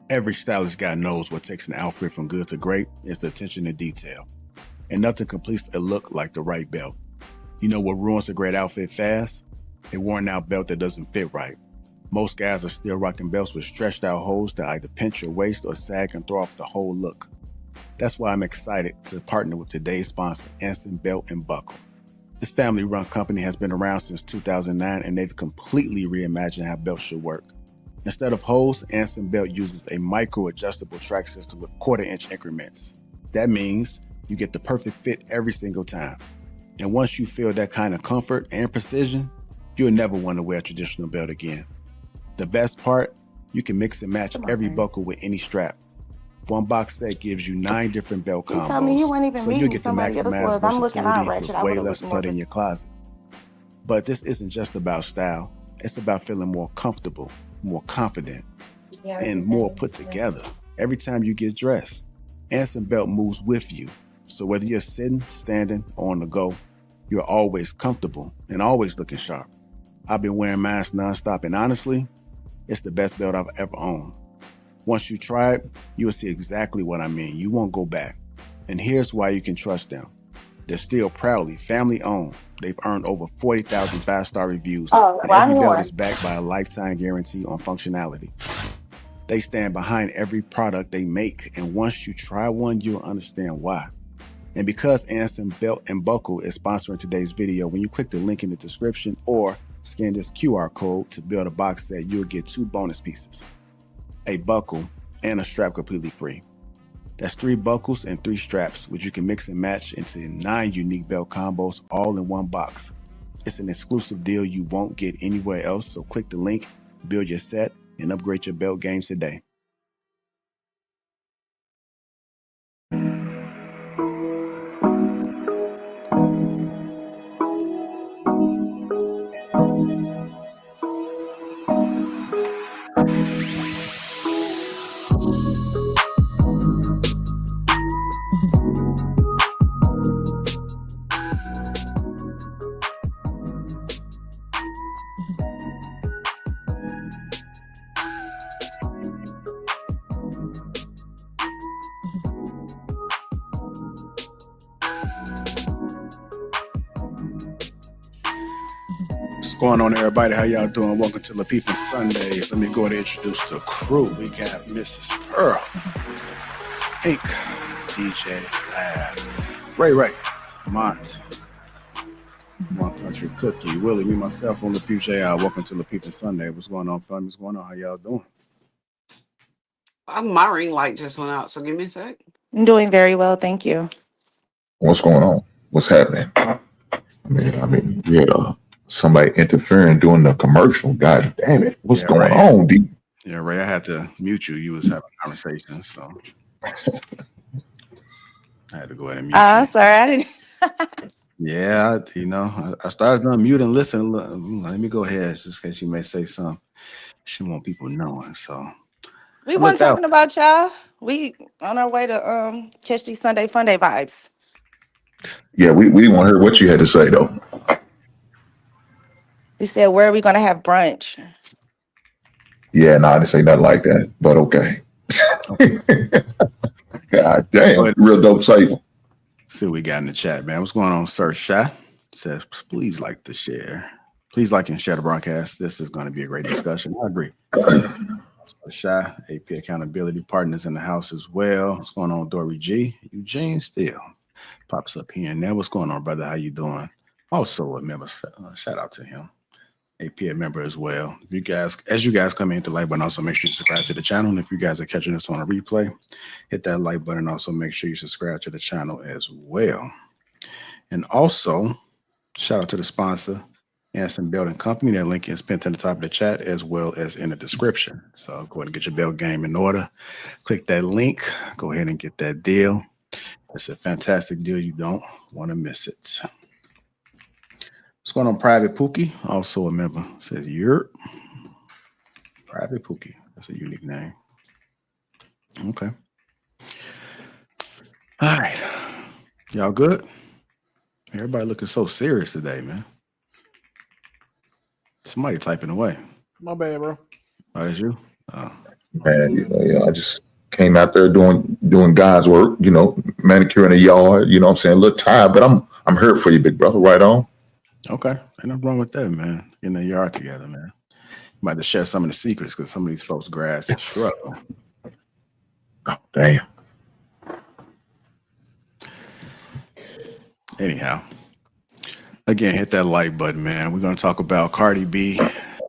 Every stylish guy knows what takes an outfit from good to great is the attention to detail. And nothing completes a look like the right belt. You know what ruins a great outfit fast? A worn out belt that doesn't fit right. Most guys are still rocking belts with stretched out holes that either pinch your waist or sag and throw off the whole look. That's why I'm excited to partner with today's sponsor, Anson Belt and Buckle. This family-run company has been around since 2009 and they've completely reimagined how belts should work. Instead of holes, Anson Belt uses a micro-adjustable track system with quarter-inch increments. That means you get the perfect fit every single time. And once you feel that kind of comfort and precision, you'll never want to wear a traditional belt again. The best part, you can mix and match every buckle with any strap. One box set gives you 9 different belt combos, tell me you weren't even so you get to maximize I'm looking out versatility ratchet. with I way would've less looked more clutter in your closet. But this isn't just about style. It's about feeling more comfortable, more confident, and more put together every time you get dressed. Anson Belt moves with you, so whether you're sitting, standing, or on the go, you're always comfortable and always looking sharp. I've been wearing mine nonstop, and honestly, it's the best belt I've ever owned. Once you try it, you will see exactly what I mean. You won't go back. And here's why you can trust them. They're still proudly family-owned. They've earned over 40,000 five-star reviews, and every belt is backed by a lifetime guarantee on functionality. They stand behind every product they make, and once you try one, you'll understand why. And because Anson Belt and Buckle is sponsoring today's video, when you click the link in the description or scan this QR code to build a box set, you'll get 2 bonus pieces, a buckle and a strap completely free. That's 3 buckles and 3 straps, which you can mix and match into 9 unique belt combos all in one box. It's an exclusive deal you won't get anywhere else, so click the link, build your set, and upgrade your belt game today. What's going on, everybody? How y'all doing? Welcome to Lapeef Sundays. Let me go ahead and introduce the crew. We got Mrs. Pearl, Ink, DJ Lab, Ray, Mont, One Country Cookie, Willie, me, myself on Lapeef JR. Welcome to Lapeef Sunday. What's going on, fam? What's going on? How y'all doing? My ring light just went out, so give me a sec. I'm doing very well, thank you. What's going on? What's happening? I mean, yeah, somebody interfering doing the commercial. God damn it! What's going on, D? Yeah, Ray, I had to mute you. You was having a conversation, so I had to go ahead and mute you. Sorry, I didn't. Yeah, I started to unmute and listen. Let me go ahead, just in case you may say something. She want people knowing, so. We weren't talking about y'all. We on our way to catch these Sunday Fun Day vibes. Yeah, we didn't want to hear what you had to say, though. We said, where are we going to have brunch? Yeah, no, I didn't say nothing like that, but okay. God damn, real dope sight. See what we got in the chat, man. What's going on, Sir Shy? Says, please like to share. Please like and share the broadcast. This is going to be a great discussion. I agree. Sir Shy, AP Accountability Partners in the house as well. What's going on, Dory G? Eugene Steele pops up here and there. What's going on, brother? How you doing? Also a member. Shout out to him. AP member as well. If you guys, as you guys come into the like button, also make sure you subscribe to the channel. And if you guys are catching this on a replay, hit that like button. Also make sure you subscribe to the channel as well. And also, shout out to the sponsor, Anson Belt and Company. That link is pinned to the top of the chat as well as in the description. So go ahead and get your belt game in order. Click that link. Go ahead and get that deal. It's a fantastic deal. You don't want to miss it. What's going on, Private Pookie? Also a member. Says you're Private Pookie. That's a unique name. Okay. All right. Y'all good? Everybody looking so serious today, man. Somebody typing away. My bad, bro. Oh, it's you? Oh. Man, I just came out there doing God's work, manicuring the yard, you know what I'm saying? A little tired, but I'm here for you, big brother. Right on. Okay. Ain't nothing wrong with that, man. Getting the yard together, man. Might have to share some of the secrets because some of these folks' grass is struggle. Oh, damn. Anyhow, again, hit that like button, man. We're going to talk about Cardi B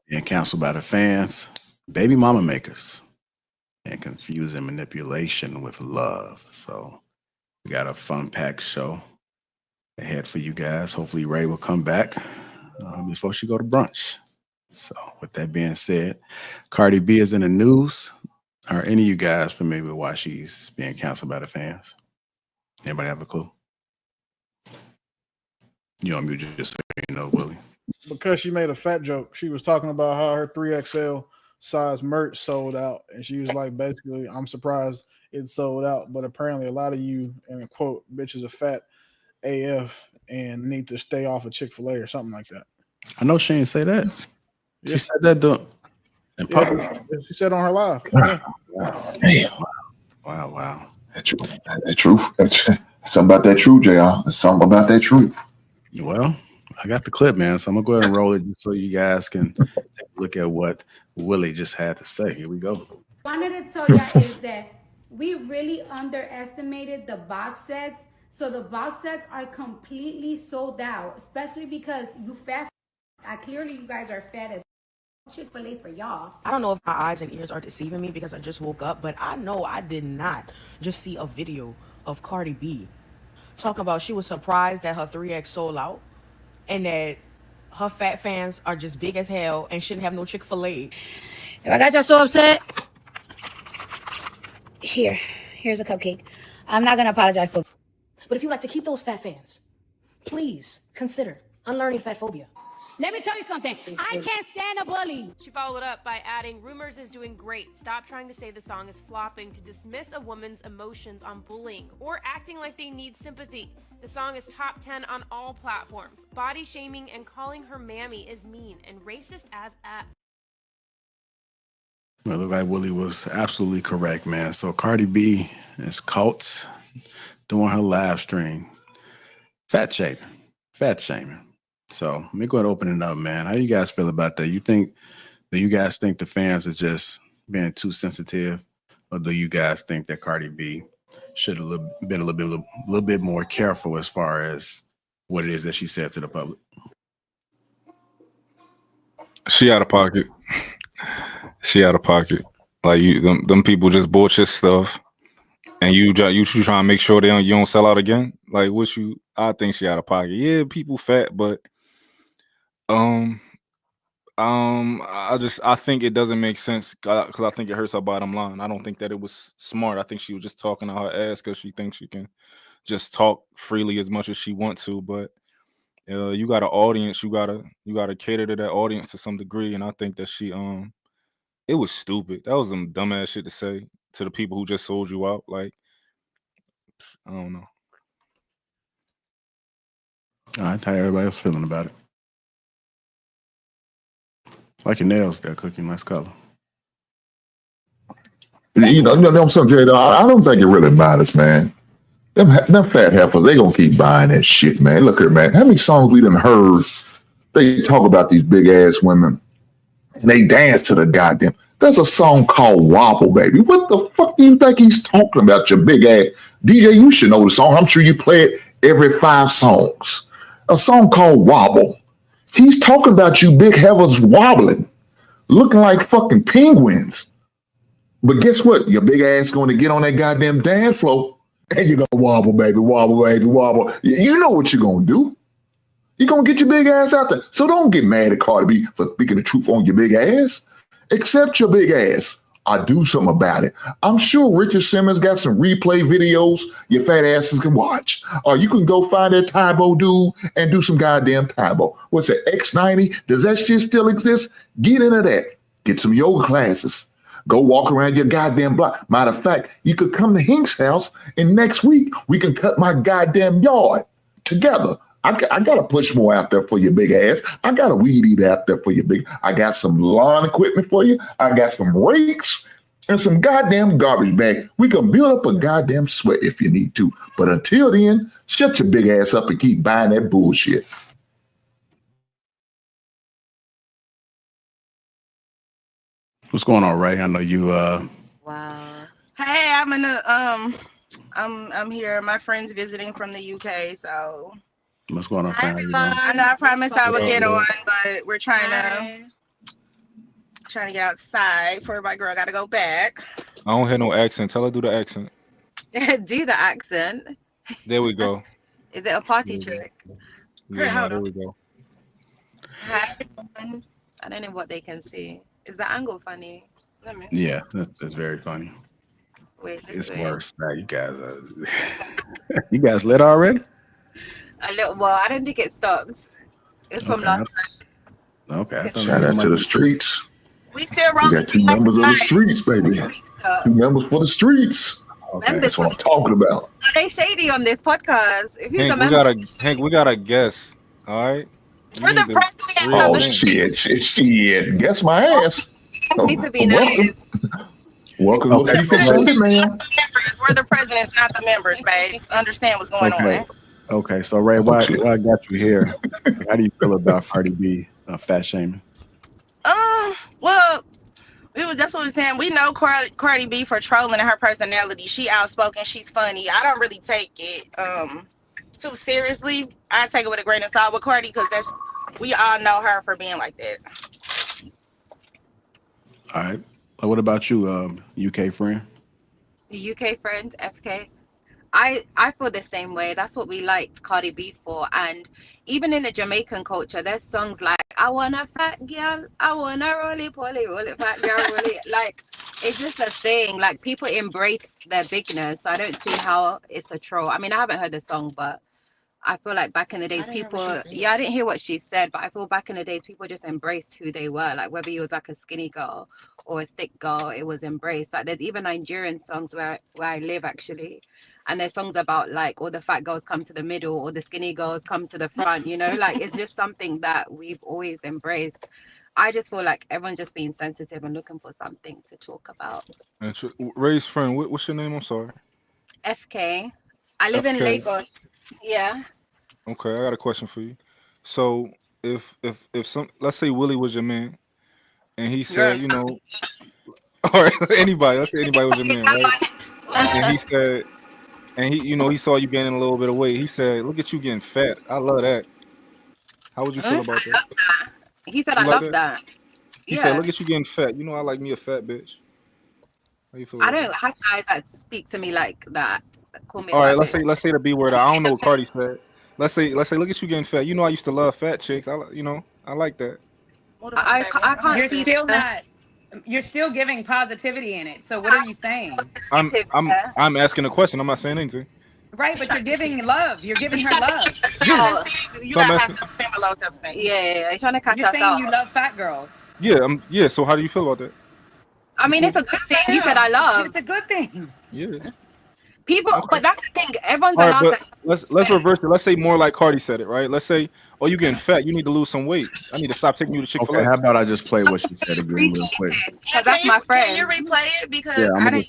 being canceled by the fans, baby mama makers, and confusing manipulation with love. So we got a fun-packed show ahead for you guys. Hopefully Ray will come back before she go to brunch. So with that being said, Cardi B is in the news. Are any of you guys familiar with why she's being canceled by the fans? Anybody have a clue? You on mute just so you know, Willie. Because she made a fat joke. She was talking about how her 3XL size merch sold out. And she was like, basically, I'm surprised it sold out. But apparently a lot of you, and quote, bitches are fat AF and need to stay off of Chick-fil-A or something like that. I know she didn't say that. She said that in public. Yeah, she said on her live. Wow. That truth. That's something about that truth, JR. That's something about that truth. Well, I got the clip, man. So I'm going to go ahead and roll it so you guys can take a look at what Willie just had to say. Here we go. Wanted to tell you is that we really underestimated the box sets. So the box sets are completely sold out, especially because you fat. Clearly, you guys are fat as Chick-fil-A for y'all. I don't know if my eyes and ears are deceiving me because I just woke up, but I know I did not just see a video of Cardi B talking about she was surprised that her 3X sold out and that her fat fans are just big as hell and shouldn't have no Chick-fil-A. If I got y'all so upset, here's a cupcake. I'm not gonna apologize for. But if you like to keep those fat fans, please consider unlearning fat phobia. Let me tell you something. I can't stand a bully. She followed up by adding, "Rumors is doing great. Stop trying to say the song is flopping to dismiss a woman's emotions on bullying or acting like they need sympathy. The song is top 10 on all platforms. Body shaming and calling her mammy is mean and racist as F." Well, look like Willie was absolutely correct, man. So Cardi B is caught doing her live stream. Fat shaming. So let me go ahead and open it up, man. How you guys feel about that? Do you guys think the fans are just being too sensitive, or do you guys think that Cardi B should have been a little bit more careful as far as what it is that she said to the public? She out of pocket. Like them people just bought your stuff, and you try to make sure you don't sell out again. Like I think she out of pocket. Yeah, people fat, but I think it doesn't make sense because I think it hurts her bottom line. I don't think that it was smart. I think she was just talking out her ass because she thinks she can just talk freely as much as she wants to. But you got an audience. You gotta cater to that audience to some degree. And I think that it was stupid. That was some dumbass shit to say to the people who just sold you out. Like, I don't know. All right, how everybody else feeling about it? Like your nails there, Cookie. Nice color. I'm saying, Jada, I don't think it really matters, man. Them fat heifers, they gonna keep buying that shit, man. Look here, man. How many songs we done heard? They talk about these big ass women, and they dance to the goddamn. There's a song called Wobble, baby. What the fuck do you think he's talking about, your big ass? DJ, you should know the song. I'm sure you play it every 5 songs. A song called Wobble. He's talking about you big heifers wobbling, looking like fucking penguins. But guess what? Your big ass going to get on that goddamn dance floor and you're going to wobble, baby, wobble, baby, wobble. You know what you're going to do. You're going to get your big ass out there. So don't get mad at Cardi B for speaking the truth on your big ass. Accept your big ass. I do something about it. I'm sure Richard Simmons got some replay videos your fat asses can watch. Or you can go find that Tybo dude and do some goddamn Tybo. What's it, X90? Does that shit still exist? Get into that. Get some yoga classes. Go walk around your goddamn block. Matter of fact, you could come to Hink's house and next week we can cut my goddamn yard together. I got to push more out there for your big ass. I got a weed eater out there for your big. I got some lawn equipment for you. I got some rakes and some goddamn garbage bag. We can build up a goddamn sweat if you need to. But until then, shut your big ass up and keep buying that bullshit. What's going on, Ray? I know you. Wow. Hey, I'm in the I'm here. My friend's visiting from the UK, so. What's going on, fam? I know I promised I would get on, but we're trying to get outside before my girl got to go back. I don't have no accent. Tell her do the accent. Do the accent. There we go. Is it a party trick? Yeah, there we go. Hi, everyone. I don't know what they can see. Is the angle funny? Yeah, that's very funny. Wait, it's worse. Now you guys are. You guys lit already? A little. Well, I don't think it stopped. It's from last night. Okay. Shout out to the streets. We still rolling. We got 2 members of the streets, baby. 2 members for the streets. Okay. That's what I'm talking about. Are they shady on this podcast? If he's Hank, we got a guest. All right. We're the president. Oh shit! Guess my ass. Need to be nice. Welcome to People Sunday, man. We're the presidents, not the members, babe. Understand what's going on. Okay, so Ray, why I got you here? How do you feel about Cardi B fat shaming? Well, that's what we're saying. We know Cardi B for trolling and her personality. She outspoken. She's funny. I don't really take it too seriously. I take it with a grain of salt with Cardi because we all know her for being like that. All right. What about you, UK friend? The UK friend, FK. I feel the same way. That's what we liked Cardi B for. And even in the Jamaican culture, there's songs like I want a fat girl, I want a roly poly, fat girl, roly. Like, it's just a thing. Like, people embrace their bigness. So I don't see how it's a troll. I mean, I haven't heard the song, but I feel like back in the days, I didn't hear what she said, but I feel back in the days, people just embraced who they were. Like, whether you was like a skinny girl or a thick girl, it was embraced. Like, there's even Nigerian songs where I live, actually. And there's songs about like all the fat girls come to the middle or the skinny girls come to the front, you know, like it's just something that we've always embraced. I just feel like everyone's just being sensitive and looking for something to talk about. And Ray's friend, what's your name? I'm sorry. FK. I live in Lagos. Yeah. Okay, I got a question for you. So if let's say Willie was your man and he said, you know, all right, let's say anybody was your man, right? And he said, and he saw you gaining a little bit of weight. He said, "Look at you getting fat. I love that." How would you feel about that? He said, "I love that." He said, "Look at you getting fat. You know, I like me a fat bitch." How you feel? I don't have guys that speak to me like that. Call me. All right, let's say the B word. I don't know what Cardi said. Let's say, look at you getting fat. You know, I used to love fat chicks. I like that. I can't. You're still not. You're still giving positivity in it. So what are you saying? I'm asking a question. I'm not saying anything. Right, but you're giving love. You're giving her love. You gotta have some low self-esteem. Yeah. You're trying to catch us out. You're saying you love fat girls. Yeah. So how do you feel about that? I mean, it's a good thing. He said I love. It's a good thing. Yeah. People, but that's the thing. Everyone's allowed to. Let's reverse it. Let's say more like Cardi said it, right? Let's say, oh, you getting fat. You need to lose some weight. I need to stop taking you to Chick-fil-A. Okay, how about I just play what she said again real quick? Because that's my friend. Can you replay it? Because I'm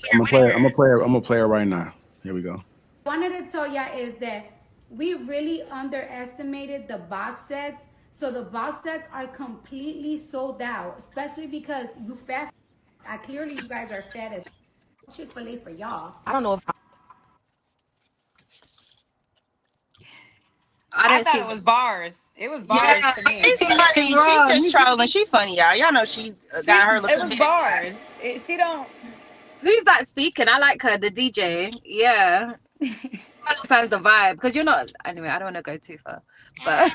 gonna play it right now. Here we go. Wanted to tell y'all is that we really underestimated the box sets. So the box sets are completely sold out, especially because you fat. Clearly you guys are fat as Chick-fil-A for y'all. I don't know if I thought it was bars. It was bars to me. She's funny. She's just trolling. She funny, y'all. Y'all know she's got her. It was bars. She don't. Who's that speaking? I like her, the DJ. Yeah. I understand the vibe because you're not. Anyway, I don't want to go too far, but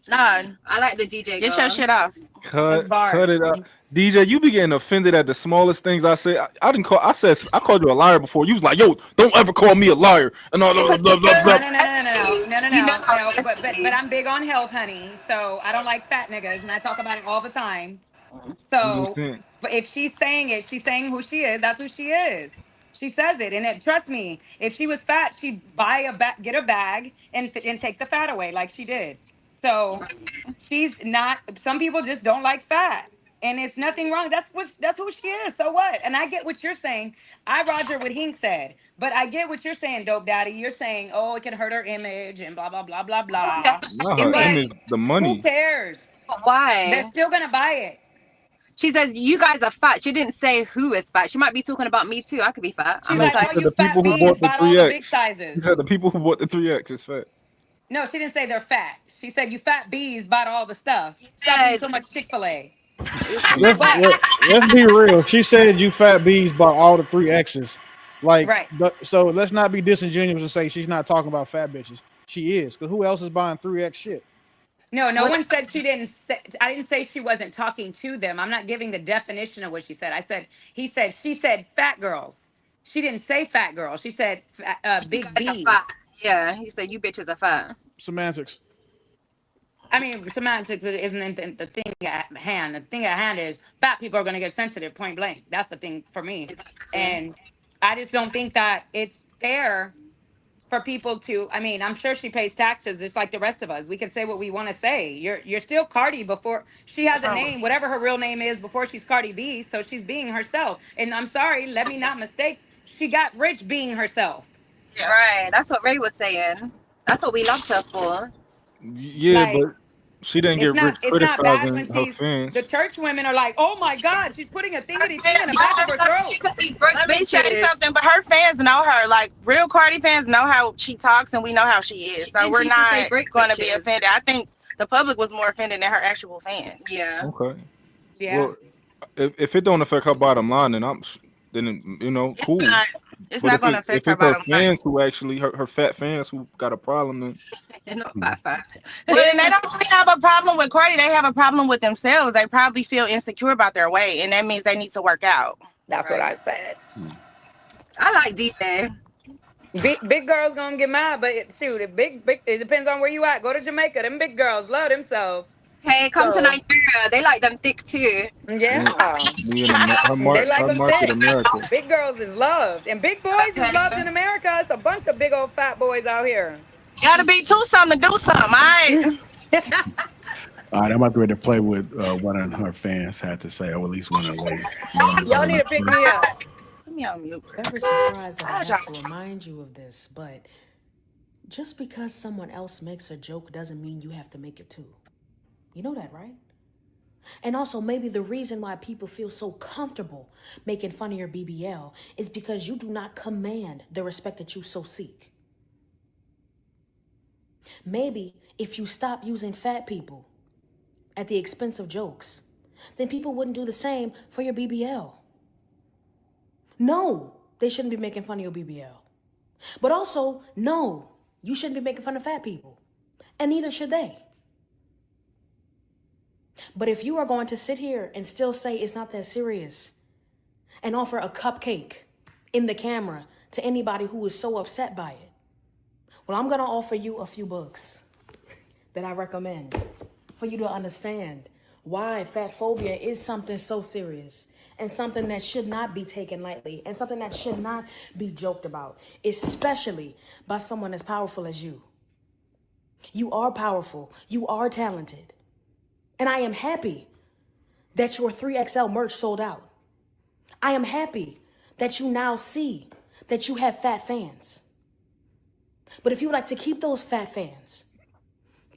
I like the DJ. Get your shit off. Cut it up. DJ, you be getting offended at the smallest things I say. I called you a liar before. You was like, yo, don't ever call me a liar. And all blah, blah, blah, blah. No. But I'm big on health, honey. So I don't like fat niggas, and I talk about it all the time. So, but if she's saying it, she's saying who she is. That's who she is. She says it, and trust me, if she was fat, she'd get a bag and take the fat away like she did. So she's not. Some people just don't like fat. And it's nothing wrong. That's who she is. So what? And I get what you're saying. I Roger what Hink said, but I get what you're saying, Dope Daddy. You're saying, oh, it can hurt her image and blah blah blah blah blah. Not her But image, the who money. cares? But why? They're still gonna buy it. She says you guys are fat. She didn't say who is fat. She might be talking about me too. I could be fat. She's I'm like, like, all Said you the fat people who bees bought the bought all the big 3X. sizes. He said the people who bought the 3X is fat. No, she didn't say they're fat. She said you fat bees bought all the stuff. Stop eating so much Chick-fil-A. Let's be real. She said you fat bees bought all the 3X's. Like, right. So let's not be disingenuous and say she's not talking about fat bitches. She is, because who else is buying 3X shit? No one said she didn't say. I didn't say she wasn't talking to them. I'm not giving the definition of what she said. I said she said fat girls. She didn't say fat girls. She said big bees. Yeah, he said you bitches are fat. Semantics. I mean, semantics isn't the thing at hand. The thing at hand is fat people are going to get sensitive, point blank. That's the thing for me. Exactly. And I just don't think that it's fair for people to. I mean, I'm sure she pays taxes just like the rest of us. We can say what we want to say. You're still Cardi before she has a name, whatever her real name is, before she's Cardi B. So she's being herself. And I'm sorry, let me not mistake. She got rich being herself. Yeah. Right. That's what Ray was saying. That's what we loved her for. Yeah, Like, but she didn't get rich it's not bad when criticizing her fans. the church women are like, oh my God, she's putting a thingity thing in the back of her throat. Let me tell you something, but her fans know her. Like, real Cardi fans know how she talks, and we know how she is. So we're not going to be offended. I think the public was more offended than her actual fans. Yeah. Okay. Yeah. Well, if it don't affect her bottom line, then you know, cool. It's not going to affect her bottom line. Fans who actually her fat fans who got a problem, then they're not fat. But they don't really have a problem with Cardi. They have a problem with themselves. They probably feel insecure about their weight, and that means they need to work out. That's what I said. I like DJ. Big girls gonna get mad, but shoot, it depends on where you at. Go to Jamaica. Them big girls love themselves. Hey, come to Nigeria. They like them thick too. Yeah. Her market, America. Big girls is loved, and big boys is loved in America. It's a bunch of big old fat boys out here. You gotta be two something to do something, all right? All right, I'm about to play with one of her fans had to say, or at least one of the ladies. Y'all need to pick me up. Put me on mute. Very surprised that I have to remind you of this, but just because someone else makes a joke doesn't mean you have to make it too. You know that, right? And also, maybe the reason why people feel so comfortable making fun of your BBL is because you do not command the respect that you so seek. Maybe if you stop using fat people at the expense of jokes, then people wouldn't do the same for your BBL. No, they shouldn't be making fun of your BBL. But also, no, you shouldn't be making fun of fat people. And neither should they. But if you are going to sit here and still say it's not that serious and offer a cupcake in the camera to anybody who is so upset by it, well, I'm going to offer you a few books that I recommend for you to understand why fat phobia is something so serious and something that should not be taken lightly and something that should not be joked about, especially by someone as powerful as you. You are powerful. You are talented. And I am happy that your 3XL merch sold out. I am happy that you now see that you have fat fans. But if you would like to keep those fat fans,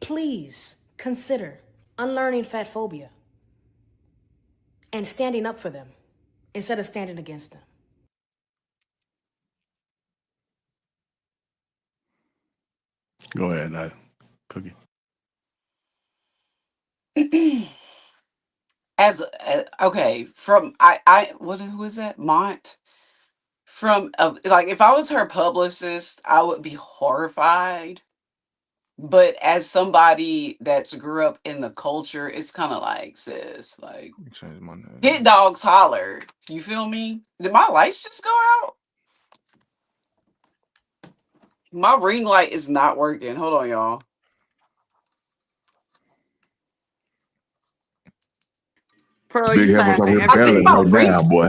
please consider unlearning fat phobia and standing up for them instead of standing against them. Go ahead, Cookie. Okay, from I who was that? Mont. From like, if I was her publicist, I would be horrified. But as somebody that's grew up in the culture, it's kind of like, sis, like, hit dogs holler. You feel me? Did my lights just go out? My ring light is not working. Hold on, y'all. Big heifers are rebelling right now, boy.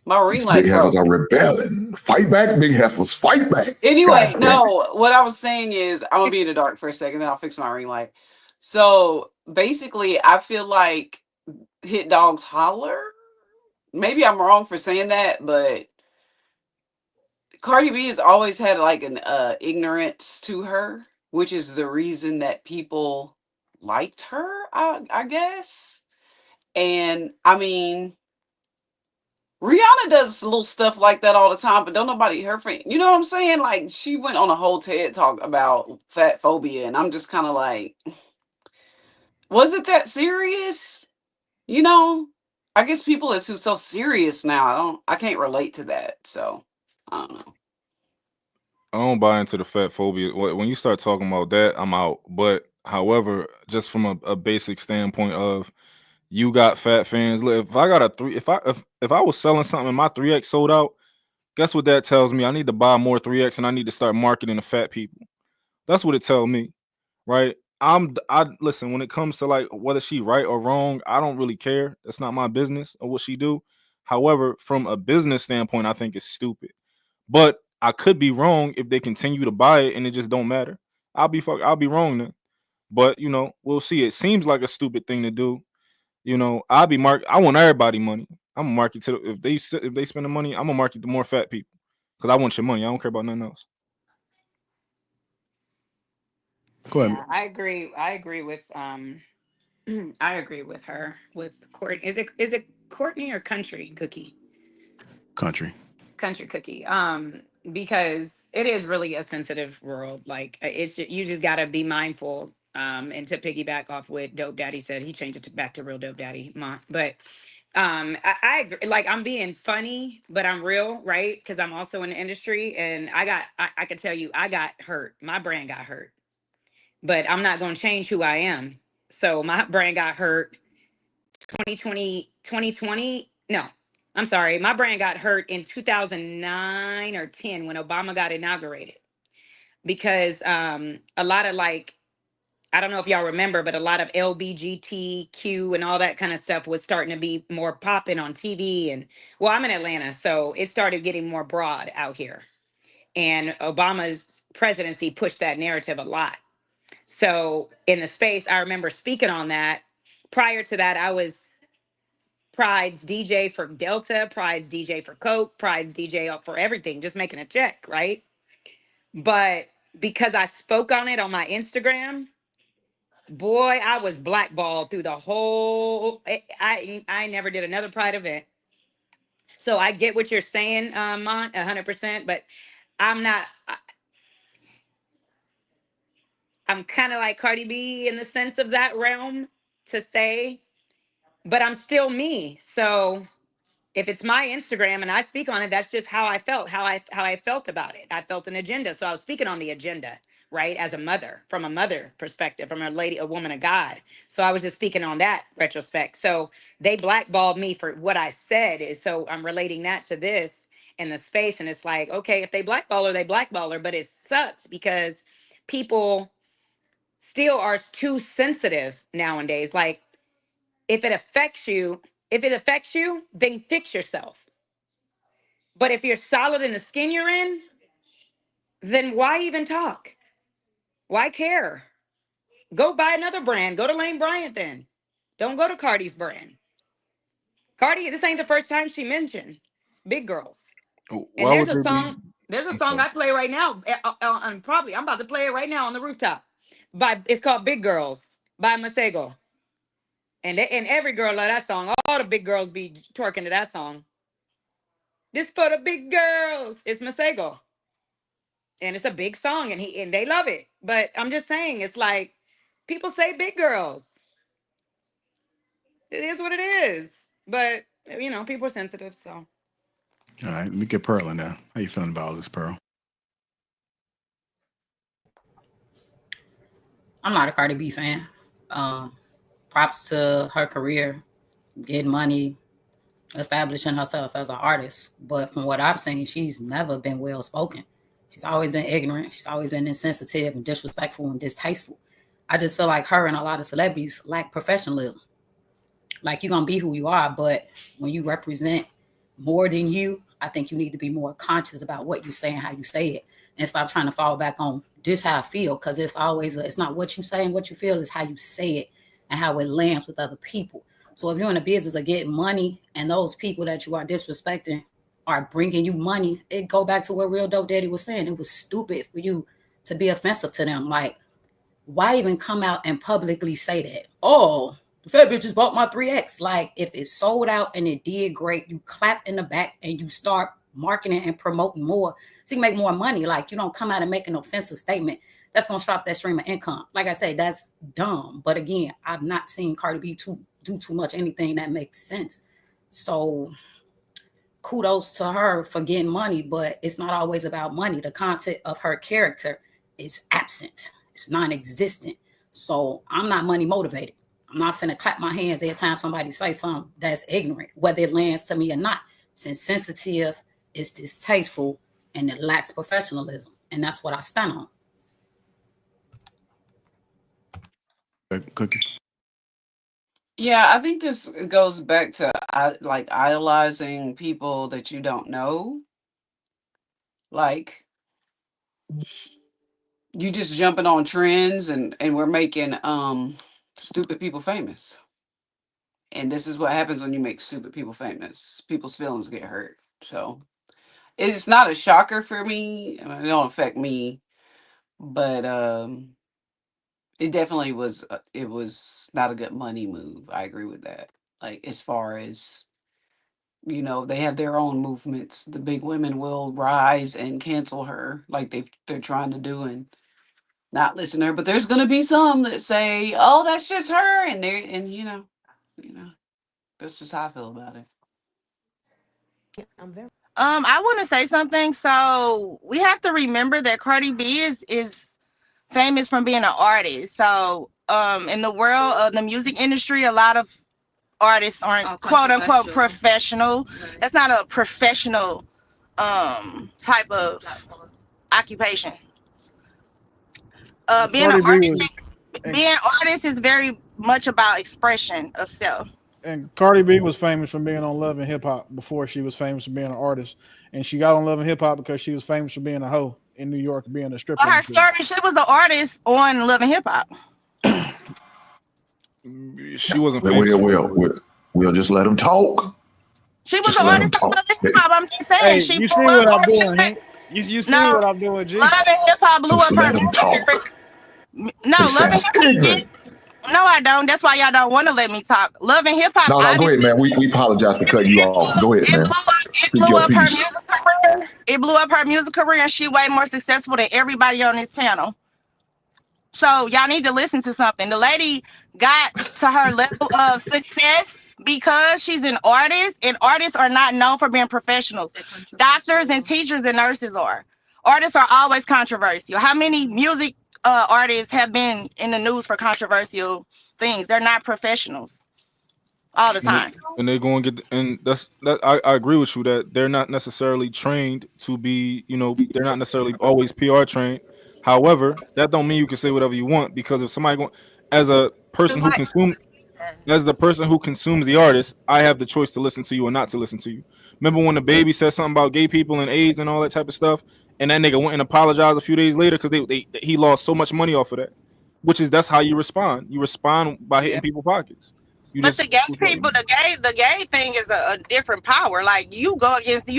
My ring light. Big heifers are rebelling. Fight back, big heifers. Fight back. Anyway, no, what I was saying is, I'm gonna be in the dark for a second, then I'll fix my ring light. So basically, I feel like hit dogs holler. Maybe I'm wrong for saying that, but Cardi B has always had like an ignorance to her, which is the reason that people liked her, I guess. And I mean, Rihanna does little stuff like that all the time, but don't nobody her friend. You know what I'm saying? Like she went on a whole TED talk about fat phobia, and I'm just kind of like, was it that serious? You know, I guess people are too so serious now. I can't relate to that. So I don't know. I don't buy into the fat phobia. When you start talking about that, I'm out. But however, just from a basic standpoint of you got fat fans. Look, if I got a three, if I was selling something and my 3X sold out, guess what that tells me? I need to buy more 3X and I need to start marketing to fat people. That's what it tells me, right? I listen, when it comes to like whether she right or wrong, I don't really care. That's not my business or what she do. However, from a business standpoint, I think it's stupid. But I could be wrong if they continue to buy it and it just don't matter. I'll be wrong then. But you know, we'll see. It seems like a stupid thing to do. You know, I want everybody money. I'm gonna market to if they spend the money, I'm gonna market to more fat people because I want your money. I don't care about nothing else. Go ahead. Yeah, I agree. I agree with I agree with her with Courtney. Is it Courtney or Country Cookie? Country. Country Cookie. Because it is really a sensitive world. Like you just gotta be mindful. And to piggyback off what Dope Daddy said, he changed it back to Real Dope Daddy, but I agree. Like I'm being funny, but I'm real, right? Because I'm also in the industry, and I can tell you, I got hurt. My brand got hurt, but I'm not going to change who I am. So my brand got hurt 2020. No, I'm sorry. My brand got hurt in 2009 or 10 when Obama got inaugurated because a lot of like, I don't know if y'all remember, but a lot of LBGTQ and all that kind of stuff was starting to be more popping on TV. And well, I'm in Atlanta, so it started getting more broad out here. And Obama's presidency pushed that narrative a lot. So in the space, I remember speaking on that. Prior to that, I was Pride's DJ for Delta, Pride's DJ for Coke, Pride's DJ for everything, just making a check, right? But because I spoke on it on my Instagram, boy, I was blackballed through the whole. I never did another Pride event. So I get what you're saying, Mont, 100%. But I'm not. I'm kind of like Cardi B in the sense of that realm to say, but I'm still me. So if it's my Instagram and I speak on it, that's just how I felt, how I felt about it. I felt an agenda. So I was speaking on the agenda, right? As a mother, from a mother perspective, from a woman of God. So I was just speaking on that retrospect. So they blackballed me for what I said. So I'm relating that to this in the space. And it's like, okay, if they blackball her, they blackball her. But it sucks because people still are too sensitive nowadays. Like if it affects you, then fix yourself. But if you're solid in the skin you're in, then why even talk? Why care? Go buy another brand. Go to Lane Bryant then. Don't go to Cardi's brand. Cardi, this ain't the first time she mentioned Big Girls. And Why would they be? there's a I'm song sorry. I play right now. And probably I'm about to play it right now on the rooftop. It's called Big Girls by Masego. And every girl love that song. All the big girls be twerking to that song. This for the big girls. It's Masego. And it's a big song and they love it. But I'm just saying, it's like people say big girls. It is what it is. But people are sensitive, so All right, let me get Pearl in there. How you feeling about all this, Pearl? I'm not a Cardi B fan. Props to her career, getting money, establishing herself as an artist. But from what I've seen, she's never been well spoken. She's always been ignorant. She's always been insensitive and disrespectful and distasteful. I just feel like her and a lot of celebrities lack professionalism. Like you're gonna be who you are, but when you represent more than you, I think you need to be more conscious about what you say and how you say it, and stop trying to fall back on this how I feel, because it's always it's not what you say and what you feel, it's how you say it and how it lands with other people. So if you're in the business of getting money and those people that you are disrespecting are bringing you money, it go back to what Real Dope Daddy was saying. It was stupid for you to be offensive to them. Like, why even come out and publicly say that? Oh, the fat bitches bought my 3X. Like, if it sold out and it did great, you clap in the back and you start marketing and promoting more so you can make more money. Like, you don't come out and make an offensive statement that's going to stop that stream of income. Like I say, that's dumb. But again, I've not seen Cardi B do too much anything that makes sense. So kudos to her for getting money, but it's not always about money. The content of her character is absent. It's non-existent. So I'm not money motivated. I'm not finna clap my hands every time somebody say something that's ignorant, whether it lands to me or not. It's insensitive, it's distasteful, and it lacks professionalism. And that's what I stand on. Cookie. Yeah, I think this goes back to like idolizing people that you don't know. Like, you just jumping on trends and we're making stupid people famous. And this is what happens when you make stupid people famous. People's feelings get hurt. So it's not a shocker for me. I mean, it don't affect me, but it definitely was. It was not a good money move. I agree with that. Like, as far as, you know, they have their own movements. The big women will rise and cancel her, like they're trying to do, and not listen to her. But there's gonna be some that say, "Oh, that's just her," and you know, that's just how I feel about it. I want to say something. So we have to remember that Cardi B is famous from being an artist. So in the world of the music industry, a lot of artists aren't quote unquote professional. That's not a professional type of occupation. Being an artist is very much about expression of self. And Cardi B was famous from being on Love and Hip Hop before she was famous for being an artist. And she got on Love and Hip Hop because she was famous for being a hoe in New York, being a stripper. Her story, she was an artist on Love and Hip Hop. She wasn't famous. We'll just let him talk. She was an artist on Love and Hip Hop. I'm just saying. Hey, she you see what I'm doing, Hank? You see what I'm doing, G? Love and Hip Hop blew just up let her him talk. No, Love and Hip Hop. No, I don't. That's why y'all don't want to let me talk. Love and Hip Hop. No, go ahead, man. We apologize for cutting you off. Go ahead, man. It blew up her music career. It blew up her music career, and she way more successful than everybody on this panel. So y'all need to listen to something. The lady got to her level of success because she's an artist, and artists are not known for being professionals. Doctors and teachers and nurses are. Artists are always controversial. How many music artists have been in the news for controversial things? They're not professionals all the time. And they're going to get, and I agree with you that they're not necessarily trained to be, they're not necessarily always PR trained. However, that don't mean you can say whatever you want, because if somebody as a person who consumes, as the person who consumes the artist, I have the choice to listen to you or not to listen to you. Remember when the baby said something about gay people and AIDS and all that type of stuff, and that nigga went and apologized a few days later because he lost so much money off of that. Which is how you respond. You respond by hitting people's pockets. But the gay people, the gay thing is a different power. Like, you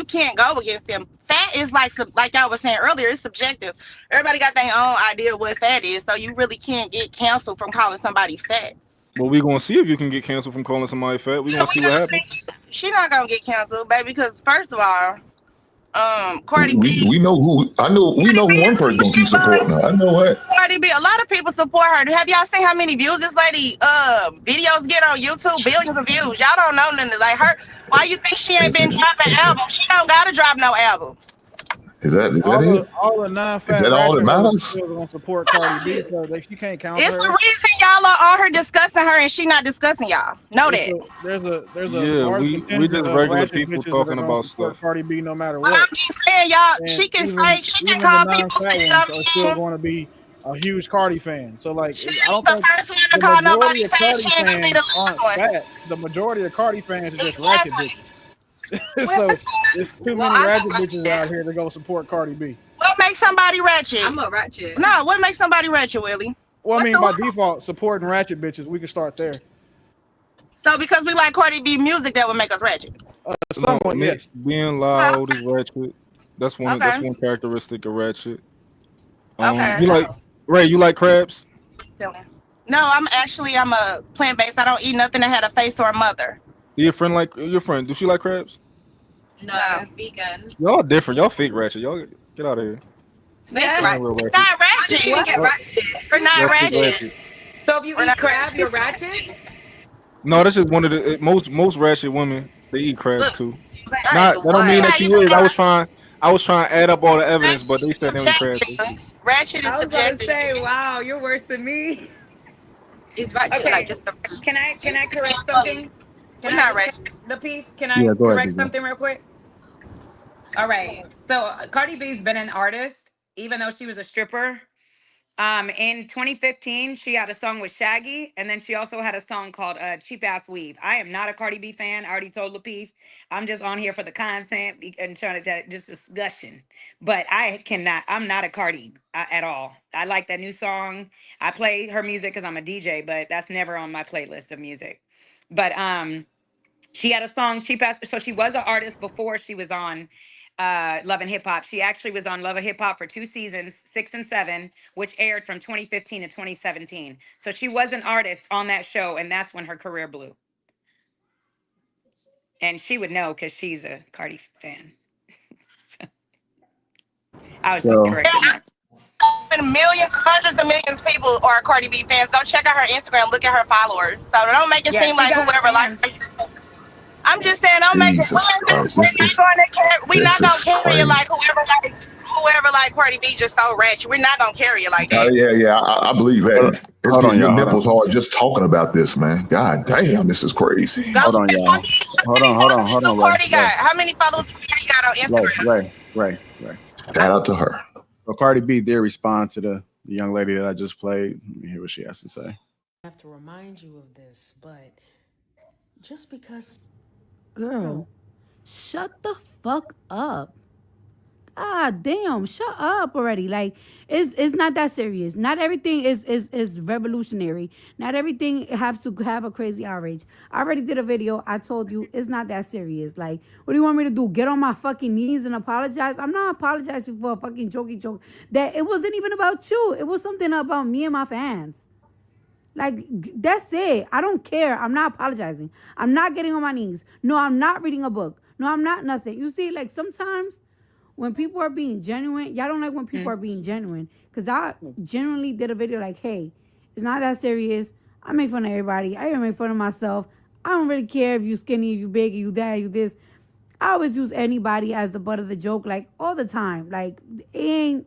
can't go against them. Fat is like y'all was saying earlier, it's subjective. Everybody got their own idea of what fat is, so you really can't get canceled from calling somebody fat. Well, we're gonna see if you can get canceled from calling somebody fat. We're gonna see what happens. She's not gonna get canceled, baby, because first of all, Cardi B. We know who one person gonna keep supporting her. I know what. Cardi B. A lot of people support her. Have y'all seen how many views this lady videos get on YouTube? Billions of views. Y'all don't know nothing like her. Why you think she ain't been dropping albums? She don't gotta drop no albums. Is that it? All the non-fat is that all that matters? Still gonna support Cardi B, so she can't count her. It's the reason y'all are on her discussing her and she not discussing y'all. Know that. There's a we just regular people talking about stuff. Cardi B, no matter what. I'm just saying, y'all. And she can call people fat ones are still going to be a huge Cardi fan. So like, I don't think the first one to call nobody fat. She ain't gonna be the last one. The majority of Cardi fans are just ratchet bitches. So there's too many ratchet bitches out here to go support Cardi B. What makes somebody ratchet? I'm a ratchet. No, what makes somebody ratchet, Willie? Well, I mean, by default, supporting ratchet bitches, we can start there. So because we like Cardi B music, that would make us ratchet. Somewhat, yes. Being loud is ratchet. That's one. That's one characteristic of ratchet. Okay. You like Ray? You like crabs? No, I'm a plant based. I don't eat nothing that had a face or a mother. Your friend? Do she like crabs? No, vegan. Y'all different. Y'all fake ratchet. Y'all get out of here. Fake ratchet. It's not ratchet. You get ratchet. We're not ratchet. So if you eat crab, you're ratchet? No, that's just one of the most ratchet women. They eat crabs too. That don't mean that you is. I was trying to add up all the evidence, but they said they eat crabs. Ratchet is I was about to say, wow, you're worse than me. Is ratchet like just a... Can I correct something? We're not ratchet. Lapeef, can I correct something real quick? All right. So Cardi B's been an artist, even though she was a stripper. In 2015, she had a song with Shaggy, and then she also had a song called Cheap Ass Weave. I am not a Cardi B fan. I already told Lapeef. I'm just on here for the content and trying to just discussion. But I'm not a Cardi at all. I like that new song. I play her music because I'm a DJ, but that's never on my playlist of music. But she had a song, Cheap Ass. So she was an artist before she was on Love and Hip Hop. She actually was on Love and Hip Hop for 2 seasons, 6 and 7, which aired from 2015 to 2017. So she was an artist on that show, and that's when her career blew. And she would know because she's a Cardi fan. So, I was just correcting that. Millions, hundreds of millions of people are Cardi B fans. Go check out her Instagram. Look at her followers. So don't make it seem like whoever likes her. I'm just saying, don't make it. We're not gonna carry it like whoever like Cardi B just so ratchet. We're not gonna carry it like that. Yeah. I believe that. It's getting your nipples hard just talking about this, man. God damn, this is crazy. Hold on, y'all. Hold on. Cardi got how many followers Cardi got on Instagram? Right. Shout out to her. Well, Cardi B did respond to the young lady that I just played. Let me hear what she has to say. I have to remind you of this, but just because... Girl, shut the fuck up. God damn, shut up already. Like, it's not that serious. Not everything is revolutionary. Not everything has to have a crazy outrage. I already did a video. I told you it's not that serious. Like, what do you want me to do? Get on my fucking knees and apologize? I'm not apologizing for a fucking jokey joke. That it wasn't even about you. It was something about me and my fans. Like, that's it. I don't care. I'm not apologizing. I'm not getting on my knees. No, I'm not reading a book. No, I'm not nothing. You see, like, sometimes when people are being genuine, y'all don't like when people are being genuine. Because I genuinely did a video like, hey, it's not that serious. I make fun of everybody. I even make fun of myself. I don't really care if you skinny, if you big, if you that, you this. I always use anybody as the butt of the joke, like, all the time. Like, it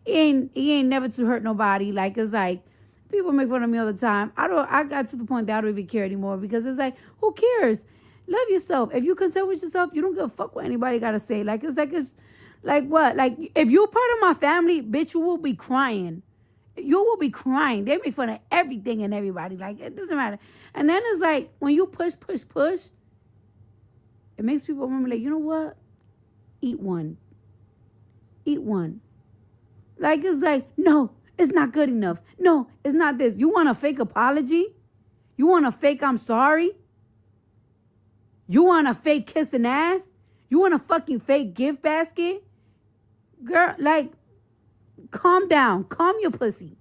ain't never to hurt nobody. Like, it's like, people make fun of me all the time. I got to the point that I don't even care anymore because it's like, who cares? Love yourself. If you content with yourself, you don't give a fuck what anybody got to say. Like, it's like what? Like, if you're part of my family, bitch, you will be crying. You will be crying. They make fun of everything and everybody. Like, it doesn't matter. And then it's like, when you push, it makes people remember, like, you know what? Eat one. Like, it's like, no, it's not good enough. No, it's not this. You want a fake apology? You want a fake I'm sorry? You want a fake kissing ass? You want a fucking fake gift basket? Girl, like, calm down. Calm your pussy.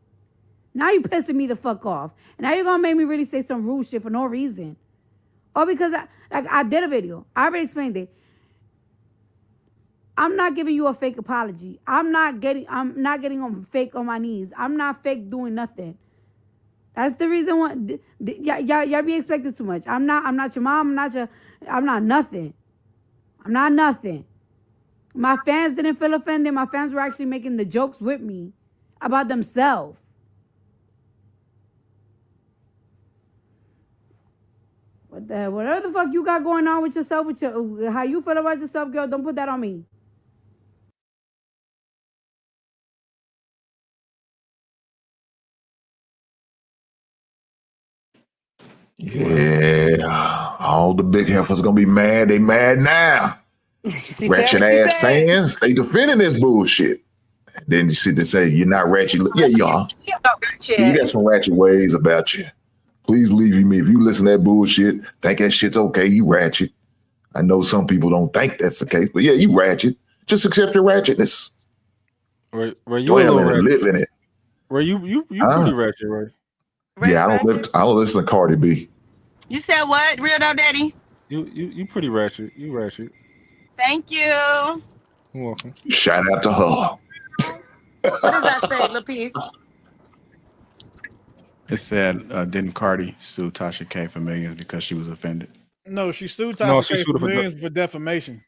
Now you pissing me the fuck off. And now you're going to make me really say some rude shit for no reason. Or because I did a video. I already explained it. I'm not giving you a fake apology. I'm not getting on fake on my knees. I'm not fake doing nothing. That's the reason why y'all be expecting too much. I'm not your mom. I'm not nothing. I'm not nothing. My fans didn't feel offended. My fans were actually making the jokes with me about themselves. What the hell? Whatever the fuck you got going on with yourself, how you feel about yourself, girl, don't put that on me. Yeah, all the big heifers gonna be mad. They mad now. Ratchet ass fans, they defending this bullshit. And then you sit there say you're not ratchet. Yeah, you are. You got some ratchet ways about you. Please believe me. If you listen to that bullshit, think that shit's okay, you ratchet. I know some people don't think that's the case, but yeah, you ratchet. Just accept your ratchetness. Where you a Dwell little in it, ratchet? live in it. Where you pretty ratchet, right? Yeah, I don't listen to Cardi B. You said what? Real though, Daddy? You pretty ratchet. You ratchet. Thank you. You're welcome. Shout out to her. What does that say, Lapeef? It said, didn't Cardi sue Tasha K for millions because she was offended? No, she sued No, Tasha she K sued for her for millions for defamation.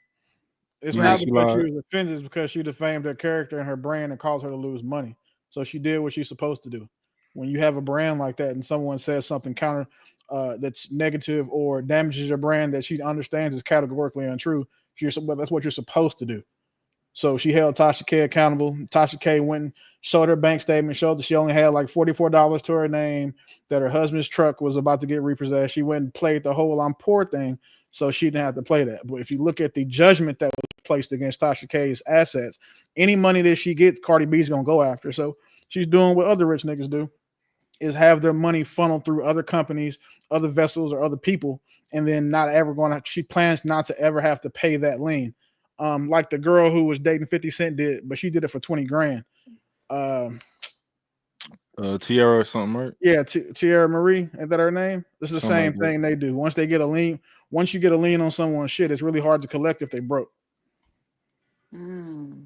It's yeah, not Right. she because she lied. was offended, it's because she defamed her character and her brand and caused her to lose money. So she did what she's supposed to do. When you have a brand like that and someone says something counter that's negative or damages your brand that she understands is categorically untrue, well, that's what you're supposed to do. So she held Tasha K accountable. Tasha K went and showed her bank statement, showed that she only had like $44 to her name, that her husband's truck was about to get repossessed. She went and played the whole I'm poor thing, so she didn't have to play that. But if you look at the judgment that was placed against Tasha K's assets, any money that she gets, Cardi B's gonna go after. So she's doing what other rich niggas do, is have their money funneled through other companies, other vessels, or other people, and then not ever going to. She plans not to ever have to pay that lien. Like the girl who was dating 50 Cent did, but she did it for 20 grand. Tiara or something, right? Yeah, Tierra Marie, is that her name? This is the Something same like that. thing they do. Once they get a lien, once you get a lien on someone's shit, it's really hard to collect if they broke. Mm.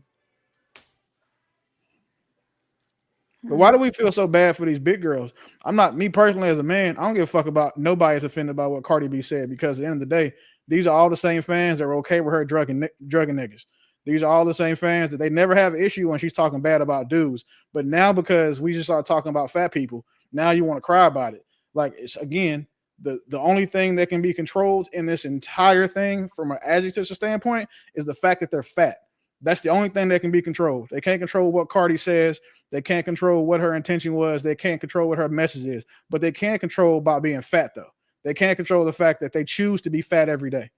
But why do we feel so bad for these big girls? I'm not, me personally as a man, I don't give a fuck about nobody's offended by what Cardi B said, because at the end of the day, these are all the same fans that are okay with her drugging niggas. These are all the same fans that they never have an issue when she's talking bad about dudes. But now because we just start talking about fat people, now you want to cry about it. Like, it's again, the only thing that can be controlled in this entire thing from an adjective standpoint is the fact that they're fat. That's the only thing that can be controlled. They can't control what Cardi says. They can't control what her intention was. They can't control what her message is. But they can control by being fat, though. They can't control the fact that they choose to be fat every day.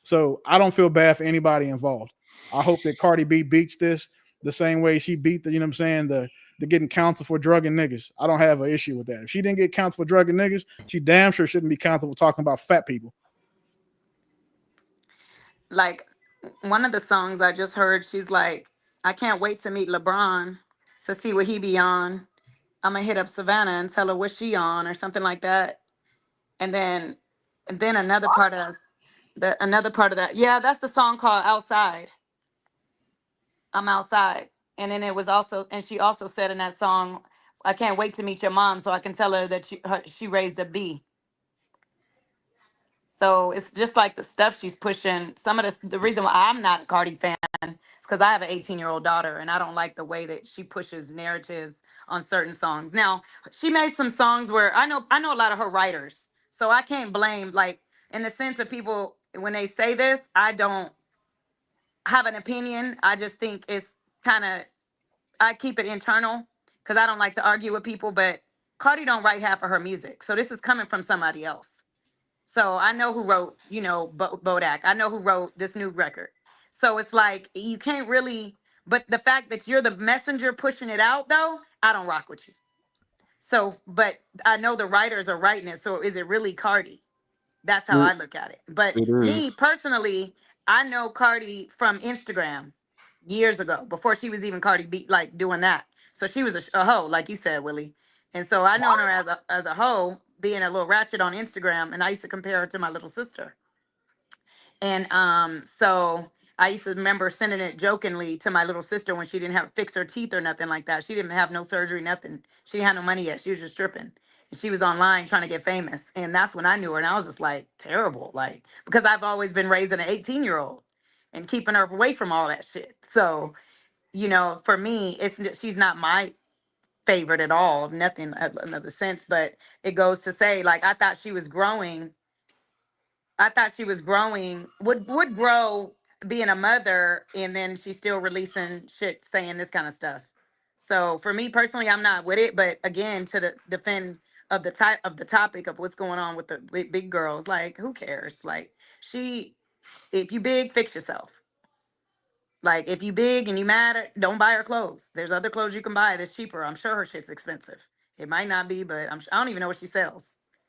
So I don't feel bad for anybody involved. I hope that Cardi B beats this the same way she beat the, you know what I'm saying, the getting counseled for drugging niggas. I don't have an issue with that. If she didn't get counseled for drugging niggas, she damn sure shouldn't be counseled for talking about fat people. Like one of the songs I just heard, she's like, I can't wait to meet LeBron to see what he be on. I'm gonna hit up Savannah and tell her what she on or something like that. And then another part of that. Yeah, that's the song called Outside. I'm outside. And then it was also, and she also said in that song, I can't wait to meet your mom so I can tell her that she raised a B. So it's just like the stuff she's pushing. Some of the reason why I'm not a Cardi fan is because I have an 18-year-old daughter and I don't like the way that she pushes narratives on certain songs. Now, she made some songs where I know a lot of her writers. So I can't blame, like, in the sense of people when they say this, I don't have an opinion. I just think it's kind of, I keep it internal because I don't like to argue with people, but Cardi don't write half of her music. So this is coming from somebody else. So I know who wrote, Bodak. I know who wrote this new record. So it's like you can't really. But the fact that you're the messenger pushing it out, though, I don't rock with you. So, but I know the writers are writing it. So is it really Cardi? That's how I It, look at it. But it me is. personally, I know Cardi from Instagram years ago, before she was even Cardi B, like doing that. So she was a hoe, like you said, Willie. And so I known her as a hoe, being a little ratchet on Instagram, and I used to compare her to my little sister. And so I used to remember sending it jokingly to my little sister when she didn't have fix her teeth or nothing like that. She didn't have no surgery, nothing. She didn't have no money yet. She was just stripping. And she was online trying to get famous. And that's when I knew her. And I was just like, terrible. Like, because I've always been raised an 18-year-old and keeping her away from all that shit. So, for me, she's not my favorite at all, nothing another sense. But it goes to say, like, I thought she was growing, would grow being a mother, and then she's still releasing shit saying this kind of stuff. So for me personally, I'm not with it. But again, to the defend of the topic of what's going on with the big girls, like who cares? Like she, if you big, fix yourself. Like if you big and you mad, don't buy her clothes. There's other clothes you can buy that's cheaper. I'm sure her shit's expensive. It might not be, but I don't even know what she sells.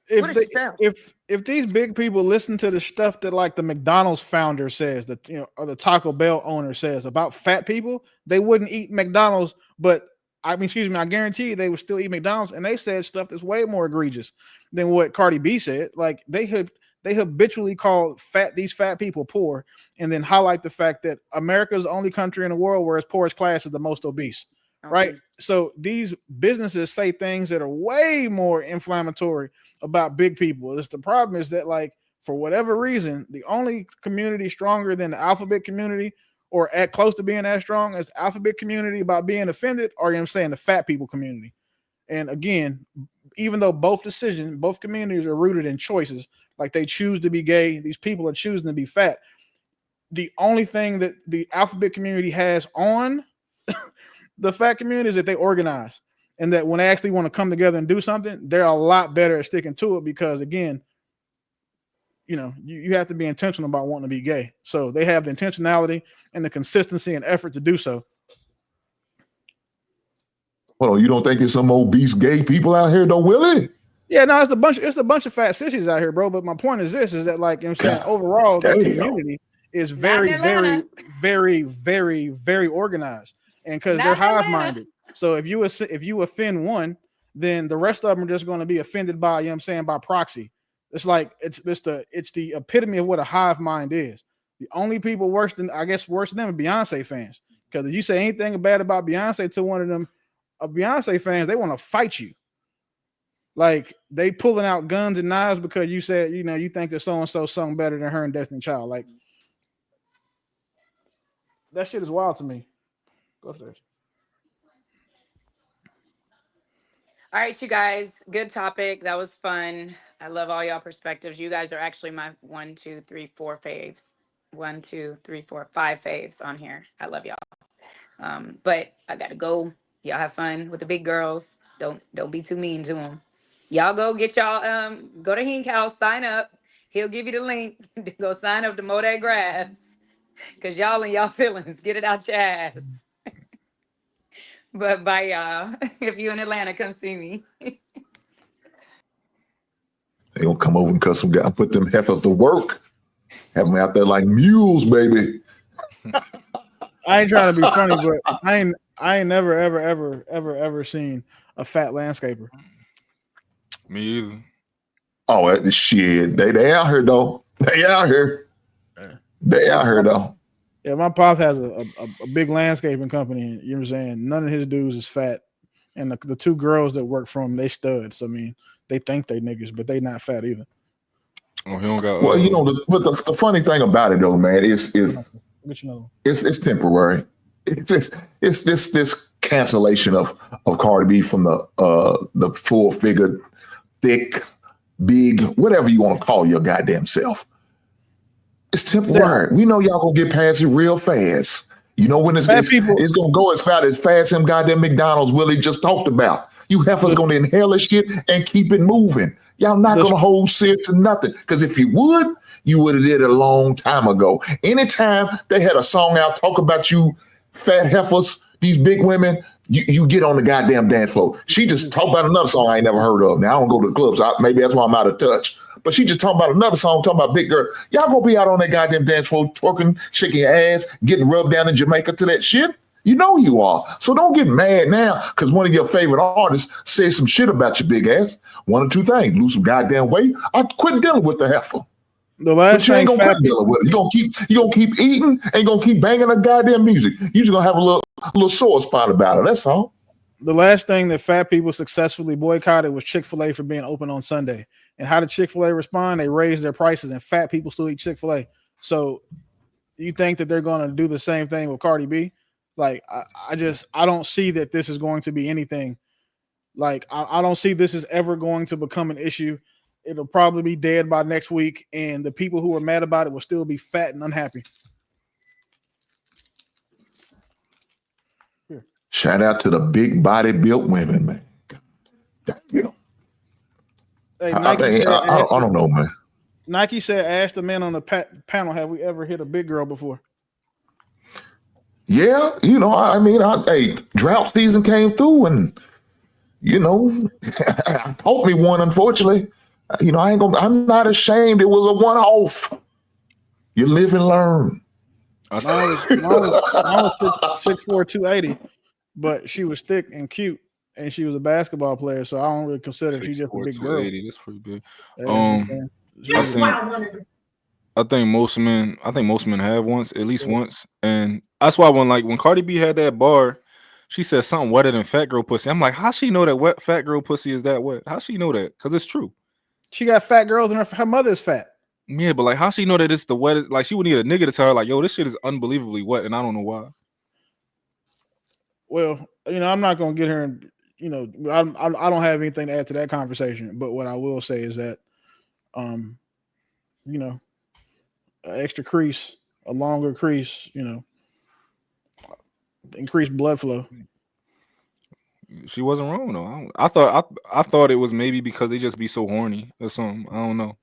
if these big people listen to the stuff that like the McDonald's founder says, that or the Taco Bell owner says about fat people, they wouldn't eat McDonald's. But I guarantee you they would still eat McDonald's, and they said stuff that's way more egregious than what Cardi B said. Like they habitually call these fat people poor, and then highlight the fact that America is the only country in the world where its poorest class is the most obese. Right? So these businesses say things that are way more inflammatory about big people. The problem is that, like, for whatever reason, the only community stronger than the alphabet community, or at close to being as strong as the alphabet community about being offended, are, the fat people community. And again, even though both communities are rooted in choices, like they choose to be gay, these people are choosing to be fat. The only thing that the alphabet community has on the fat community is that they organize, and that when they actually want to come together and do something, they're a lot better at sticking to it, because again, you have to be intentional about wanting to be gay. So they have the intentionality and the consistency and effort to do so. Well, you don't think it's some obese gay people out here, though, Willie? Yeah, no, it's a bunch of fat sissies out here, bro. But my point is this: is that, like, overall, the community is very, very, very, very, very organized, and because they're hive-minded. So if you offend one, then the rest of them are just going to be offended by, by proxy. It's like it's the epitome of what a hive mind is. The only people worse than them are Beyonce fans. Because if you say anything bad about Beyonce to one of them Beyonce fans, they want to fight you. Like, they pulling out guns and knives because you said, you think that so-and-so sung better than her and Destiny Child. Like, that shit is wild to me. Go upstairs. All right, you guys, good topic. That was fun. I love all y'all perspectives. You guys are actually my 1, 2, 3, 4 faves. 1, 2, 3, 4, 5 faves on here. I love y'all. But I gotta go. Y'all have fun with the big girls. Don't be too mean to them. Y'all go get y'all go to Hink House, sign up. He'll give you the link to go sign up to mow that grass. Cause y'all in y'all feelings. Get it out your ass. But bye, y'all. If you in Atlanta, come see me. They gonna come over and cut some guy, put them heifers to work. Have them out there like mules, baby. I ain't trying to be funny, but I ain't never, ever seen a fat landscaper. Me either. Oh, shit. They out here, though. They out here. They out here, though. Yeah, my pops has a big landscaping company. You know what I'm saying? None of his dudes is fat. And the two girls that work for him, they studs. I mean, they think they niggas, but they not fat either. Oh, he don't got. Well, but the funny thing about it, though, man, it's temporary. It's this cancellation of Cardi B from the full-figured, thick, big, whatever you want to call your goddamn self. It's temporary. Yeah. We know y'all gonna get past it real fast. You know when it's gonna go as fast as them goddamn McDonald's Willie just talked about. You heifers gonna inhale this shit and keep it moving. Y'all not gonna hold serious to nothing. Because if you would have did it a long time ago. Anytime they had a song out talk about you fat heifers, these big women, you get on the goddamn dance floor. She just talked about another song I ain't never heard of. Now I don't go to the clubs. Maybe that's why I'm out of touch. But she just talking about another song, talking about big girl. Y'all gonna be out on that goddamn dance floor, twerking, shaking your ass, getting rubbed down in Jamaica to that shit? You know you are. So don't get mad now because one of your favorite artists says some shit about your big ass. One or two things: lose some goddamn weight, or quit dealing with the heifer. But you ain't gonna quit dealing with it. You gonna keep eating, and gonna keep banging the goddamn music. You just gonna have a little sore spot about it. That's all. The last thing that fat people successfully boycotted was Chick-fil-A for being open on Sunday. And how did Chick-fil-A respond? They raised their prices, and fat people still eat Chick-fil-A. So you think that they're going to do the same thing with Cardi B? Like, I don't see that this is going to be anything. Like, I don't see this is ever going to become an issue. It'll probably be dead by next week, and the people who are mad about it will still be fat and unhappy. Here. Shout out to the big body built women, man. Damn. Hey, I don't know, man. Nike said, ask the men on the panel, have we ever hit a big girl before? Yeah, hey, drought season came through and, I taught me one, unfortunately. I'm not ashamed. It was a one-off. You live and learn. Mine was 6'4", 280, but she was thick and cute, and she was a basketball player. So I don't really consider she just a 6'4", big girl. 280. That's pretty big. Yeah, I think I think most men have once, at least once, and that's why when Cardi B had that bar, she said something wetter than fat girl pussy. I'm like, how she know that wet fat girl pussy is that wet? How she know that? Because it's true. She got fat girls, and her mother is fat. Yeah, but like, how she know that it's the wettest? Like, she would need a nigga to tell her, like, yo, this shit is unbelievably wet, and I don't know why. Well, I'm not gonna get her, and I don't have anything to add to that conversation. But what I will say is that, an extra crease, a longer crease, increased blood flow. She wasn't wrong though. I thought it was maybe because they just be so horny or something. I don't know.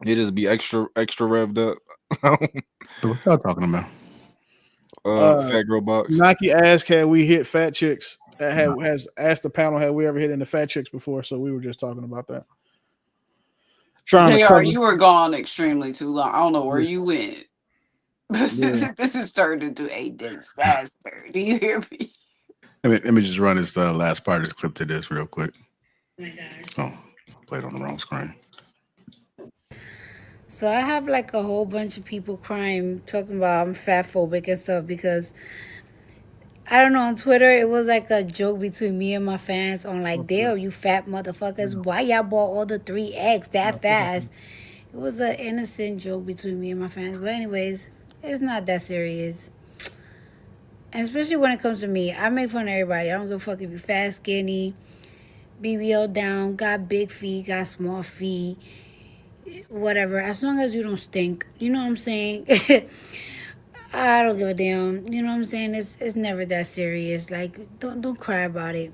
They just be extra revved up. So what y'all talking about? Fat girl box. Nike asked, "Had we hit fat chicks?" Has asked the panel, "Had we ever hit into fat chicks before?" So we were just talking about that. JR, you were gone extremely too long. I don't know where you went. Yeah. This has turned into a disaster. Do you hear me? Let me just run this last part of this clip to this real quick. Oh, played on the wrong screen. So I have like a whole bunch of people crying, talking about I'm fat phobic and stuff because I don't know, on Twitter it was like a joke between me and my fans on like, damn, you fat motherfuckers, why y'all bought all the 3X that fast? It was an innocent joke between me and my fans. But anyways, it's not that serious. And especially when it comes to me, I make fun of everybody. I don't give a fuck if you're fat, skinny, BBL down, got big feet, got small feet, whatever. As long as you don't stink. You know what I'm saying? I don't give a damn. You know what I'm saying? It's never that serious. Like, don't cry about it.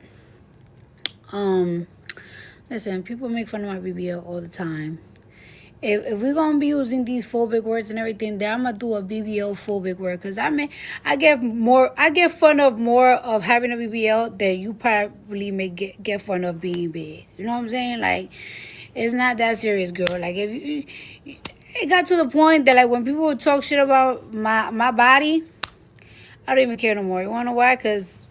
Listen, people make fun of my BBL all the time. If we're gonna be using these phobic words and everything, then I'm gonna do a BBL phobic word because I get fun of more of having a BBL than you probably may get fun of being big. You know what I'm saying? Like, it's not that serious, girl. Like, if you it got to the point that like when people would talk shit about my body, I don't even care no more. You wanna know why? Because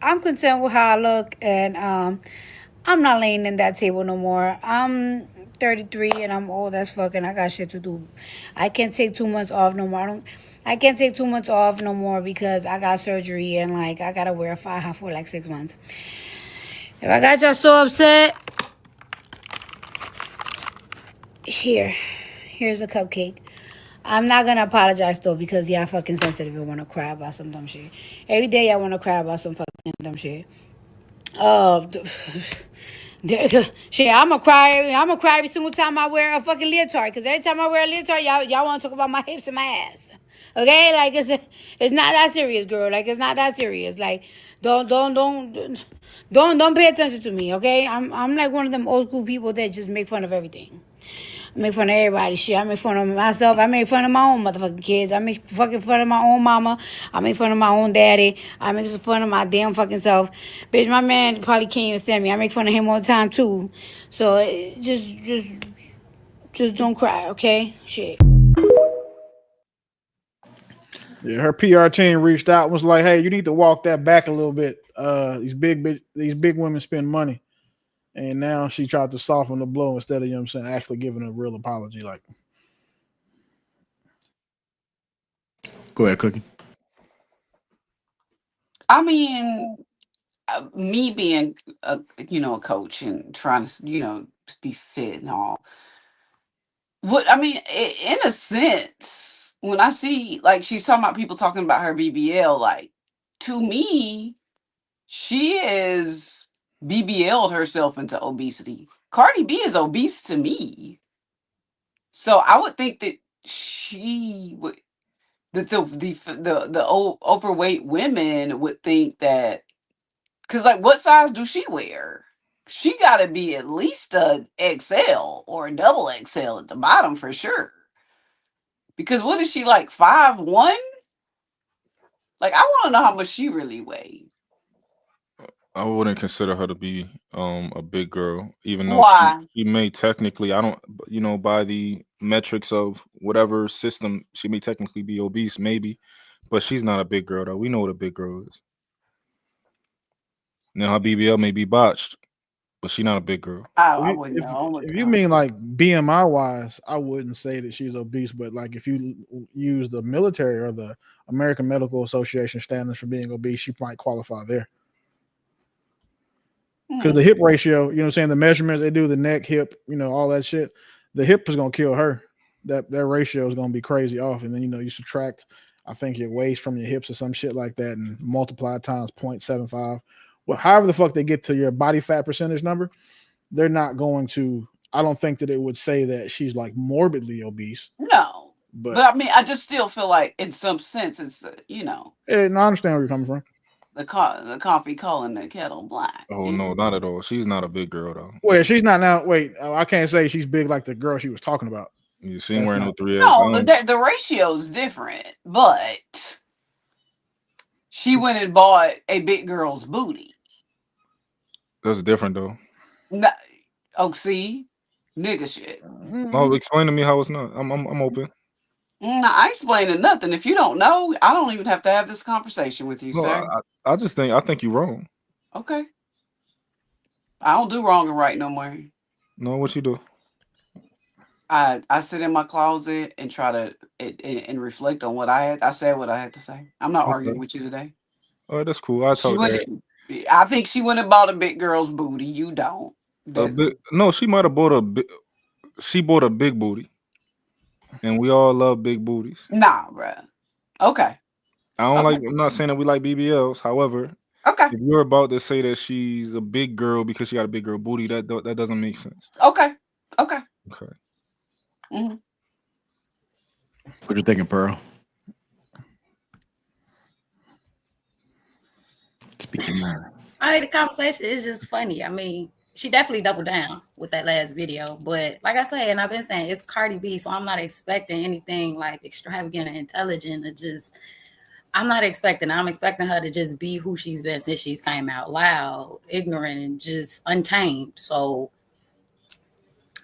I'm content with how I look, and I'm not laying in that table no more. I'm 33 and I'm old as fuck and I got shit to do. I can't take 2 months off no more. I can't take 2 months off no more because I got surgery and like I gotta wear a faja for like 6 months. If I got y'all so upset, here's a cupcake. I'm not gonna apologize though because y'all fucking sensitive and wanna cry about some dumb shit. Every day y'all wanna cry about some fucking dumb shit. Shit, I'm gonna cry every single time I wear a fucking leotard. Cause every time I wear a leotard, y'all want to talk about my hips and my ass. Okay, like it's not that serious, girl. Like it's not that serious. Like don't pay attention to me. Okay, I'm like one of them old school people that just make fun of everything. I make fun of everybody. Shit, I make fun of myself. I make fun of my own motherfucking kids. I make fucking fun of my own mama. I make fun of my own daddy. I make fun of my damn fucking self. Bitch, my man probably can't even stand me. I make fun of him all the time too. So just don't cry, okay? Shit. Yeah, her PR team reached out and was like, "Hey, you need to walk that back a little bit. These big women spend money." And now she tried to soften the blow instead of, actually giving a real apology. Like, go ahead, Cookie. I mean, me being a coach and trying to be fit and all. What I mean, in a sense, when I see like she's talking about people talking about her BBL, like to me, she is BBL'd herself into obesity. Cardi B is obese to me. So I would think that she would the overweight women would think that because like what size do she wear? She got to be at least a XL or a double XL at the bottom for sure. Because what is she like 5'1"? Like I want to know how much she really weighs. I wouldn't consider her to be a big girl, even though Why? she may technically, I don't, by the metrics of whatever system, she may technically be obese, maybe, but she's not a big girl though. We know what a big girl is. Now her BBL may be botched, but she's not a big girl. I wouldn't know. If you mean like BMI wise, I wouldn't say that she's obese, but like if you use the military or the American Medical Association standards for being obese, she might qualify there. Because the hip ratio, you know what I'm saying, the measurements they do, the neck, hip, all that shit, the hip is gonna kill her. That ratio is gonna be crazy off. And then you subtract, I think, your waist from your hips or some shit like that and multiply times 0.75. Well, however the fuck they get to your body fat percentage number, they're not going to. I don't think that it would say that she's like morbidly obese. No. But I mean, I just still feel like in some sense it's Yeah, no, I understand where you're coming from. The coffee calling the kettle black. Oh no, not at all. She's not a big girl though. Wait, she's not now. Wait, I can't say she's big like the girl she was talking about. Yeah, she ain't wearing no 3X. No, the ratio's different, but she went and bought a big girl's booty. That's different though. No, see, nigga shit. No, explain to me how it's not. I'm open. I explaining nothing. If you don't know, I don't even have to have this conversation with you, sir. I think you're wrong. Okay. I don't do wrong and right no more. No, what you do? I sit in my closet and try to and reflect on what I said what I had to say. I'm not arguing with you today. All right, that's cool. I think she went and bought a big girl's booty. You don't. No, she might have bought she bought a big booty. And we all love big booties. Nah, bruh. Okay. I'm not saying that we like BBLs. However, okay, if you're about to say that she's a big girl because she got a big girl booty, that doesn't make sense. Okay. Mm-hmm. What you thinking, Pearl? Speaking now. The conversation is just funny. I mean, she definitely doubled down with that last video. But like I said, and I've been saying, it's Cardi B, so I'm not expecting anything like extravagant or intelligent. I'm not expecting. I'm expecting her to just be who she's been since she's came out, loud, ignorant, and just untamed. So,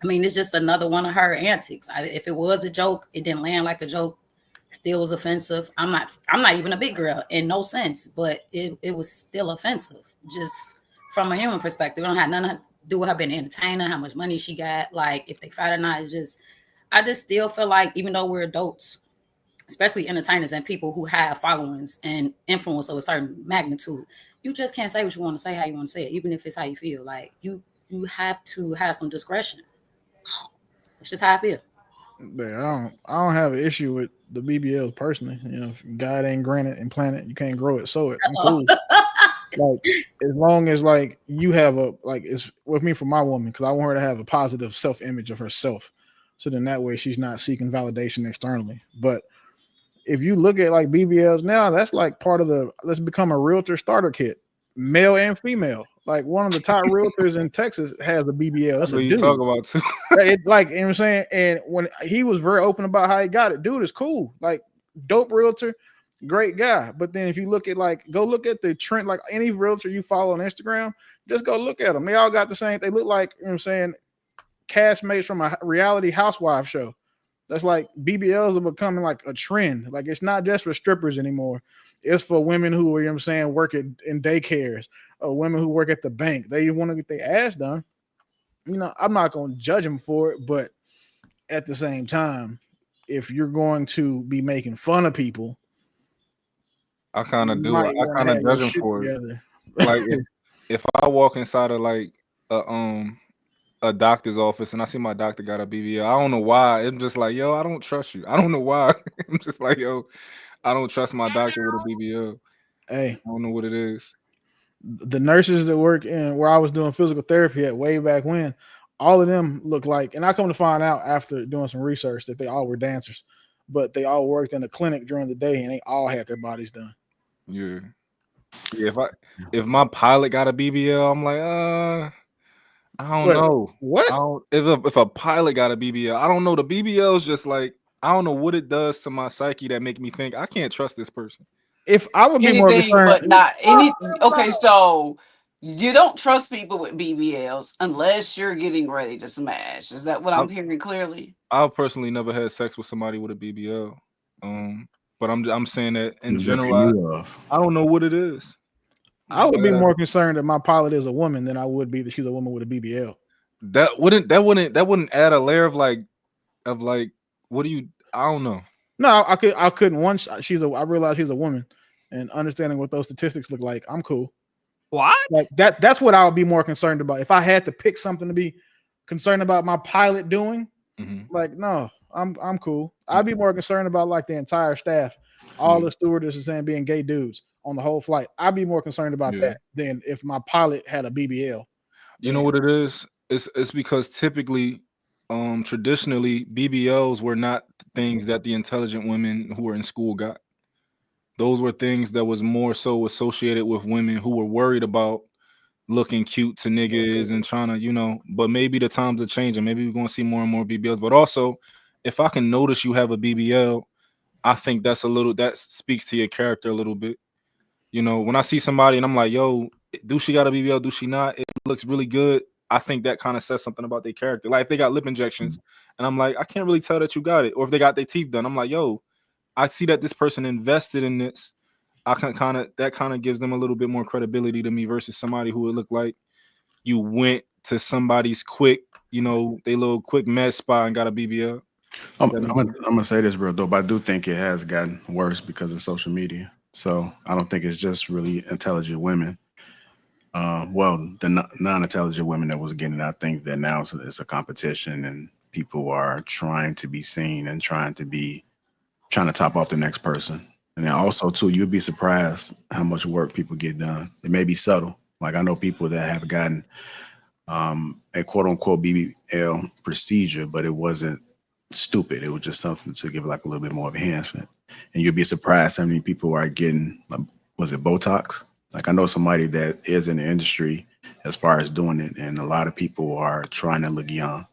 I mean, it's just another one of her antics. If it was a joke, it didn't land like a joke. Still was offensive. I'm not even a big girl in no sense, but it was still offensive. Just from a human perspective, it don't have nothing to do with her being an entertainer, how much money she got, like if they fight or not. I just still feel like even though we're adults, especially entertainers and people who have followings and influence of a certain magnitude, you just can't say what you want to say, how you want to say it, even if it's how you feel. Like you have to have some discretion. It's just how I feel. Yeah, I don't have an issue with the BBLs personally. If God ain't granted and planted, you can't grow it, sow it. I'm cool. Like as long as like you have it's with me for my woman, because I want her to have a positive self-image of herself. So then that way she's not seeking validation externally. But if you look at like BBLs now, that's like part of let's become a realtor starter kit, male and female. Like one of the top realtors in Texas has a BBL. That's a dude. You talk about too. You know what I'm saying? And when he was very open about how he got it, dude is cool. Like dope realtor, great guy. But then if you look at go look at the trend, like any realtor you follow on Instagram, just go look at them. They all got the same. They look like, you know what I'm saying, castmates from a reality housewife show. That's like BBLs are becoming like a trend. Like it's not just for strippers anymore. It's for women who, you know what I'm saying, work in daycares or women who work at the bank. They want to get their ass done. I'm not going to judge them for it, but at the same time, if you're going to be making fun of people, I kind of do. I kind of judge them for it. Like if I walk inside of like a doctor's office and I see my doctor got a BBL, I don't know why. It's just like, yo, I don't trust you. I don't know why. I'm just like, yo, I don't trust my doctor with a BBL. Hey, I don't know what it is. The nurses that work in where I was doing physical therapy at way back when, all of them look like, and I come to find out after doing some research that they all were dancers, but they all worked in a clinic during the day and they all had their bodies done. Yeah. If my pilot got a BBL, I'm like, I don't know. What? If a pilot got a BBL, I don't know. The BBL is just like, I don't know what it does to my psyche that make me think I can't trust this person. If I would be more concerned, but not anything. Okay, so You don't trust people with BBLs unless you're getting ready to smash. Is that what I'm hearing clearly? I've personally never had sex with somebody with a BBL. But I'm saying that in general, I don't know what it is. I would be more concerned that my pilot is a woman than I would be that she's a woman with a BBL. That wouldn't add a layer of like what do you, I don't know. No, I couldn't. Once I realized she's a woman, and understanding what those statistics look like, I'm cool. What? Like that's what I would be more concerned about. If I had to pick something to be concerned about my pilot doing, like, no, I'm cool. I'd be more concerned about like the entire staff, all the stewardesses and being gay dudes on the whole flight. I'd be more concerned about that than if my pilot had a BBL. You know what it is? It's because typically, traditionally, BBLs were not things that the intelligent women who were in school got. Those were things that was more so associated with women who were worried about looking cute to niggas and trying to, but maybe the times are changing. Maybe we're going to see more and more BBLs. But also, if I can notice you have a BBL, I think that speaks to your character a little bit. When I see somebody and I'm like, yo, do she got a BBL? Do she not? It looks really good. I think that kind of says something about their character. Like if they got lip injections and I'm like, I can't really tell that you got it. Or if they got their teeth done, I'm like, yo, I see that this person invested in this. That kind of gives them a little bit more credibility to me versus somebody who would look like you went to somebody's quick, they little quick med spa and got a BBL. I'm gonna say this real dope. I do think it has gotten worse because of social media. So I don't think it's just really intelligent women. The non-intelligent women that was getting it, I think that now it's a competition and people are trying to be seen and trying to top off the next person. And then also too, you'd be surprised how much work people get done. It may be subtle. Like I know people that have gotten a quote unquote BBL procedure, but it wasn't stupid. It was just something to give like a little bit more of enhancement. And you'd be surprised how many people are getting, was it Botox? Like I know somebody that is in the industry as far as doing it, and a lot of people are trying to look young.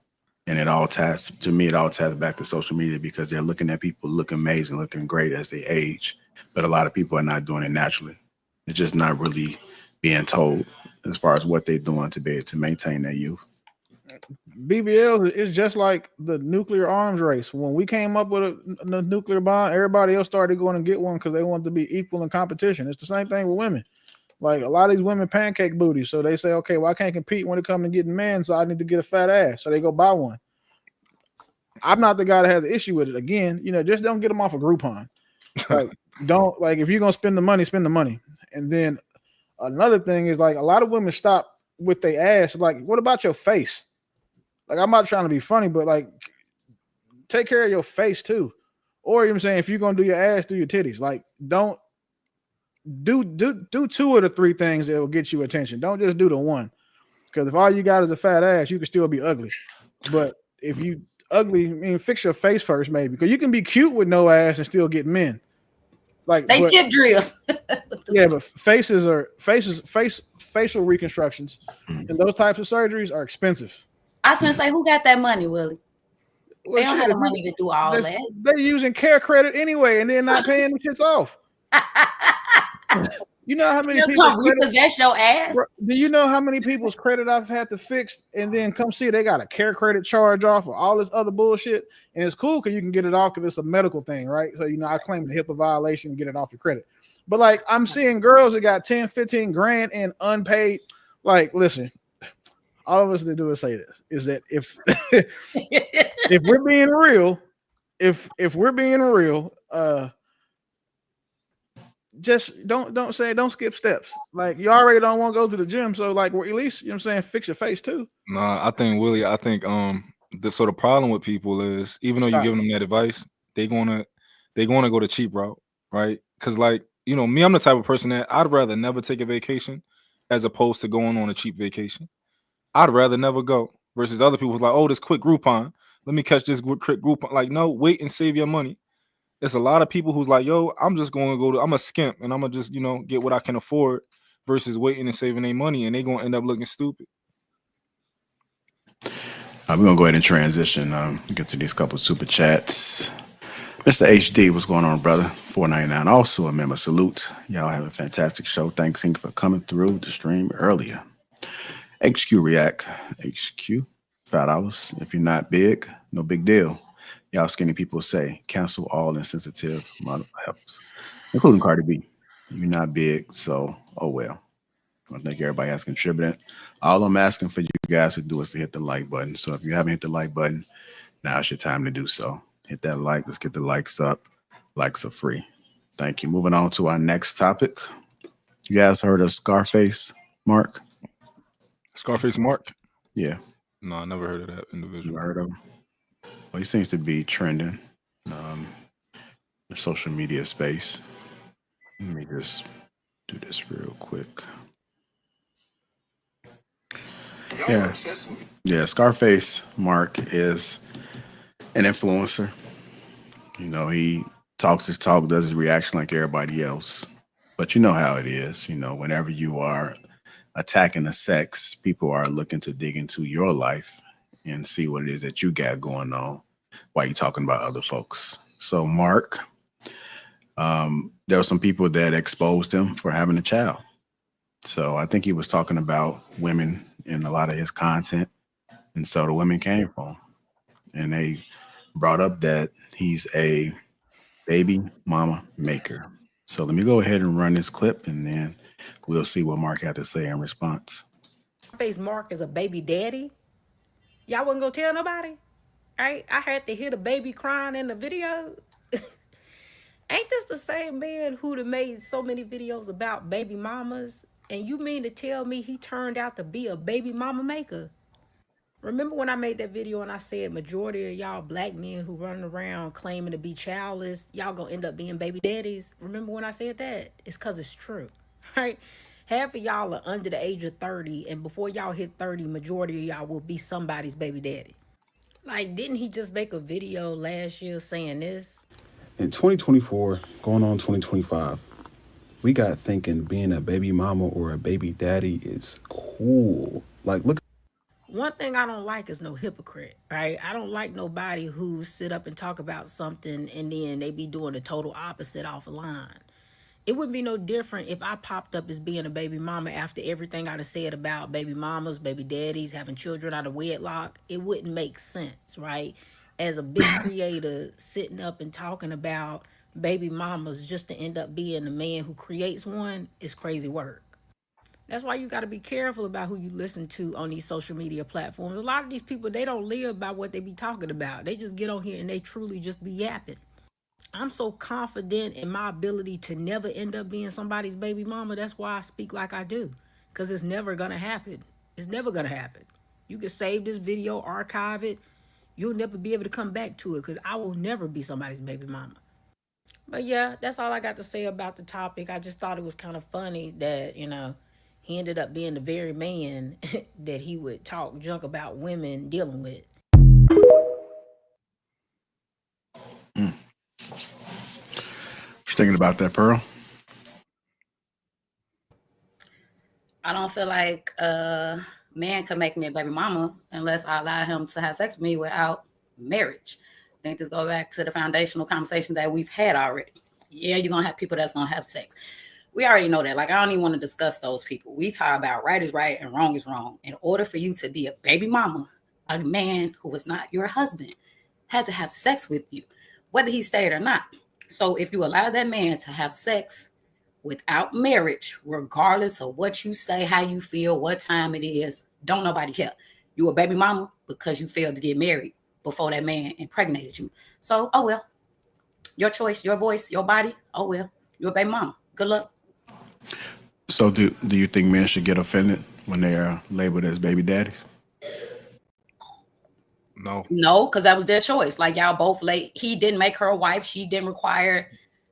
And it all ties back to social media because they're looking at people looking amazing, looking great as they age. But a lot of people are not doing it naturally. It's just not really being told as far as what they're doing to be able to maintain their youth. BBL is just like the nuclear arms race. When we came up with a nuclear bomb, everybody else started going to get one because they wanted to be equal in competition. It's the same thing with women. Like a lot of these women pancake booties. So they say, okay, well, I can't compete when it comes to getting men, so I need to get a fat ass. So they go buy one. I'm not the guy that has an issue with it. Again, just don't get them off a Groupon. Like, don't, like, if you're going to spend the money, spend the money. And then another thing is, like, a lot of women stop with their ass. Like, what about your face? Like, I'm not trying to be funny, but, like, take care of your face, too. Or, you know what I'm saying, if you're going to do your ass, do your titties. Like, don't do 2 of the 3 things that will get you attention. Don't just do the one. Because if all you got is a fat ass, you can still be ugly. But if you ugly, fix your face first, maybe. Because you can be cute with no ass and still get men. Like they tip drills. Yeah, but facial reconstructions and those types of surgeries are expensive. I was gonna say, who got that money, Willie? They don't have the money to do all that. They're using care credit anyway, and they're not paying the shits off. You know how many people repossess your ass? Do you know how many people's credit I've had to fix and then come see they got a care credit charge off or all this other bullshit? And it's cool because you can get it off because it's a medical thing, right? So, I claim the HIPAA violation and get it off your credit. But like I'm seeing girls that got 10, 15 grand in unpaid. Like, listen, all of us that do is say this is that if if we're being real, just don't skip steps. Like you already don't want to go to the gym, so like at least fix your face too. No, I think Willie, the problem with people is even though you're giving them that advice, they're gonna go the cheap route, right? Because me, I'm the type of person that I'd rather never take a vacation as opposed to going on a cheap vacation. I'd rather never go versus other people's like, oh, this quick Groupon, let me catch this quick Groupon. Like, no, wait and save your money. It's a lot of people who's like, yo, I'm just going to I'm a skimp and I'm going to just, get what I can afford versus waiting and saving their money and they're going to end up looking stupid. We're going to go ahead and transition. Get to these couple super chats. Mr. HD, what's going on, brother? $4.99. Also a member. Salute. Y'all have a fantastic show. Thanks for coming through the stream earlier. HQ React. HQ. $5. If you're not big, no big deal. Y'all skinny people say cancel all insensitive model helps, including Cardi B. You're not big, so oh well. I thank everybody has contributed. All I'm asking for you guys to do is to hit the like button. So if you haven't hit the like button, now's your time to do so. Hit that like. Let's get the likes up. Likes are free. Thank you. Moving on to our next topic. You guys heard of Scarface Mark? Scarface Mark? Yeah. No, I never heard of that individual. You heard of him? Well, he seems to be trending the social media space. Let me just do this real quick. Yeah. Yeah, Scarface Mark is an influencer. You know, he talks his talk, does his reaction like everybody else. But you know how it is. You know, whenever you are attacking the sex, people are looking to dig into your life and see what it is that you got going on while you're talking about other folks. So Mark, there were some people that exposed him for having a child. So I think he was talking about women in a lot of his content. And so the women came for him. And they brought up that he's a baby mama maker. So let me go ahead and run this clip, and then we'll see what Mark had to say in response. Scarface Mark is a baby daddy. Y'all wasn't gonna tell nobody? Right? I had to hear the baby crying in the video. Ain't this the same man who'd have made so many videos about baby mamas? And you mean to tell me he turned out to be a baby mama maker? Remember when I made that video and I said majority of y'all black men who running around claiming to be childless, y'all gonna end up being baby daddies? Remember when I said that? It's because it's true, right? Half of y'all are under the age of 30, and before y'all hit 30, majority of y'all will be somebody's baby daddy. Like, didn't he just make a video last year saying this? In 2024, going on 2025, we got thinking being a baby mama or a baby daddy is cool. Like, look. One thing I don't like is no hypocrite, right? I don't like nobody who sit up and talk about something and then they be doing the total opposite off a line. It wouldn't be no different if I popped up as being a baby mama after everything I'd have said about baby mamas, baby daddies, having children out of wedlock. It wouldn't make sense, right? As a big creator sitting up and talking about baby mamas just to end up being the man who creates one is crazy work. That's why you got to be careful about who you listen to on these social media platforms. A lot of these people, they don't live by what they be talking about. They just get on here and they truly just be yapping. I'm so confident in my ability to never end up being somebody's baby mama. That's why I speak like I do, because it's never going to happen. It's never going to happen. You can save this video, archive it. You'll never be able to come back to it because I will never be somebody's baby mama. But yeah, that's all I got to say about the topic. I just thought it was kind of funny that, you know, he ended up being the very man that he would talk junk about women dealing with. Just thinking about that, Pearl. I don't feel like a man can make me a baby mama unless I allow him to have sex with me without marriage. I think this goes back to the foundational conversation that we've had already. Yeah, you're going to have people that's going to have sex. We already know that. Like, I don't even want to discuss those people. We talk about right is right and wrong is wrong. In order for you to be a baby mama, a man who was not your husband had to have sex with you, whether he stayed or not. So if you allow that man to have sex without marriage, regardless of what you say, how you feel, what time it is, don't nobody care. You a baby mama because you failed to get married before that man impregnated you. So, oh well. Your choice, your voice, your body, oh well. You're a baby mama. Good luck. So do you think men should get offended when they are labeled as baby daddies? No, because that was their choice. Like, y'all both he didn't make her a wife. She didn't require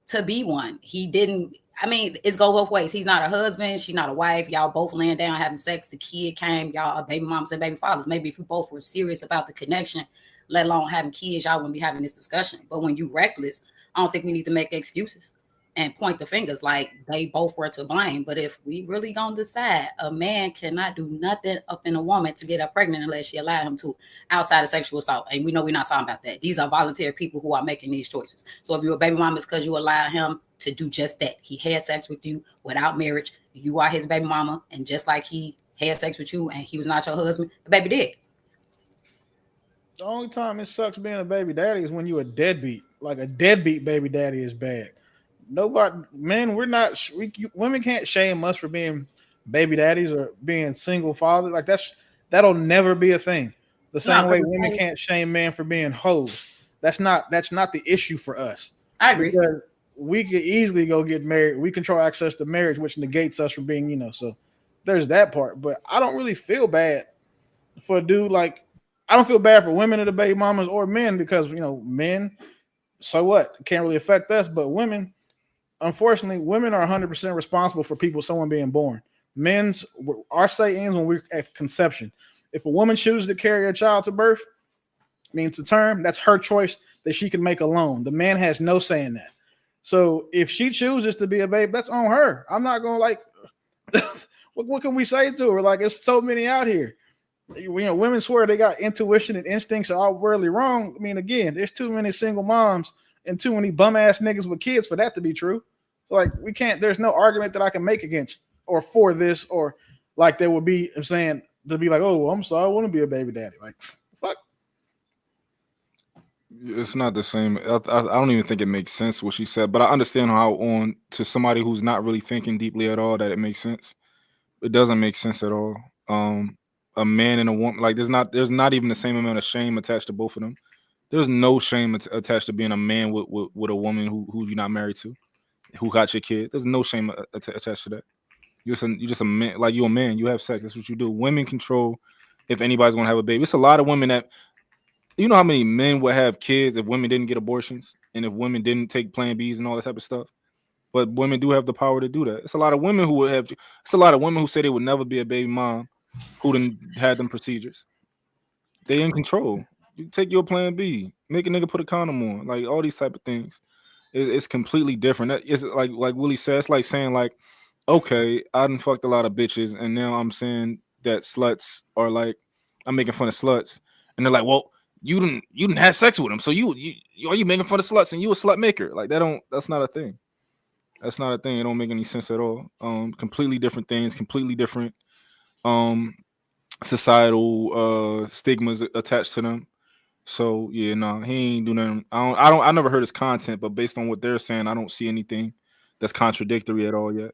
to be one. He didn't. I mean, it's go both ways. He's not a husband. She's not a wife. Y'all both laying down having sex. The kid came. Y'all are baby moms and baby fathers. Maybe if you both were serious about the connection, let alone having kids, y'all wouldn't be having this discussion. But when you reckless, I don't think we need to make excuses. and point the fingers like they both were to blame. But if we really gonna decide, a man cannot do nothing up in a woman to get her pregnant unless she allow him to, outside of sexual assault. And we know we're not talking about that. These are voluntary people who are making these choices. So if you're a baby mama, it's because you allow him to do just that. He had sex with you without marriage. You are his baby mama, and just like he had sex with you and he was not your husband, the baby did. The only time it sucks being a baby daddy is when you a deadbeat. Like a deadbeat baby daddy is bad. Nobody, men, we're not. Women can't shame us for being baby daddies or being single fathers. Like that'll never be a thing. The same way women can't shame men for being hoes. That's not the issue for us. I agree. Because we could easily go get married. We control access to marriage, which negates us from being, so there's that part. But I don't really feel bad for a dude. Like, I don't feel bad for women of the baby mamas or men because, men, so what? It can't really affect us. But women, unfortunately, women are 100% responsible for someone being born. Our say ends when we're at conception. If a woman chooses to carry a child to birth, to term, that's her choice that she can make alone. The man has no say in that. So if she chooses to be a baby, that's on her. I'm not going to what can we say to her? Like, it's so many out here. Women swear they got intuition and instincts are all worldly wrong. Again, there's too many single moms and too many bum ass niggas with kids for that to be true. So we can't, there's no argument that I can make against or for this, or like there would be, I'm saying, to be like, oh, well, I'm sorry, I want to be a baby daddy. Like, fuck. It's not the same. I don't even think it makes sense what she said, but I understand how to somebody who's not really thinking deeply at all that it makes sense. It doesn't make sense at all. A man and a woman, like there's not even the same amount of shame attached to both of them. There's no shame attached to being a man with a woman who you're not married to, who got your kid. There's no shame attached to that. You're just a man. Like, you're a man. You have sex. That's what you do. Women control if anybody's gonna have a baby. It's a lot of women that, you know how many men would have kids if women didn't get abortions and if women didn't take Plan Bs and all that type of stuff. But women do have the power to do that. It's a lot of women who say they would never be a baby mom who done had them procedures. They in control. You take your Plan B, make a nigga put a condom on, like all these type of things. It's completely different. It's like Willie said, it's like saying like, okay, I done fucked a lot of bitches, and now I'm saying that sluts are like, I'm making fun of sluts, and they're like, well, you didn't have sex with them, so you are you making fun of sluts and you a slut maker? Like, that's not a thing. That's not a thing. It don't make any sense at all. Completely different things, completely different societal stigmas attached to them. So yeah, no, he ain't doing nothing. I never heard his content, but based on what they're saying, I don't see anything that's contradictory at all yet.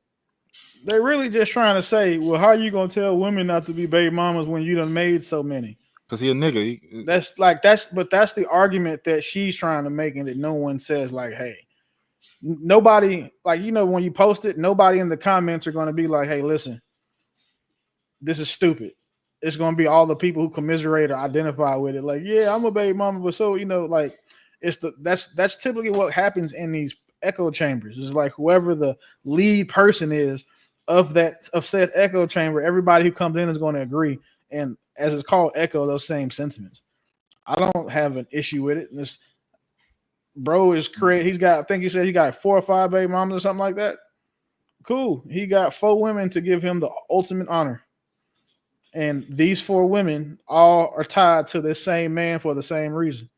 They're really just trying to say, well, how are you gonna tell women not to be baby mamas when you done made so many? Because he a nigga. That's the argument that she's trying to make, and that no one says, like, hey, nobody, like, when you post it, nobody in the comments are gonna be like, hey, listen, this is stupid. It's gonna be all the people who commiserate or identify with it, like, yeah, I'm a baby mama, but so like, that's typically what happens in these echo chambers. It's like whoever the lead person is of said echo chamber, everybody who comes in is going to agree, and as it's called, echo those same sentiments. I don't have an issue with it. And this bro is creative. I think he said he got 4 or 5 baby mamas or something like that. Cool. He got 4 women to give him the ultimate honor. And these 4 women all are tied to this same man for the same reason.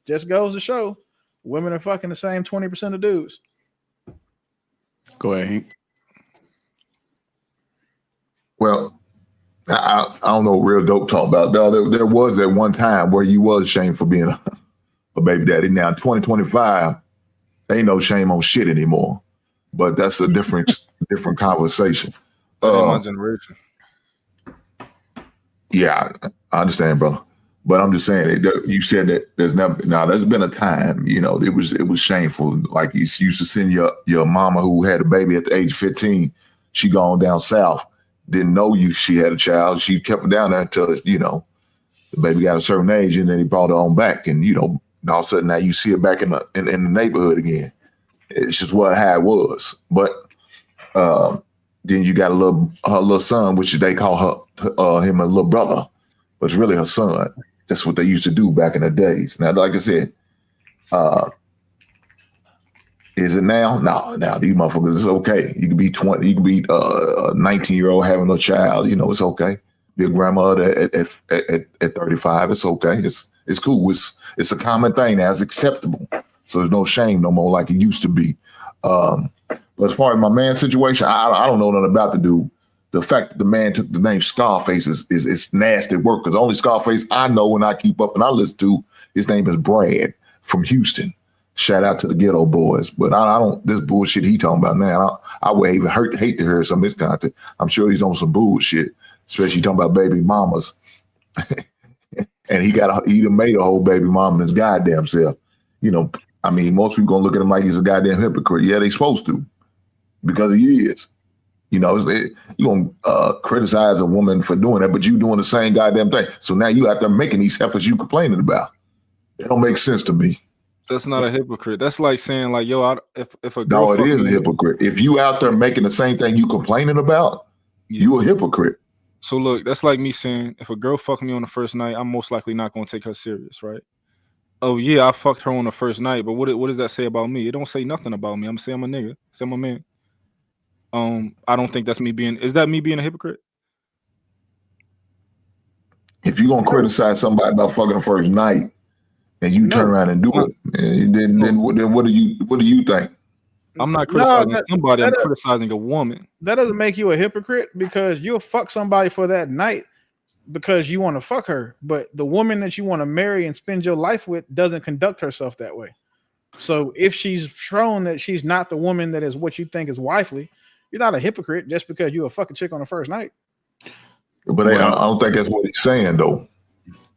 Just goes to show women are fucking the same 20% of dudes. Go ahead, Hank. Well, I don't know what Real Dope talk about. There was that one time where you was ashamed for being a baby daddy. Now, in 2025, ain't no shame on shit anymore. But that's a different conversation. My generation. Yeah, I understand, brother. But I'm just saying, you said that there's been a time, it was shameful. Like, you used to send your mama who had a baby at the age of 15, she gone down south, didn't know she had a child. She kept her down there until, the baby got a certain age, and then he brought her on back. And, all of a sudden now you see her back in the neighborhood again. It's just how it was. But then you got her little son, which they call him a little brother, but it's really her son. That's what they used to do back in the days. Now, like I said, Is it now? No, now these motherfuckers, it's okay. You can be 20, you can be a 19-year-old having a child. You know, it's okay. Be a grandmother at 35. It's okay. It's cool. It's a common thing now. It's acceptable. So there's no shame no more like it used to be. But as far as my man's situation, I don't know nothing about the dude. The fact that the man took the name Scarface is nasty work, because the only Scarface I know and I keep up and I listen to, his name is Brad from Houston. Shout out to the ghetto boys. But I don't, this bullshit he talking about now, I would even hate to hear some of his content. I'm sure he's on some bullshit, especially talking about baby mamas. And he done made a whole baby mama in his goddamn self. You know, I mean, most people gonna look at him like he's a goddamn hypocrite. Yeah, they supposed to, because he is. You know, you gonna criticize a woman for doing that, but you doing the same goddamn thing. So now you out there making these heifers you complaining about. It don't make sense to me. That's not a hypocrite. That's like saying, like, yo, if a girl. No, it is a hypocrite. If you out there making the same thing you complaining about, you a hypocrite. So look, that's like me saying, if a girl fucked me on the first night, I'm most likely not gonna take her serious, right? Oh yeah, I fucked her on the first night, but what does that say about me? It don't say nothing about me. I'm saying I'm a nigga. Say I'm a man. I don't think that's me being. Is that me being a hypocrite? If you're gonna criticize somebody about fucking the first night, and you turn around and do it, then what do you think? I'm not criticizing somebody. I'm criticizing a woman. That doesn't make you a hypocrite, because you'll fuck somebody for that night because you want to fuck her, but the woman that you want to marry and spend your life with doesn't conduct herself that way. So if she's shown that she's not the woman that is what you think is wifely, you're not a hypocrite just because you're a fucking chick on the first night. But I don't think that's what he's saying, though.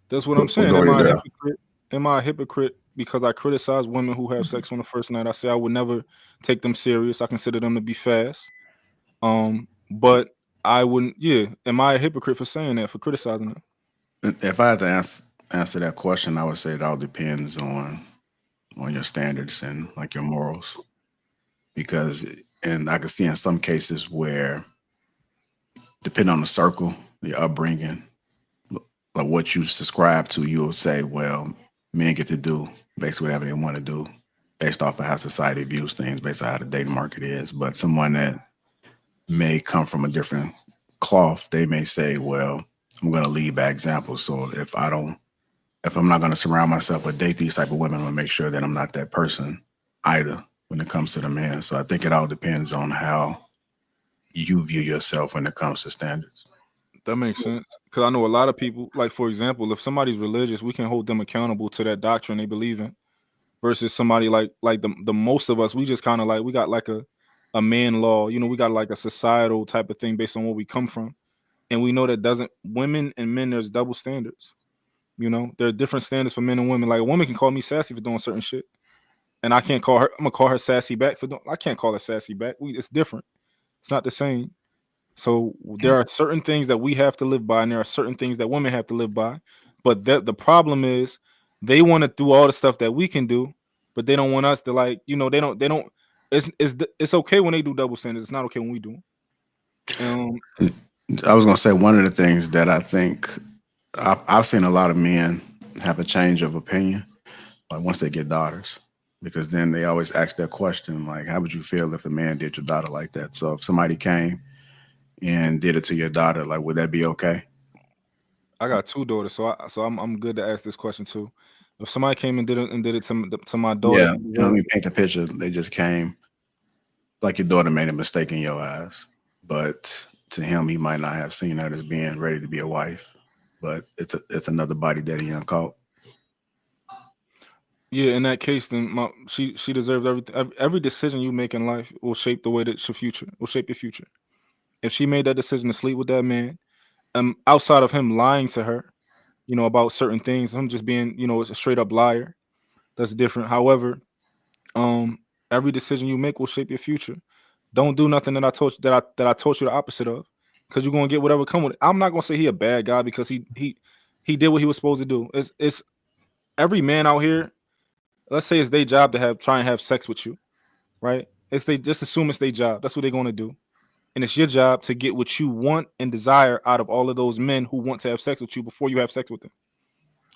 That's what I'm saying. Am I a hypocrite because I criticize women who have sex on the first night? I say I would never take them serious. I consider them to be fast. But I wouldn't. Yeah. Am I a hypocrite for saying that, for criticizing them? If I had to answer that question, I would say it all depends on your standards and like your morals. Because, and I can see in some cases where, depending on the circle, your upbringing, like what you subscribe to, you'll say, well, men get to do basically whatever they want to do based off of how society views things, based on how the dating market is. But someone that may come from a different cloth, they may say, well, I'm going to lead by example. So if I'm not going to surround myself with date these type of women, I'm going to make sure that I'm not that person either when it comes to the man. So I think it all depends on how you view yourself when it comes to standards. That makes sense. Because I know a lot of people, like, for example, if somebody's religious, we can hold them accountable to that doctrine they believe in, versus somebody like the most of us, we just kind of like, we got like a man law, you know, we got like a societal type of thing based on where we come from. And we know that women and men, there's double standards. You know, there are different standards for men and women. Like, a woman can call me sassy for doing certain shit, and I can't call her, I'm gonna call her sassy back I can't call her sassy back. It's different. It's not the same. So there are certain things that we have to live by, and there are certain things that women have to live by. But the problem is they want to do all the stuff that we can do, but they don't want us to, like, you know, they don't. It's okay when they do double standards. It's not okay when we do. I was gonna say, one of the things that I think I've seen a lot of men have a change of opinion, like once they get daughters, because then they always ask that question, like, how would you feel if a man did your daughter like that? So if somebody came and did it to your daughter, like, would that be okay? I got 2 daughters, so I'm good to ask this question too. If somebody came and did it to my daughter, yeah, you know, let me paint the picture. They just came, like, your daughter made a mistake in your eyes, but to him, he might not have seen her as being ready to be a wife, but it's another body that he uncaught. Yeah, in that case, then she deserves everything. Every decision you make in life will shape the way that your future will shape your future. If she made that decision to sleep with that man, outside of him lying to her, you know, about certain things, him just being, you know, a straight up liar, that's different. However, every decision you make will shape your future. Don't do nothing that I told you that I told you the opposite of, because you're gonna get whatever come with it. I'm not gonna say he a bad guy because he did what he was supposed to do. It's every man out here, let's say it's their job to try and have sex with you, right? They just assume it's their job. That's what they're gonna do. And it's your job to get what you want and desire out of all of those men who want to have sex with you before you have sex with them.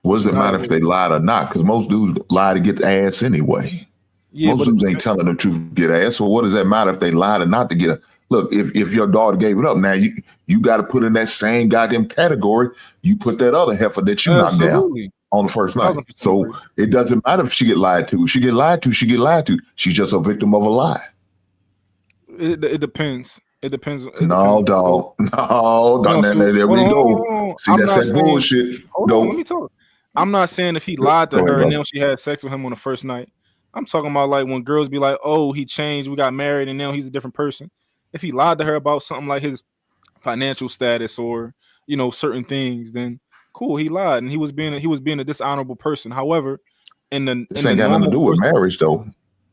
What does it matter if they lied or not? Because most dudes lie to get the ass anyway. Yeah, Most dudes ain't telling the truth to get ass. So what does that matter if they lied or not to get a look? If your daughter gave it up, now you got to put in that same goddamn category. You put that other heifer that you knocked down on the first night. So it doesn't matter if she get lied to. If she get lied to, she get lied to. She's just a victim of a lie. It depends. It depends. No, dog. No, there we go. See, that's that bullshit. Hold on, let me talk. I'm not saying if he lied to her and then she had sex with him on the first night. I'm talking about like when girls be like, oh, he changed, we got married, and now he's a different person. If he lied to her about something like his financial status or certain things, then cool, he lied and he was being a dishonorable person. However, this ain't got nothing to do with marriage though.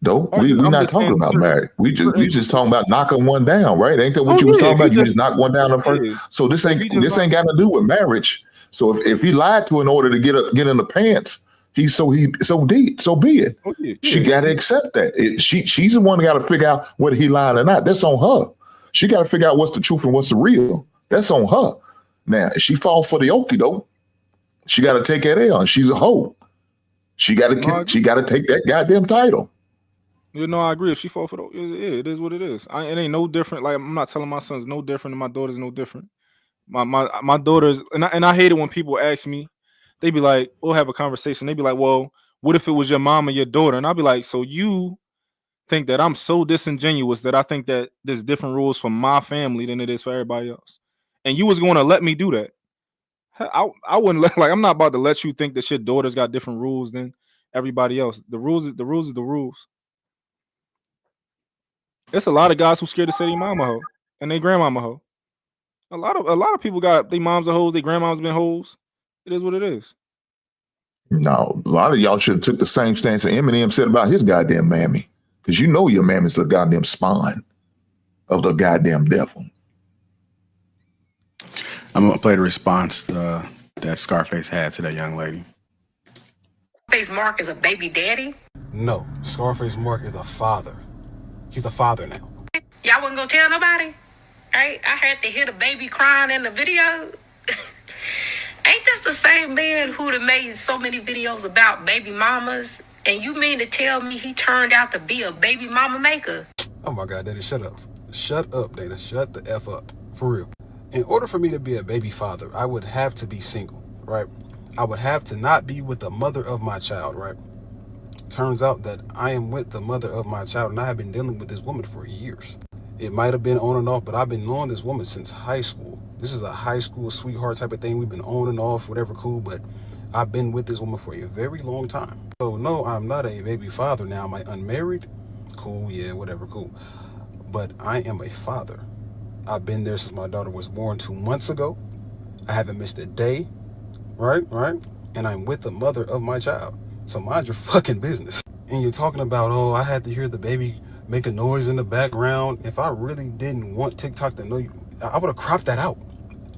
We're not talking about marriage. We just talking about knocking one down, right? Ain't that what you was talking about? You just knocked one down the first. So this ain't got to do with marriage. So if he lied to in order to get in the pants, so be it. She got to accept that. She's the one that got to figure out whether he lied or not. That's on her. She got to figure out what's the truth and what's the real. That's on her. Now, if she falls for the okie doke, she got to take that L, and she's a hoe. She got to take that goddamn title. I agree. If she fall for it is what it is. It ain't no different. Like I'm not telling my sons no different, and my daughter's no different. My daughters, and I hate it when people ask me. They be like, we'll have a conversation. They be like, well, what if it was your mom and your daughter? And I'll be like, so you think that I'm so disingenuous that I think that there's different rules for my family than it is for everybody else, and you was going to let me do that? I wouldn't I'm not about to let you think that your daughter's got different rules than everybody else. The rules is the rules. There's a lot of guys who scared to say their mama hoe and their grandmama hoe. A lot of people got their moms are hoes, their grandmoms been hoes. It is what it is. No, a lot of y'all should have took the same stance that Eminem said about his goddamn mammy, because your mammy's the goddamn spawn of the goddamn devil. I'm gonna play the response that Scarface had to that young lady. Scarface Mark is a baby daddy? No, Scarface Mark is a father. He's the father now. Y'all wasn't gonna tell nobody? Right? I had to hear the baby crying in the video. Ain't this the same man who done made so many videos about baby mamas? And you mean to tell me he turned out to be a baby mama maker? Oh my God, Dana, shut up. Shut up, Dana. Shut the F up. For real. In order for me to be a baby father, I would have to be single, right? I would have to not be with the mother of my child, right? Turns out that I am with the mother of my child, and I have been dealing with this woman for years. It might have been on and off, but I've been knowing this woman since high school. This is a high school sweetheart type of thing. We've been on and off, whatever, cool, but I've been with this woman for a very long time. So no, I'm not a baby father now. Am I unmarried? Cool, yeah, whatever, cool. But I am a father. I've been there since my daughter was born 2 months ago. I haven't missed a day, right? And I'm with the mother of my child. So mind your fucking business. And you're talking about, oh, I had to hear the baby make a noise in the background. If I really didn't want TikTok to know you, I would have cropped that out.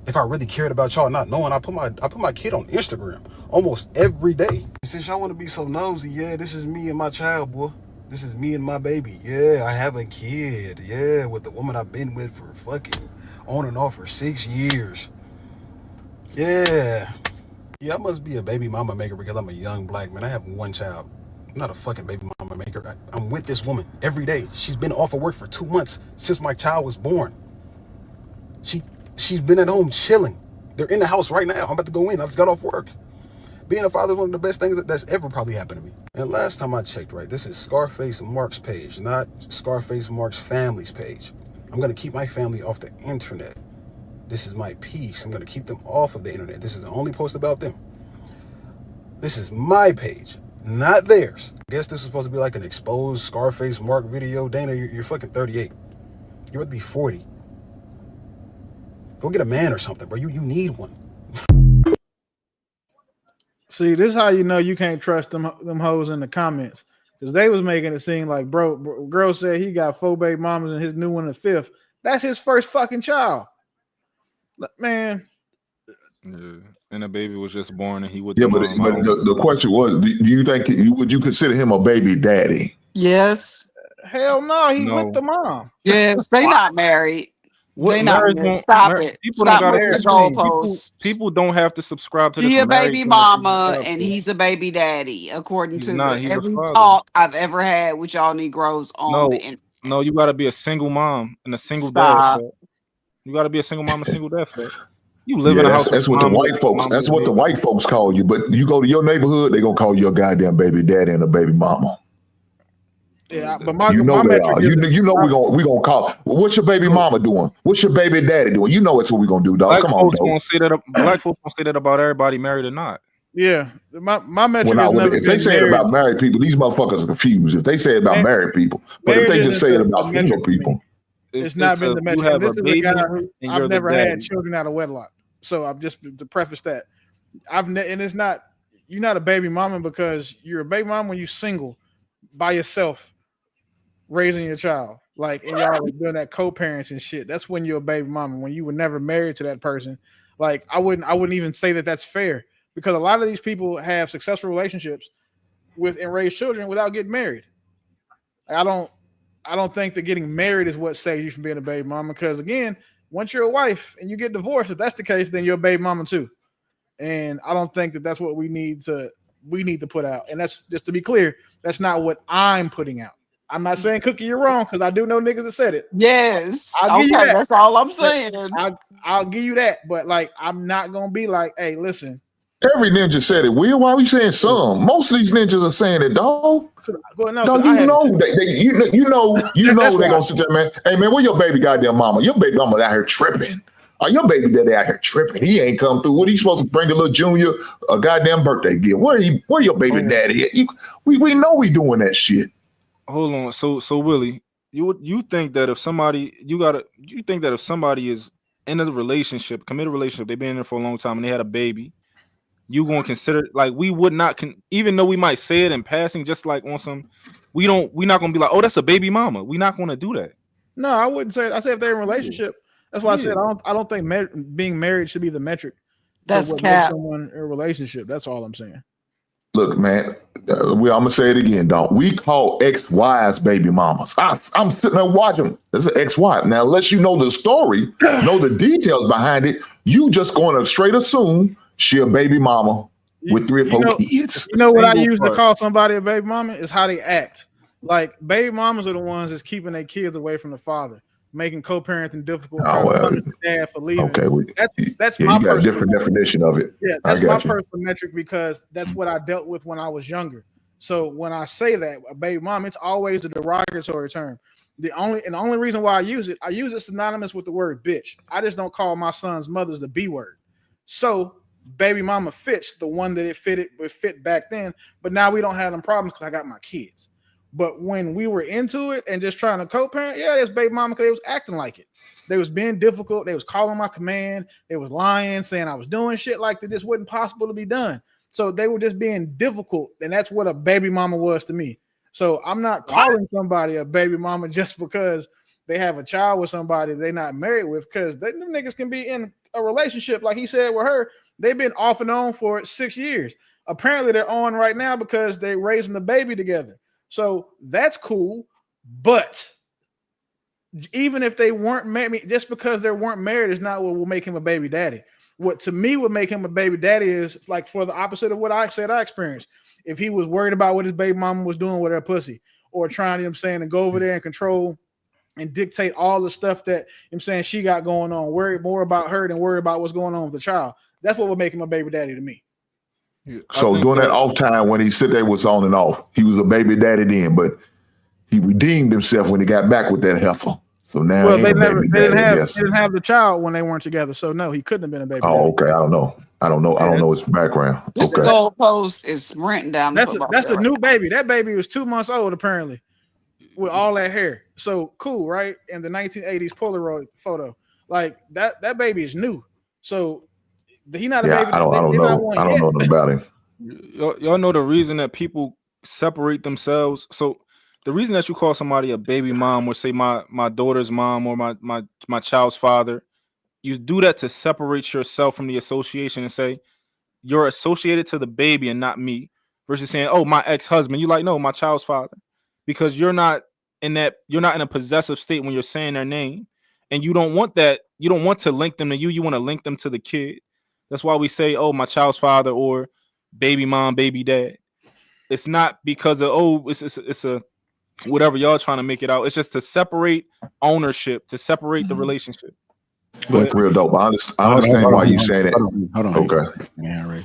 If I really cared about y'all not knowing, I put my kid on Instagram almost every day. Since y'all want to be so nosy, yeah, this is me and my child, boy. This is me and my baby. Yeah, I have a kid. Yeah, with the woman I've been with for fucking on and off for 6 years. Yeah, I must be a baby mama maker because I'm a young black man. I have one child. I'm not a fucking baby mama maker. I'm with this woman every day. She's been off of work for 2 months since my child was born. She's been at home chilling. They're in the house right now. I'm about to go in. I just got off work. Being a father is one of the best things that's ever probably happened to me. And last time I checked, right, this is Scarface Mark's page, not Scarface Mark's family's page. I'm going to keep my family off the internet. This is my peace. I'm going to keep them off of the internet. This is the only post about them. This is my page, not theirs. I guess this is supposed to be like an exposed Scarface Mark video. Dana, you're fucking 38. You're about to be 40. Go get a man or something, bro. You need one. See, this is how you know you can't trust them hoes in the comments, because they was making it seem like girl said he got 4 baby mamas and his new one is 5th. That's his first fucking child, man. Yeah, and the baby was just born, and he would. Yeah, but the question was, do you think would you consider him a baby daddy? Yes. Hell no, he with the mom. Yes, they not married. They not marriage married. won't Stop it. people don't Stop gotta moving the Marriage to me. goalposts. people don't have to subscribe to this She a married baby thing that you mama subscribe and to. he's a baby daddy, according He's to not, he's a every father. talk I've ever had with y'all Negroes on the No, internet. no, you gotta be a single mom and a single dad for Stop. that. You gotta be a single mom and single dad for that. You live Yeah, in a house with that's what the white folks. mom That's your what the baby. white folks call you. But you go to your neighborhood, they gonna call you a goddamn baby daddy and a baby mama. Yeah, but my You know they metric are. is You know we gonna call. Well, what's your baby mama doing? What's your baby daddy doing? You know it's what we gonna do, dog. Black Come on, folks dog. gonna say that. Black folks gonna say that about everybody, married or not. yeah. My metric Well, now, has never if they been say it marriage. about married people, these motherfuckers are confused. If they say it about married people, but if Marriage they isn't just say it the about single metric for me. people, It's not It's been a the you metric. And have a this is a guy baby who and I've you're the never had daddy. children out of wedlock. So I've just to preface that. And it's not you're not a baby mama because you're a baby mama when you're single by yourself raising your child. Like and y'all are doing that co-parents and shit. That's when you're a baby mama. When you were never married to that person. Like I wouldn't even say that that's fair because a lot of these people have successful relationships with and raise children without getting married. I don't think that getting married is what saves you from being a baby mama. Because again, once you're a wife and you get divorced, if that's the case, then you're a baby mama too. And I don't think that that's what we need to put out. And that's just to be clear, that's not what I'm putting out. I'm not saying Cookie, you're wrong because I do know niggas that said it. Yes. I'll give you Okay, that. that's all I'm But saying. I'll give you that. But like, I'm not gonna be like, hey, listen. every ninja said it. Will, why are we saying some? Most of these ninjas are saying it, dog. Well, no, Dog, you know they gonna sit there, man. Hey, man, where your baby goddamn mama? Your baby mama out here tripping. Your baby daddy out here tripping. He ain't come through. What he supposed to bring the little junior a goddamn birthday gift? Where your baby daddy at? We know we doing that shit. Hold on. So Willie, you think that if somebody is in a relationship, committed relationship, they've been in there for a long time and they had a baby, you gonna consider like we would not even though we might say it in passing, just like on some, we're not gonna be like, oh, that's a baby mama. We're not gonna do that. No, I wouldn't say it. I say if they're in a relationship. That's why I said I don't think being married should be the metric. That's what cap. makes someone in a relationship. That's all I'm saying. Look, man, I'm gonna say it again, dog. We call ex-wives baby mamas. I'm sitting there watching. This is an ex-wife. Now, unless you know the story, know the details behind it, you just going to straight assume she a baby mama with 3 or 4 kids. You know what I use to call somebody a baby mama is how they act. Like baby mamas are the ones that's keeping their kids away from the father, making co-parenting difficult, trying to punish the dad for leaving. Okay, that's you my got a different definition of it. Yeah, that's my personal metric because that's what I dealt with when I was younger. So when I say that a baby mom, it's always a derogatory term. The only reason why I use it synonymous with the word bitch. I just don't call my son's mothers the B word. So baby mama fits the one that it fit back then, but now we don't have them problems because I got my kids. But when we were into it and just trying to co-parent, yeah, that's baby mama because they was acting like it. They was being difficult. They was calling my command. They was lying, saying I was doing shit like that. This wasn't possible to be done. So they were just being difficult, and that's what a baby mama was to me. So I'm not calling somebody a baby mama just because they have a child with somebody they're not married with, because them niggas can be in a relationship, like he said with her. They've been off and on for 6 years. Apparently they're on right now because they're raising the baby together. So that's cool, but even if they weren't married, just because they weren't married is not what will make him a baby daddy. What to me would make him a baby daddy is like for the opposite of what I said I experienced. If he was worried about what his baby mama was doing with her pussy, or trying, to go over there and control and dictate all the stuff that she got going on, worried more about her than worried about what's going on with the child. That's what would make him a baby daddy to me. So during that off time when he said they was on and off, he was a baby daddy then, but he redeemed himself when he got back with that heifer. So now they didn't have the child when they weren't together. So no, he couldn't have been a baby daddy. Oh, okay. I don't know his background. This goalpost is sprinting down. That's the new baby. That baby was 2 months old apparently, with all that hair. So cool, right? In the 1980s Polaroid photo, like that baby is new. So he not a baby. I don't know nothing about him. Y'all know the reason that people separate themselves. So the reason that you call somebody a baby mom, or say my daughter's mom, or my child's father, you do that to separate yourself from the association and say you're associated to the baby and not me, versus saying, oh, my ex-husband. You like, no, my child's father, because you're not in a possessive state when you're saying their name. and you don't want that. You don't want to link them to you. You want to link them to the kid. That's why we say, "Oh, my child's father," or "baby mom, baby dad." It's not because of it's a whatever y'all trying to make it out. It's just to separate ownership, to separate the relationship. But real dope. I understand why you saying that. Hold on. Okay. Yeah, right.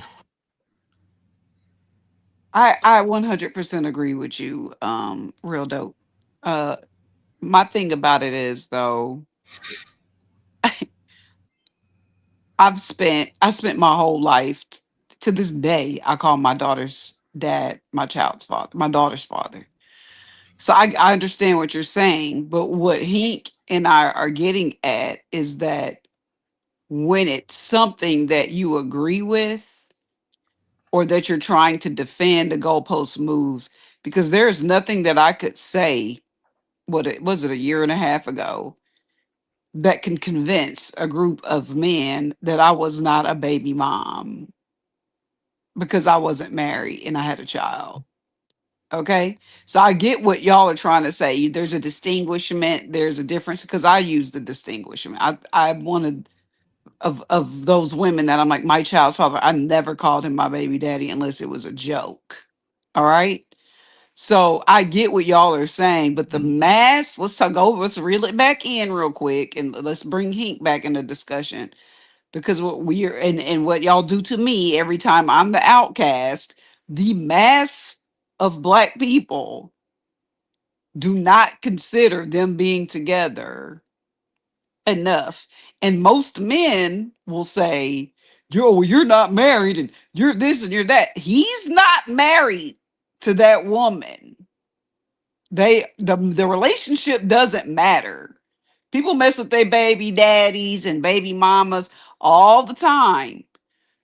I 100% agree with you, real dope. My thing about it is though, I spent my whole life to this day. I call my daughter's dad my child's father, my daughter's father. So I understand what you're saying, but what Hank and I are getting at is that when it's something that you agree with or that you're trying to defend, the goalpost moves, because there's nothing that I could say, was it a year and a half ago, that can convince a group of men that I was not a baby mom because I wasn't married and I had a child. Okay. So I get what y'all are trying to say. There's a distinguishment, there's a difference, because I use the distinguishment. I'm one of those women that I'm like, my child's father. I never called him my baby daddy unless it was a joke. All right. So I get what y'all are saying, but the mass, let's reel it back in real quick and let's bring Hink back in the discussion. Because what we're and what y'all do to me every time I'm the outcast, the mass of black people do not consider them being together enough. And most men will say, you're not married and you're this and you're that. He's not married to that woman. The relationship doesn't matter. People mess with their baby daddies and baby mamas all the time.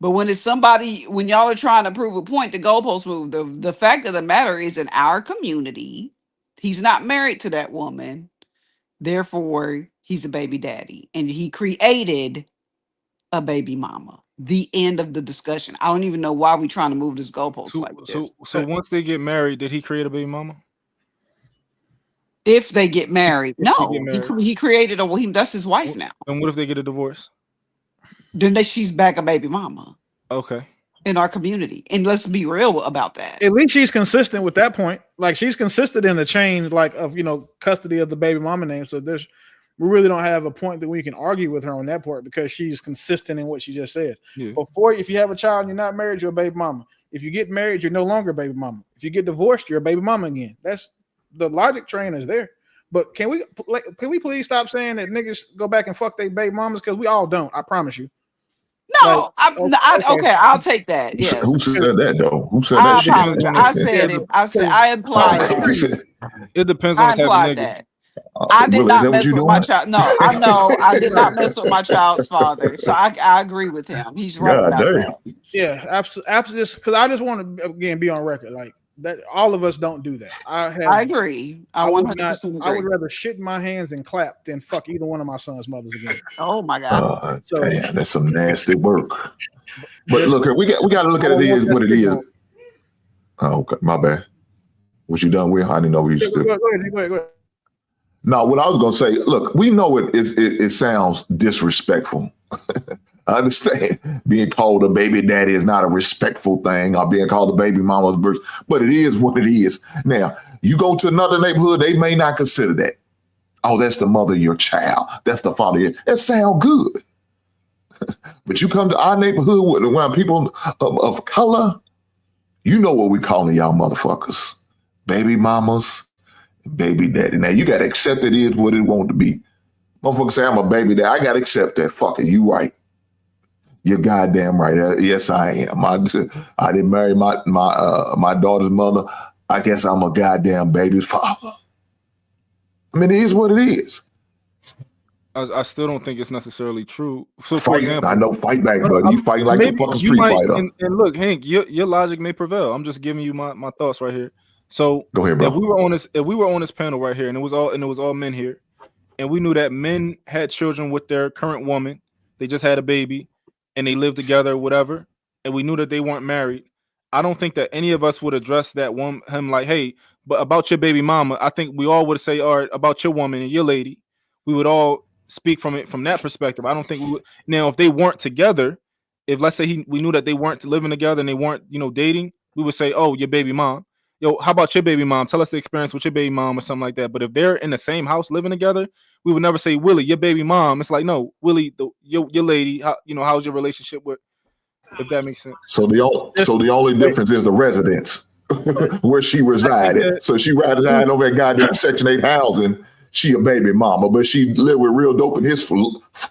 But when it's somebody, when y'all are trying to prove a point, the goalpost move. The fact of the matter is, in our community, he's not married to that woman. Therefore, he's a baby daddy. And he created a baby mama. The end of the discussion. I don't even know why we're trying to move this goalpost like this. So once they get married, did he create a baby mama? If they get married, If they get no, married. he created that's his wife now. And what if they get a divorce? Then she's back a baby mama. Okay. In our community, and let's be real about that. At least she's consistent with that point. Like she's consistent in the chain, like of custody of the baby mama name. So we really don't have a point that we can argue with her on that part because she's consistent in what she just said. Yeah. Before, if you have a child and you're not married, you're a baby mama. If you get married, you're no longer a baby mama. If you get divorced, you're a baby mama again. That's the logic train is there. But can we please stop saying that niggas go back and fuck their baby mamas? Because we all don't. I promise you. No, okay, I'll take that. Yes. Who said that though? Who said I that shit? I said it. I implied that. It depends on the type of nigga. That. I did not mess with my child. No, I know I did not mess with my child's father. So I agree with him. He's right about that. Yeah, absolutely. Because I just want to again be on record, like that. All of us don't do that. I agree. I 100% agree. I would rather shit in my hands and clap than fuck either one of my son's mothers again. Oh my god! Damn, that's some nasty work. But look, we got to look at it is what it is. Oh, okay, my bad. What you done with? I didn't know we used to. Go ahead. No, what I was gonna say. Look, we know it sounds disrespectful. I understand being called a baby daddy is not a respectful thing, or being called a baby mama, but it is what it is. Now, you go to another neighborhood, they may not consider that. Oh, that's the mother of your child. That's the father. That sounds good. But you come to our neighborhood around people of color, you know what we calling y'all motherfuckers. Baby mamas, baby daddy. Now, you got to accept it is what it want to be. Motherfuckers say I'm a baby daddy. I got to accept that. Fuck it, you right. You're goddamn right. Yes, I am. I didn't marry my daughter's mother. I guess I'm a goddamn baby's father. I mean, it is what it is. I still don't think it's necessarily true. So, for fight, example, I know, fight back, buddy. You fighting like a fucking street fighter. And look, Hank, your logic may prevail. I'm just giving you my thoughts right here. So, go ahead, bro. If we were on this panel right here, and it was all men here, and we knew that men had children with their current woman, they just had a baby, and they lived together, whatever, and we knew that they weren't married, I don't think that any of us would address him like, hey, but about your baby mama, I think we all would say, all right, about your woman and your lady, we would all speak from it from that perspective. I don't think we would. Now, if they weren't together, if let's say we knew that they weren't living together and they weren't, dating, we would say, oh, your baby mom. Yo, how about your baby mom? Tell us the experience with your baby mom or something like that. But if they're in the same house living together, we would never say, Willie, your baby mom. It's like, no, Willie, your lady. How's your relationship with? If that makes sense. So the only difference is the residence where she resided. So she resided over at goddamn Section 8 housing. She a baby mama, but she lived with real dope in his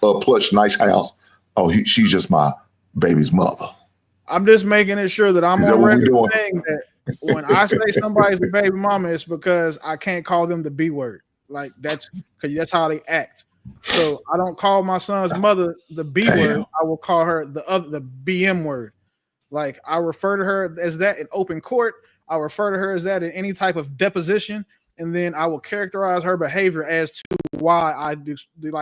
plush, nice house. Oh, she's just my baby's mother. I'm just making it sure that I'm on record saying that when I say somebody's a baby mama, it's because I can't call them the B word. Like that's because that's how they act. So I don't call my son's mother the B word. I will call her the BM word. Like I refer to her as that in open court. I refer to her as that in any type of deposition, and then I will characterize her behavior as to why I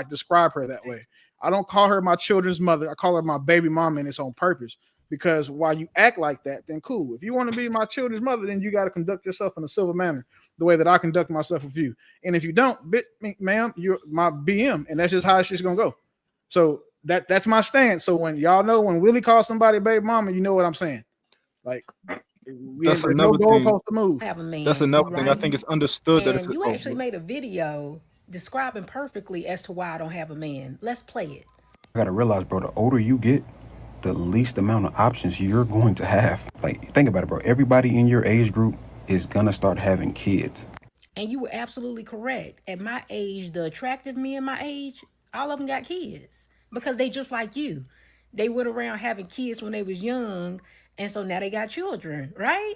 describe her that way. I don't call her my children's mother. I call her my baby mama, and it's on purpose. Because while you act like that, then cool. If you want to be my children's mother, then you got to conduct yourself in a civil manner, the way that I conduct myself with you. And if you don't, ma'am, you're my BM, and that's just how it's just gonna go. So that's my stance. So when y'all know when Willie calls somebody baby mama, you know what I'm saying. Like that's another thing. To move. Have a man, that's another right? thing. I think it's understood and that it's. You actually made a video describing perfectly as to why I don't have a man. Let's play it. I gotta realize, bro, the older you get, the least amount of options you're going to have. Like, think about it, bro. Everybody in your age group is gonna start having kids. And you were absolutely correct. At my age, the attractive men my age, all of them got kids because they just like you. They went around having kids when they was young, and so now they got children, right?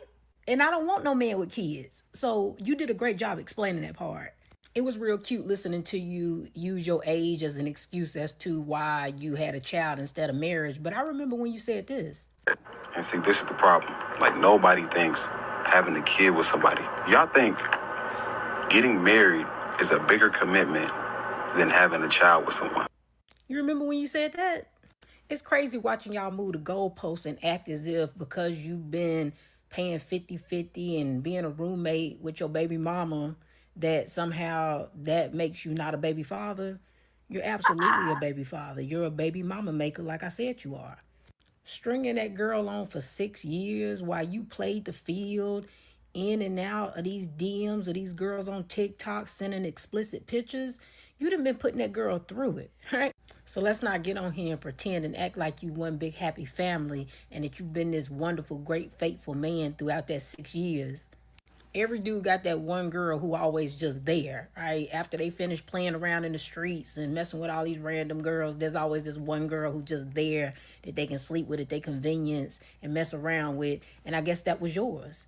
And I don't want no man with kids. So you did a great job explaining that part. It was real cute listening to you use your age as an excuse as to why you had a child instead of marriage. But I remember when you said this. And see, this is the problem. Like, nobody thinks having a kid with somebody. Y'all think getting married is a bigger commitment than having a child with someone. You remember when you said that? It's crazy watching y'all move the goalposts and act as if because you've been paying 50-50 and being a roommate with your baby mama, that somehow that makes you not a baby father. You're absolutely a baby father. You're a baby mama maker, like I said you are. Stringing that girl on for 6 years while you played the field in and out of these DMs of these girls on TikTok sending explicit pictures, you'd have been putting that girl through it, right? So let's not get on here and pretend and act like you one big happy family and that you've been this wonderful, great, faithful man throughout that 6 years. Every dude got that one girl who always just there, right? After they finish playing around in the streets and messing with all these random girls, there's always this one girl who just there that they can sleep with at their convenience and mess around with. And I guess that was yours.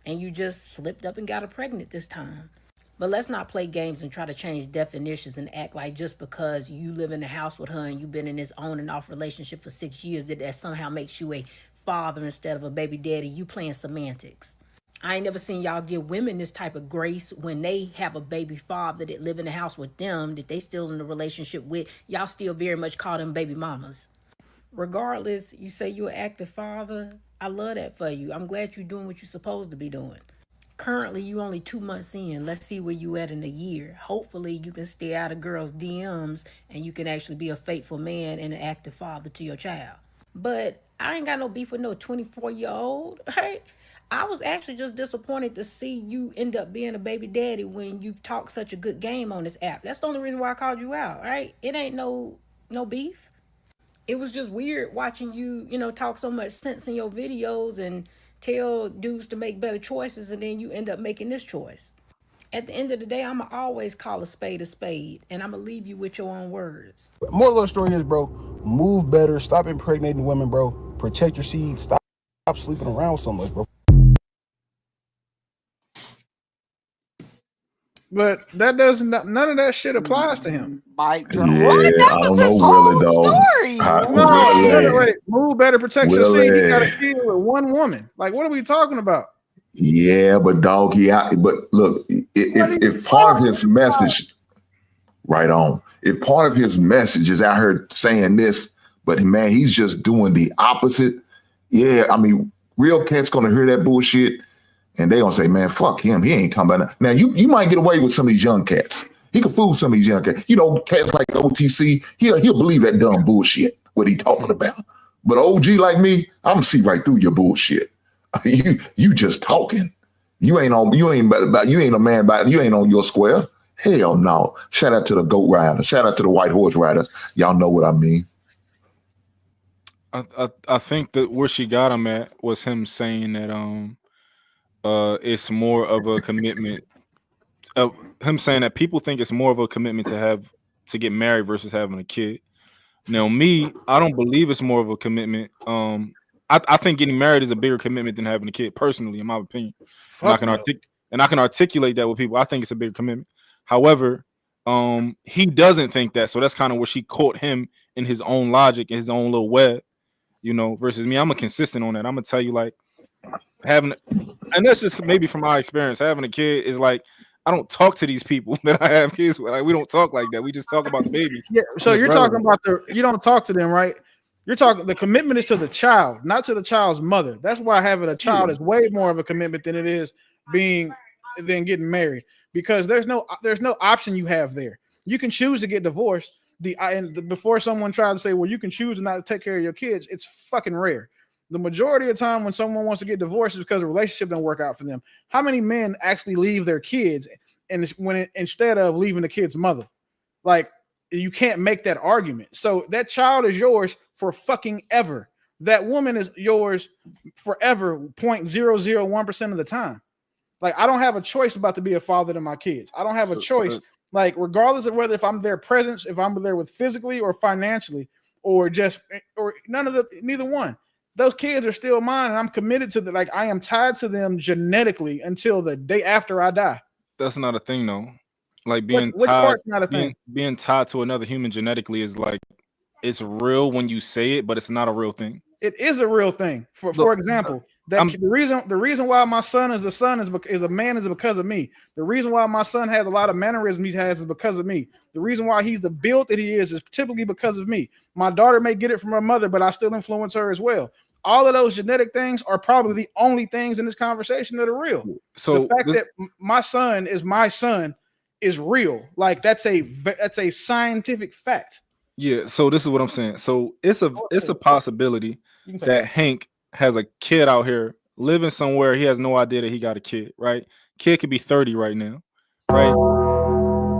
And you just slipped up and got her pregnant this time. But let's not play games and try to change definitions and act like just because you live in the house with her and you've been in this on and off relationship for 6 years that somehow makes you a father instead of a baby daddy. You playing semantics. I ain't never seen y'all give women this type of grace when they have a baby father that live in the house with them, that they still in a relationship with. Y'all still very much call them baby mamas. Regardless, you say you're an active father. I love that for you. I'm glad you're doing what you're supposed to be doing. Currently, you only 2 months in. Let's see where you at in a year. Hopefully, you can stay out of girls' DMs and you can actually be a faithful man and an active father to your child. But I ain't got no beef with no 24-year-old, right? I was actually just disappointed to see you end up being a baby daddy when you've talked such a good game on this app. That's the only reason why I called you out, right? It ain't no beef. It was just weird watching you, talk so much sense in your videos and tell dudes to make better choices, and then you end up making this choice. At the end of the day, I'm going to always call a spade, and I'm going to leave you with your own words. Moral of the story is, bro, move better. Stop impregnating women, bro. Protect your seed. Stop sleeping around so much, bro. But that doesn't. None of that shit applies to him. Yeah, I don't know, Willie, though. Wait, move better, protect your seed. He got a kid with one woman. Like, what are we talking about? Yeah, but dog, but look, if part of his message, right on. If part of his message is out here saying this, but man, he's just doing the opposite. Yeah, I mean, real cats gonna hear that bullshit. And they gonna say, man, fuck him. He ain't talking about that. Now, you might get away with some of these young cats. He can fool some of these young cats. You know, cats like OTC, he'll believe that dumb bullshit, what he talking about. But OG like me, I'm gonna see right through your bullshit. you just talking. You ain't on your square. Hell no. Shout out to the goat riders. Shout out to the white horse riders. Y'all know what I mean. I think that where she got him at was him saying that it's more of a commitment. Him saying that people think it's more of a commitment to get married versus having a kid. Now, me, I don't believe it's more of a commitment. I think getting married is a bigger commitment than having a kid, personally, in my opinion. And I can articulate that with people. I think it's a bigger commitment. However, he doesn't think that, so that's kind of where she caught him in his own logic, in his own little web, you know. Versus me, I'm a consistent on that. I'm gonna tell you, like, and that's just maybe from my experience. Having a kid is like, I don't talk to these people that I have kids with. Like, we don't talk like that. We just talk about the baby. Yeah. So you're talking about you don't talk to them, right? You're talking, the commitment is to the child, not to the child's mother. That's why having a child is way more of a commitment than it is than getting married, because there's no option you have there. You can choose to get divorced. Before someone tries to say, well, you can choose to not take care of your kids, it's fucking rare. The majority of the time when someone wants to get divorced is because the relationship don't work out for them. How many men actually leave their kids instead of leaving the kid's mother? Like, you can't make that argument. So that child is yours for fucking ever. That woman is yours forever, 0.001% of the time. Like, I don't have a choice about to be a father to my kids. I don't have a choice. Like, regardless of whether if I'm their presence, if I'm there with physically or financially, or neither one. Those kids are still mine, and I'm committed to them. Like, I am tied to them genetically until the day after I die. That's not a thing, though. Like, which part's not a thing? Being tied to another human genetically is like, it's real when you say it, but it's not a real thing. It is a real thing. For example, the reason why my son is a man is because of me. The reason why my son has a lot of mannerisms he has is because of me. The reason why he's the build that he is typically because of me. My daughter may get it from her mother, but I still influence her as well. All of those genetic things are probably the only things in this conversation that are real. So the fact that my son is real. Like, that's a scientific fact. Yeah. So this is what I'm saying. So it's a possibility that Hank has a kid out here living somewhere. He has no idea that he got a kid, right? Kid could be 30 right now, right?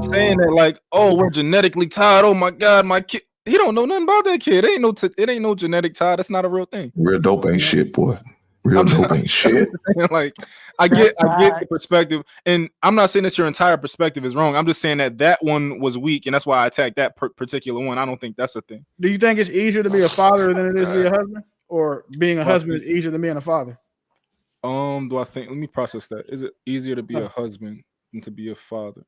Saying that, like, oh, we're genetically tied. Oh my God, my kid. He don't know nothing about that kid. It ain't no genetic tie. That's not a real thing. Real dope ain't shit, boy. Real dope ain't shit. Like, I get the perspective, and I'm not saying that your entire perspective is wrong. I'm just saying that one was weak, and that's why I attacked that particular one. I don't think that's a thing. Do you think it's easier to be a father than it is to be a husband, or being a husband is easier than being a father? Do I think? Let me process that. Is it easier to be a husband than to be a father?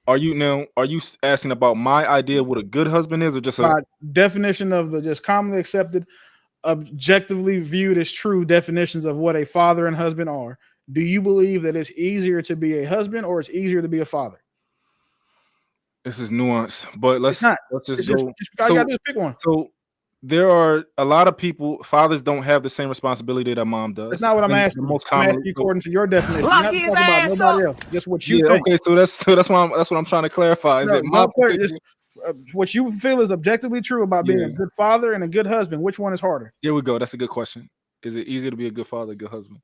Are you asking about my idea of what a good husband is, or just by definition of the just commonly accepted, objectively viewed as true definitions of what a father and husband are? Do you believe that it's easier to be a husband or it's easier to be a father? This is nuanced, but let's just go. I gotta just pick one. So there are a lot of people. Fathers don't have the same responsibility that mom does. That's not what I'm asking. I'm asking you according to your definition. You're not talking about nobody else. Just what you think. Okay, so that's what I'm trying to clarify. Is what you feel is objectively true about being a good father and a good husband? Which one is harder? Here we go. That's a good question. Is it easier to be a good father, a good husband?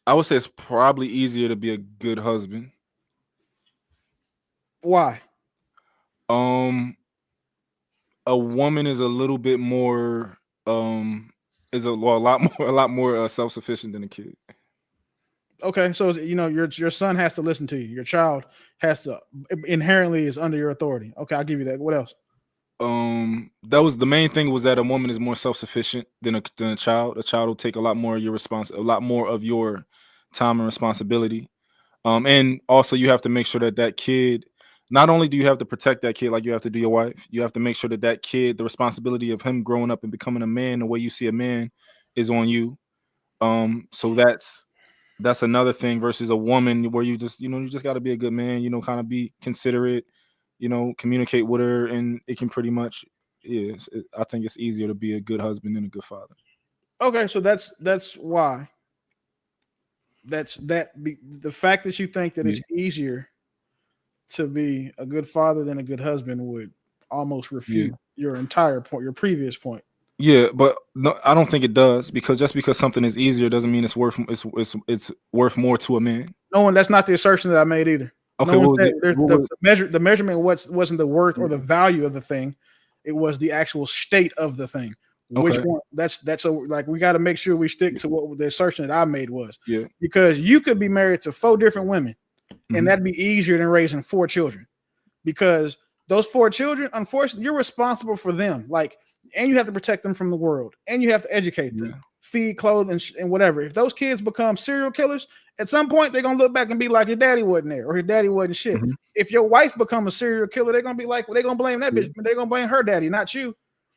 I would say it's probably easier to be a good husband. Why? A woman is a little bit more is a lot more self-sufficient than a kid. Okay, so your son has to listen to you. Your child has to inherently is under your authority. Okay, I'll give you that. What else? That was the main thing, was that a woman is more self-sufficient than a child. A child will take a lot more of your time and responsibility. And also you have to make sure that kid, not only do you have to protect that kid like you have to do your wife, you have to make sure that kid, the responsibility of him growing up and becoming a man the way you see a man is on you. So that's another thing versus a woman where you just got to be a good man, kind of be considerate, communicate with her, and it can pretty much, I think it's easier to be a good husband than a good father. Okay, so that's why. the fact that you think that it's easier to be a good father than a good husband would almost refute your entire point, your previous point. Yeah, but no, I don't think it does, because just because something is easier doesn't mean it's worth more to a man. No one. That's not the assertion that I made either. Okay, no one said the measurement wasn't the worth or the value of the thing. It was the actual state of the thing. Which one? That's like we got to make sure we stick to what the assertion that I made was. Yeah. Because you could be married to 4 different women, and that'd be easier than raising 4 children. Because those 4 children, unfortunately, you're responsible for them. Like, and you have to protect them from the world, and you have to educate them, feed, clothe, and whatever. If those kids become serial killers, at some point they're gonna look back and be like, his daddy wasn't there, or his daddy wasn't shit. If your wife become a serial killer, they're gonna be like, well, they're gonna blame that bitch, but they're gonna blame her daddy, not you.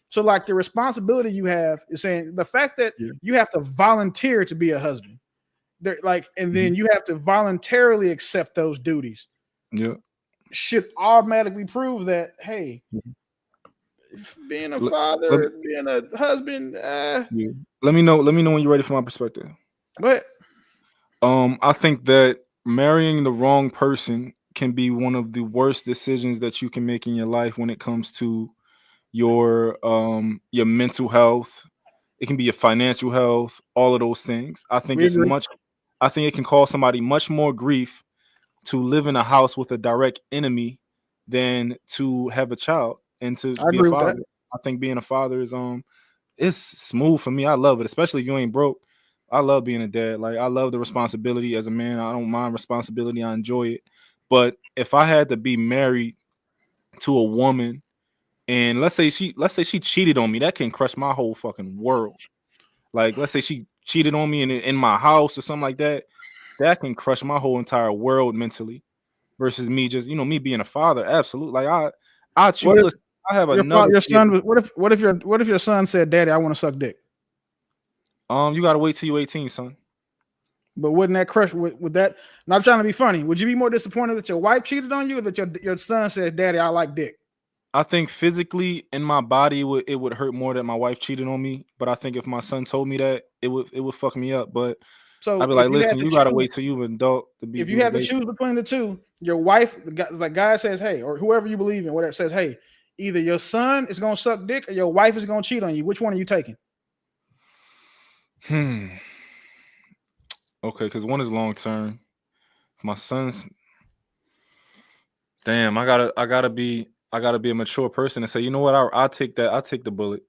So, like, the responsibility you have is saying the fact that you have to volunteer to be a husband, and then you have to voluntarily accept those duties. Yeah, should automatically prove that, hey, being a father, being a husband. Let me know when you're ready for my perspective. Go ahead. I think that marrying the wrong person can be one of the worst decisions that you can make in your life when it comes to your mental health. It can be your financial health, all of those things. I think I think it can cause somebody much more grief to live in a house with a direct enemy than to have a child and to be a father. I think being a father is it's smooth for me. I love it, especially if you ain't broke. I love being a dad. Like, I love the responsibility as a man. I don't mind responsibility. I enjoy it. But if I had to be married to a woman, and let's say she cheated on me, that can crush my whole fucking world. Like, let's say she cheated on me in my house or something like that, that can crush my whole entire world mentally. Versus me just, me being a father. Absolutely. Like, I choose. I have another. Your son. What if your son said, "Daddy, I want to suck dick"? You gotta wait till you're 18, son. But wouldn't that crush? Would that? Not trying to be funny. Would you be more disappointed that your wife cheated on you, or that your son says, "Daddy, I like dick"? I think physically in my body it would hurt more that my wife cheated on me. But I think if my son told me that, it would fuck me up. But I'd be like, listen, you gotta wait till you're an adult to be. If you have to choose between the two, your wife, like guy says, hey, or whoever you believe in, whatever says, hey, either your son is gonna suck dick or your wife is gonna cheat on you. Which one are you taking? Okay, because one is long term. My son's, damn, I gotta be a mature person and say, you know what, I'll take that. I'll take the bullet.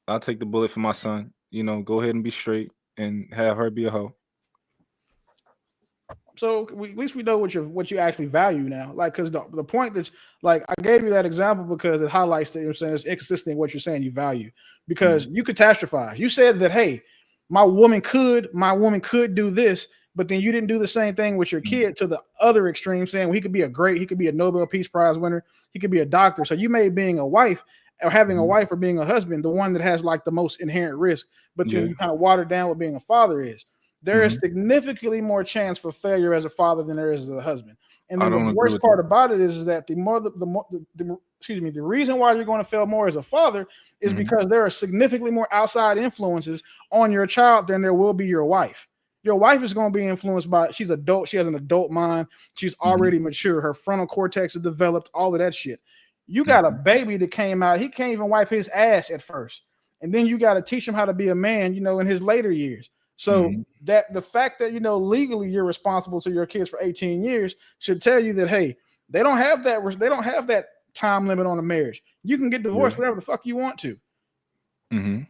I'll take the bullet for my son. Go ahead and be straight and have her be a hoe. So at least we know what you actually value now. Like, because the point that, like, I gave you that example because it highlights that, saying it's inconsistent in what you're saying you value. Because you catastrophize. You said that, hey, my woman could do this, but then you didn't do the same thing with your kid to the other extreme, saying, well, he could be a Nobel Peace Prize winner, he could be a doctor. So you made being a wife or having a wife or being a husband the one that has like the most inherent risk, but then you kind of watered down what being a father is. There is significantly more chance for failure as a father than there is as a husband. And then the worst part about it is that the reason why you're going to fail more as a father is because there are significantly more outside influences on your child than there will be your wife. Your wife is going to be influenced by, she's adult, she has an adult mind, she's already mature, her frontal cortex is developed, all of that shit. You got a baby that came out, he can't even wipe his ass at first. And then you got to teach him how to be a man, in his later years. So that the fact that, legally you're responsible to your kids for 18 years should tell you that, hey, they don't have that time limit on a marriage. You can get divorced whenever the fuck you want to. And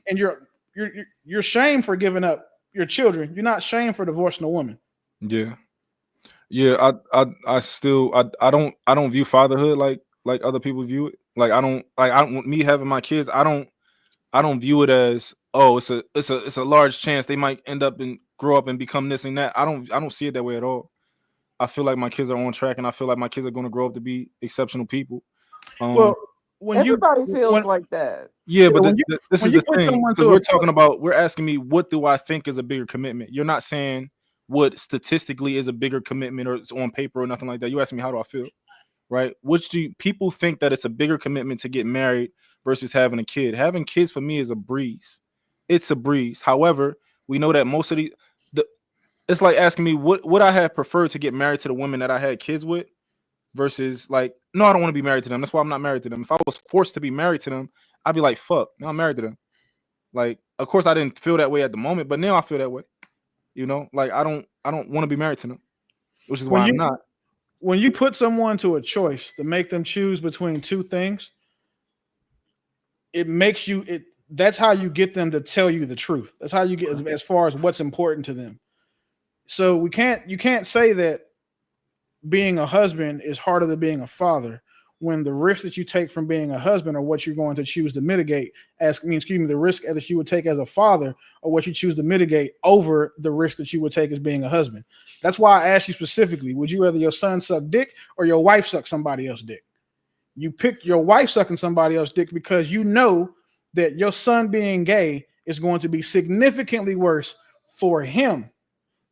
you're shamed for giving up your children. You're not shamed for divorcing a woman. Yeah. I still don't view fatherhood like other people view it. Like, me having my kids, I don't view it as, oh, it's a large chance they might end up and grow up and become this and that. I don't see it that way at all. I feel like my kids are on track, and I feel like my kids are going to grow up to be exceptional people. When everybody feels like that. Yeah, but this is the thing. Because we're asking me, what do I think is a bigger commitment? You're not saying what statistically is a bigger commitment or it's on paper or nothing like that. You asking me, how do I feel? Right? Which do people think that it's a bigger commitment to get married versus having a kid? Having kids for me is a breeze. It's a breeze. However, we know that most of it's like asking me would I have preferred to get married to the women that I had kids with versus like, no, I don't want to be married to them. That's why I'm not married to them. If I was forced to be married to them, I'd be like, fuck, now I'm married to them. Like, of course I didn't feel that way at the moment, but now I feel that way. You know, like I don't want to be married to them, which is why I'm not. When you put someone to a choice to make them choose between two things, it makes you that's how you get them to tell you the truth. That's how you get as far as what's important to them. So you can't say that being a husband is harder than being a father when the risk that you take from being a husband or what you're going to choose to mitigate the risk that you would take as a father or what you choose to mitigate over the risk that you would take as being a husband. That's why I asked you specifically, would you rather your son suck dick or your wife suck somebody else's dick? You pick your wife sucking somebody else's dick because you know that your son being gay is going to be significantly worse for him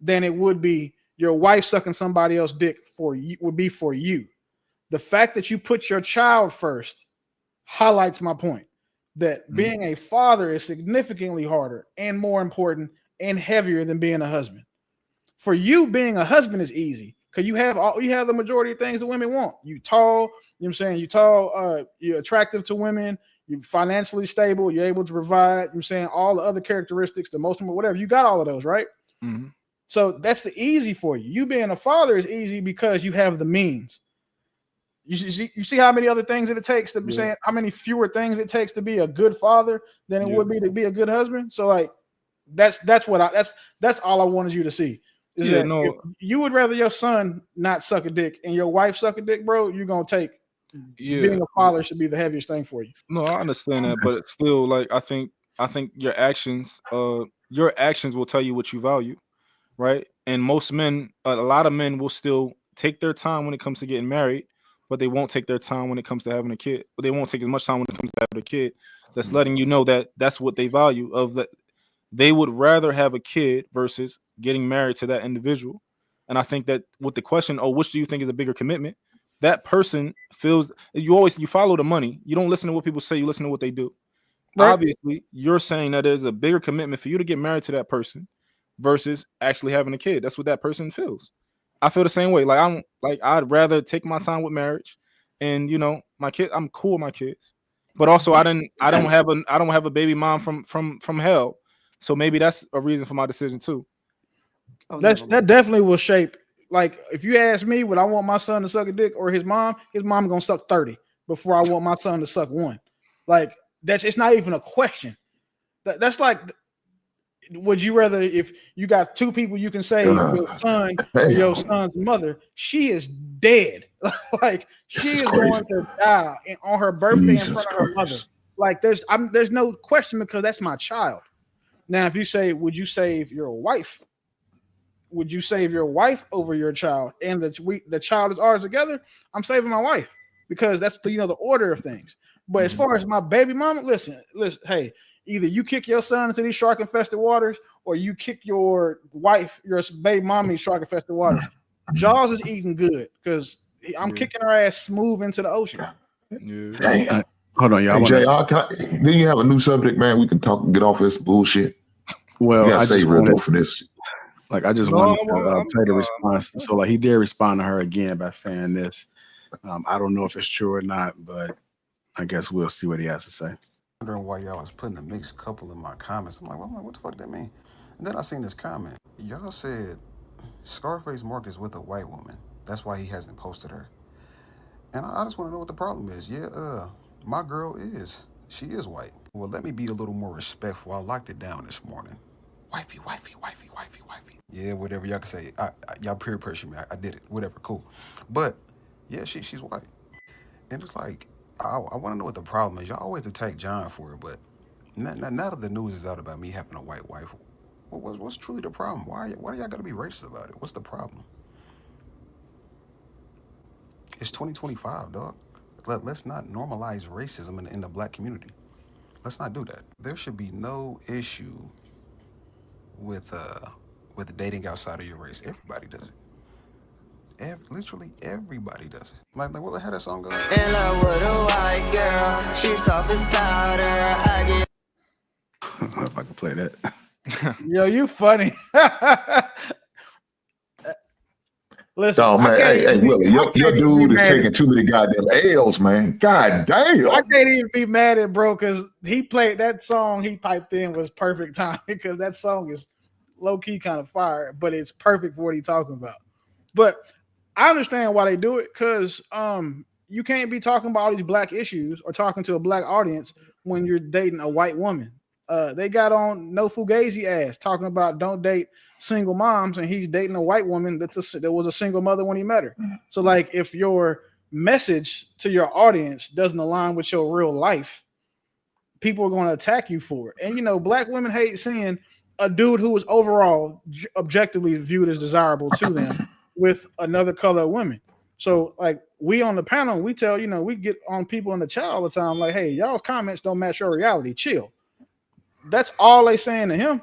than it would be your wife sucking somebody else's dick for you. The fact that you put your child first highlights my point that being a father is significantly harder and more important and heavier than being a husband. For you, being a husband is easy because you have the majority of things that women want. You tall, you know what I'm saying? You tall, you're attractive to women, you're financially stable, you're able to provide, you know what I'm saying, all the other characteristics, the most whatever. You got all of those, right? Mm-hmm. So that's the easy for you. You being a father is easy because you have the means. You see how many other things it takes to be saying how many fewer things it takes to be a good father than it would be to be a good husband. So like that's all I wanted you to see. Is that if you would rather your son not suck a dick and your wife suck a dick, bro, you're gonna take being a father should be the heaviest thing for you. No, I understand that, but it's still like I think your actions will tell you what you value, right? And most men, a lot of men will still take their time when it comes to getting married, but they won't take their time when it comes to having a kid. But they won't take as much time when it comes to having a kid. That's letting you know that that's what they value. Of that, they would rather have a kid versus getting married to that individual. And I think that with the question, which do you think is a bigger commitment? That person feels you follow the money. You don't listen to what people say. You listen to what they do. Right. Obviously, you're saying that there's a bigger commitment for you to get married to that person versus actually having a kid. That's what that person feels. I feel the same way. I'd rather take my time with marriage, and my kid. I'm cool with my kids, but also I don't have a baby mom from hell. So maybe that's a reason for my decision too. That definitely will shape. Like if you ask me, would I want my son to suck a dick or his mom gonna suck 30 before I want my son to suck 1. Like it's not even a question. That's like. Would you rather, if you got 2 people you can say your son or your son's mother, she is dead. Like she is going to die on her birthday in front of her mother. Like there's no question because that's my child. Now, if you say, would you save your wife? Would you save your wife over your child? And the child is ours together. I'm saving my wife because that's the order of things. But as far as my baby mama, listen, hey. Either you kick your son into these shark-infested waters, or you kick your wife, your baby mommy, shark-infested waters. Jaws is eating good because I'm kicking her ass smooth into the ocean. Yeah. Hey, hold on, y'all. Hey, JR, then you have a new subject, man. We can get off this bullshit. Well, I save real for this. Like I just wanted to play the response. So like he did respond to her again by saying this. I don't know if it's true or not, but I guess we'll see what he has to say. Wondering why y'all was putting a mixed couple in my comments. I'm like, what the fuck that mean? And then I seen this comment. Y'all said Scarface Mark is with a white woman. That's why he hasn't posted her. And I just want to know what the problem is. Yeah, my girl she is white. Well, let me be a little more respectful. I locked it down this morning. Wifey. Yeah, whatever y'all can say. Y'all peer pressure me. I did it. Whatever, cool. But yeah, she's white. And it's like, I want to know what the problem is. Y'all always attack John for it, but now that the news is out about me having a white wife, what's truly the problem? Why do y'all got to be racist about it? What's the problem? It's 2025, dog. Let's not normalize racism in the black community. Let's not do that. There should be no issue with dating outside of your race. Everybody does it. Literally everybody does it. Like what had that song go? In love with a white girl, she's soft as powder. I get. If I can play that. Yo, you funny. Listen, Oh I man, can't hey even be, Willie, I your can't even be dude is mad at, taking too many goddamn L's, man. God damn. I can't even be mad at bro because he played that song he piped in was perfect time because that song is low key kind of fire, but it's perfect for what he's talking about. But I understand why they do it because you can't be talking about all these black issues or talking to a black audience when you're dating a white woman. They got on No Fugazi ass talking about don't date single moms, and he's dating a white woman that was a single mother when he met her. So, like, if your message to your audience doesn't align with your real life, people are going to attack you for it. And you know, black women hate seeing a dude who was overall objectively viewed as desirable to them with another color of women. So, like, we on the panel, we tell, you know, we get on people in the chat all the time, like, hey, y'all's comments don't match your reality. Chill. That's all they saying to him.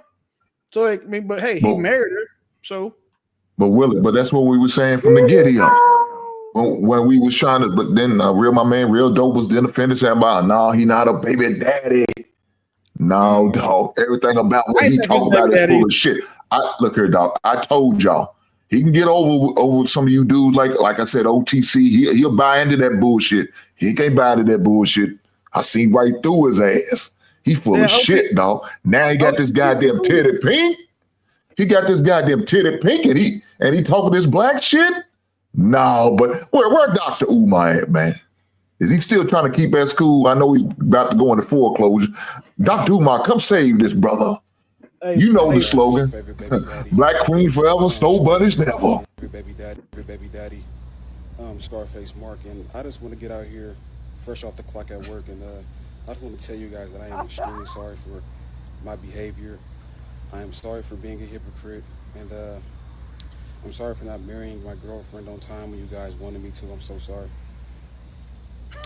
So, like, I mean, but hey, he married her. So, but Willie, but that's what we were saying from the giddy up. When we was trying to, but then my man Real Dope was then offended saying about, no, he not a baby daddy. No, dog. Everything about what he talk about is full of shit. Look here, dog. I told y'all. He can get over some of you dudes, like I said, OTC. He'll buy into that bullshit. He can't buy into that bullshit. I see right through his ass. He full of shit, dog. Now he got this goddamn titty pink. He got this goddamn titty pink, and he talking this black shit. No, but where Dr. Umar at, man? Is he still trying to keep at school? I know he's about to go into foreclosure. Dr. Umar, come save this brother. Hey, you know the slogan. Black Queen forever, Snow Bunnies never. Baby daddy, Scarface Mark. And I just want to get out here fresh off the clock at work. And I just want to tell you guys that I am extremely sorry for my behavior. I am sorry for being a hypocrite. And I'm sorry for not marrying my girlfriend on time when you guys wanted me to. I'm so sorry.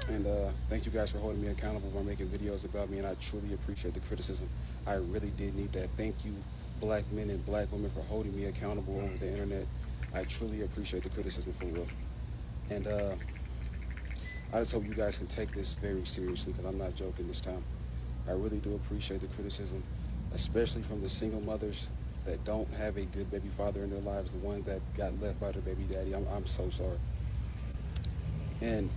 And thank you guys for holding me accountable by making videos about me, and I truly appreciate the criticism. I really did need that. Thank you, black men and black women, for holding me accountable over the internet. I truly appreciate the criticism, for real. And I just hope you guys can take this very seriously, because I'm not joking this time. I really do appreciate the criticism, especially from the single mothers that don't have a good baby father in their lives, the one that got left by their baby daddy. I'm so sorry. And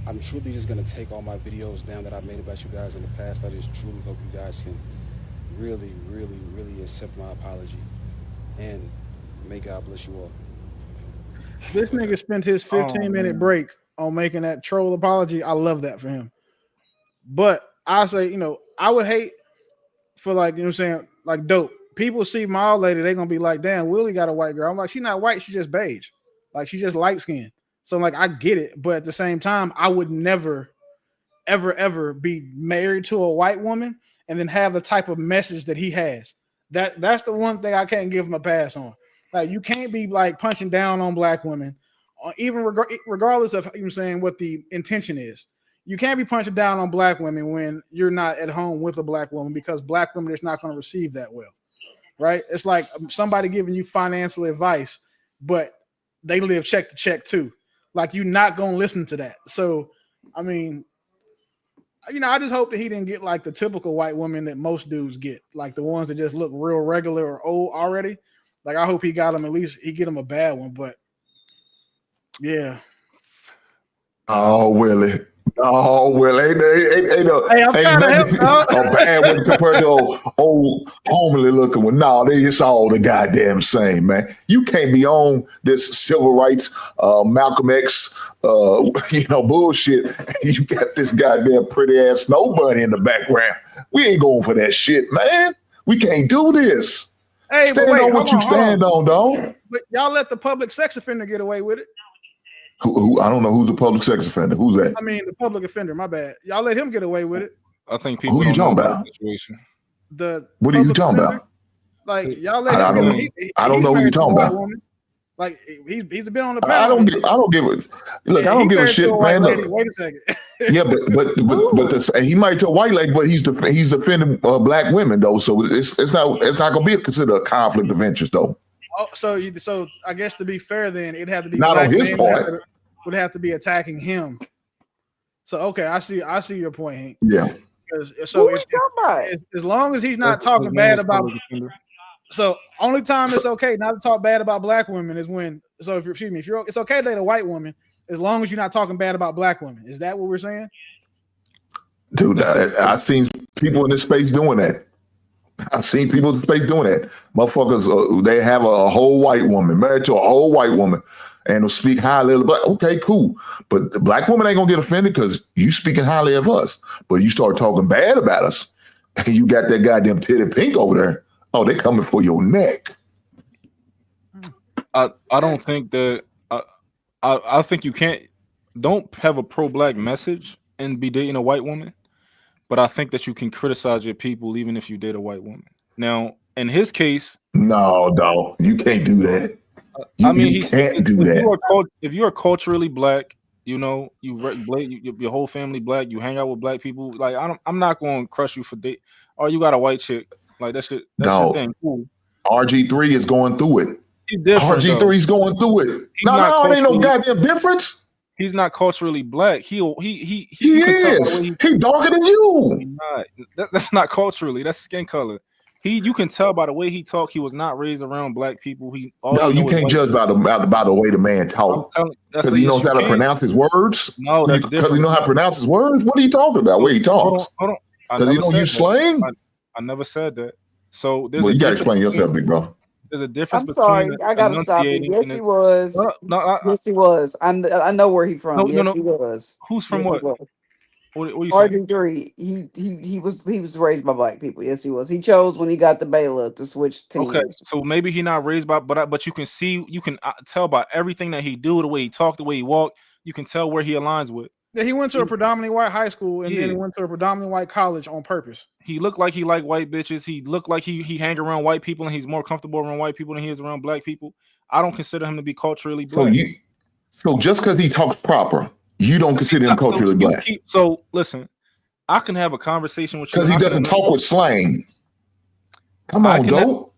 I'm truly just going to take all my videos down that I've made about you guys in the past. I just truly hope you guys can really, really, really accept my apology. And may God bless you all. This nigga spent his 15-minute break on making that troll apology. I love that for him. But I say, you know, I would hate for, like, you know what I'm saying, like, dope. People see my old lady, they're going to be like, damn, Willie got a white girl. I'm like, she's not white, she's just beige. Like, she's just light-skinned. So, like, I get it. But at the same time, I would never, ever, ever be married to a white woman and then have the type of message that he has. That's the one thing I can't give him a pass on. Like, you can't be, like, punching down on black women, even regardless of, you know what I'm saying, what the intention is. You can't be punching down on black women when you're not at home with a black woman, because black women is not going to receive that well, right? It's like somebody giving you financial advice, but they live check to check too. Like, you're not going to listen to that. So, I mean, you know, I just hope that he didn't get like the typical white woman that most dudes get, like the ones that just look real regular or old already. Like, I hope he got him, at least he get him a bad one, but yeah. Oh, Willie. Oh, well, ain't I'm trying to help, a bad one compared to old homely looking one. No, it's all the goddamn same, man. You can't be on this civil rights, Malcolm X, bullshit. You got this goddamn pretty ass snow bunny in the background. We ain't going for that shit, man. We can't do this. Hey, stand wait, on what you stand on, dog. But y'all let the public sex offender get away with it. Who I don't know who's a public sex offender. Who's that? I mean, the public offender. My bad. Y'all let him get away with it. I think people. Who you talking about? What are you talking about? Like, y'all let I don't know who you talking about. Woman. Like, he's been on the panel. I don't give it. Look, I don't give a shit, man. Look. Wait a second. Yeah, but he might to a white lady, but he's defending black women though. So it's not gonna be considered a conflict of interest though. Oh, so I guess to be fair, then it'd have to be not on his part. Would have to be attacking him. So okay, I see your point, Hank. Yeah. So as long as he's not talking bad about, so Only time it's okay not to talk bad about black women is when. So if you're it's okay to date a white woman as long as you're not talking bad about black women. Is that what we're saying? Dude, I've seen people in this space doing that. I've seen people in the space doing that. Motherfuckers, they have a whole white woman, married to a whole white woman, and will speak highly of black. Okay, cool. But the black woman ain't gonna get offended because you speaking highly of us. But you start talking bad about us, and you got that goddamn titty pink over there. Oh, they coming for your neck. I don't think that I think you don't have a pro-black message and be dating a white woman, but I think that you can criticize your people even if you date a white woman. Now, in his case, no, you can't do that. You can't do that. If you are culturally black, you know, your whole family black, you hang out with black people. Like I'm not going to crush you for date. Or you got a white chick, like that shit. That's your thing. Cool. RG3 is going through it. RG3 is going through it. No, it ain't no goddamn difference. He's not culturally black. He is. He darker than you. That's not culturally. That's skin color. You can tell by the way he talk. He was not raised around black people. You can't judge by the way the man talk because he knows how to pronounce his words. No, that's different. Because he knows how to pronounce his words. What are you talking about? Where he talks? Hold on. Because you don't use slang. I never said that. So you got to explain yourself, big bro. There's a difference. I'm sorry, I gotta stop you. Yes, he was. Yes, he was. I know where he's from. He was. Who's from what? What are you saying? RG3. He was raised by black people. Yes, he was. He chose when he got the bailout to switch teams. Okay, so maybe he not raised by, but you can tell by everything that he do, the way he talk, the way he walk. You can tell where he aligns with. Yeah, he went to a predominantly white high school and then he went to a predominantly white college on purpose. He looked like he liked white bitches. He looked like he hang around white people and he's more comfortable around white people than he is around black people. I don't consider him to be culturally black. So just because he talks proper, you don't consider him culturally black. So listen, I can have a conversation with you because he doesn't talk with slang. Come on, dope.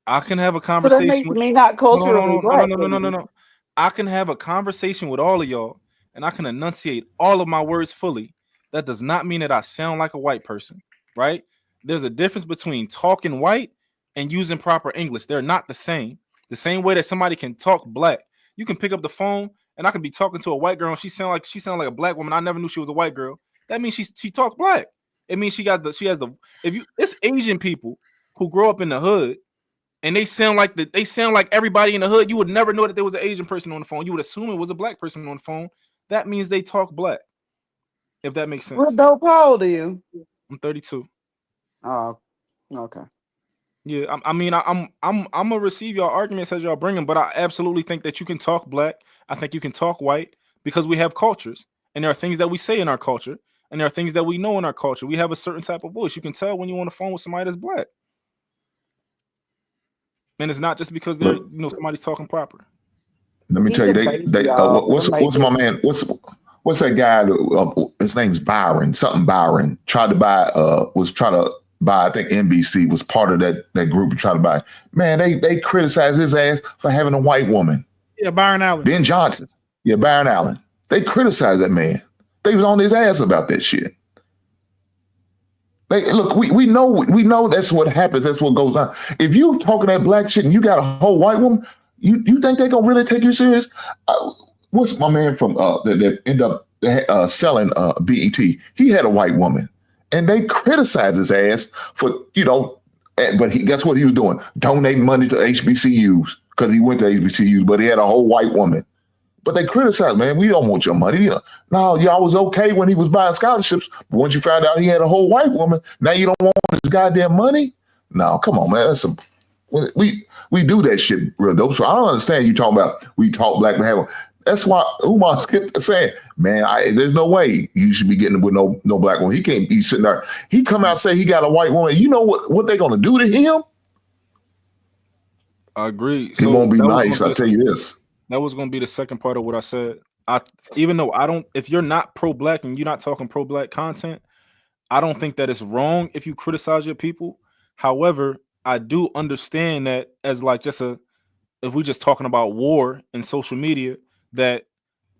I can have a conversation. So that makes me not culturally black. No. I can have a conversation with all of y'all. And I can enunciate all of my words fully. That does not mean that I sound like a white person, right? There's a difference between talking white and using proper English. They're not the same. The same way that somebody can talk black. You can pick up the phone and I can be talking to a white girl and she sound like a black woman. I never knew she was a white girl. That means she talks black. It means it's Asian people who grow up in the hood and they sound like everybody in the hood. You would never know that there was an Asian person on the phone. You would assume it was a black person on the phone. That means they talk black. If that makes sense. Well, dope, how old are you? I'm 32. Oh, okay. Yeah, I'm gonna receive y'all arguments as y'all bring them, but I absolutely think that you can talk black. I think you can talk white because we have cultures, and there are things that we say in our culture, and there are things that we know in our culture. We have a certain type of voice. You can tell when you're on the phone with somebody that's black, and it's not just because they're somebody's talking proper. Let me tell you, what's my man? What's that guy? His name's Byron. Something Byron tried to buy. I think NBC was part of that group to try to buy. Man, they criticized his ass for having a white woman. Yeah, Byron Allen. Ben Johnson. Yeah, Byron Allen. They criticized that man. They was on his ass about that shit. We know that's what happens. That's what goes on. If you talking that black shit and you got a whole white woman. You think they gonna really take you serious? What's my man from that end up selling BET? He had a white woman, and they criticized his ass for but guess what he was doing? Donating money to HBCUs because he went to HBCUs, but he had a whole white woman. But they criticized, man, we don't want your money. No, y'all was okay when he was buying scholarships, but once you found out he had a whole white woman, now you don't want his goddamn money? No, come on, man. We do that shit real dope. So I don't understand you talking about we talk black and have. That's why Umar kept saying, man, there's no way you should be getting with no black woman. He can't be sitting there. He come out and say he got a white woman. You know what they're gonna do to him? I agree. He won't be nice. I'll tell you this. That was gonna be the second part of what I said. Even though if you're not pro-black and you're not talking pro-black content, I don't think that it's wrong if you criticize your people. However, I do understand that as if we're just talking about war and social media, that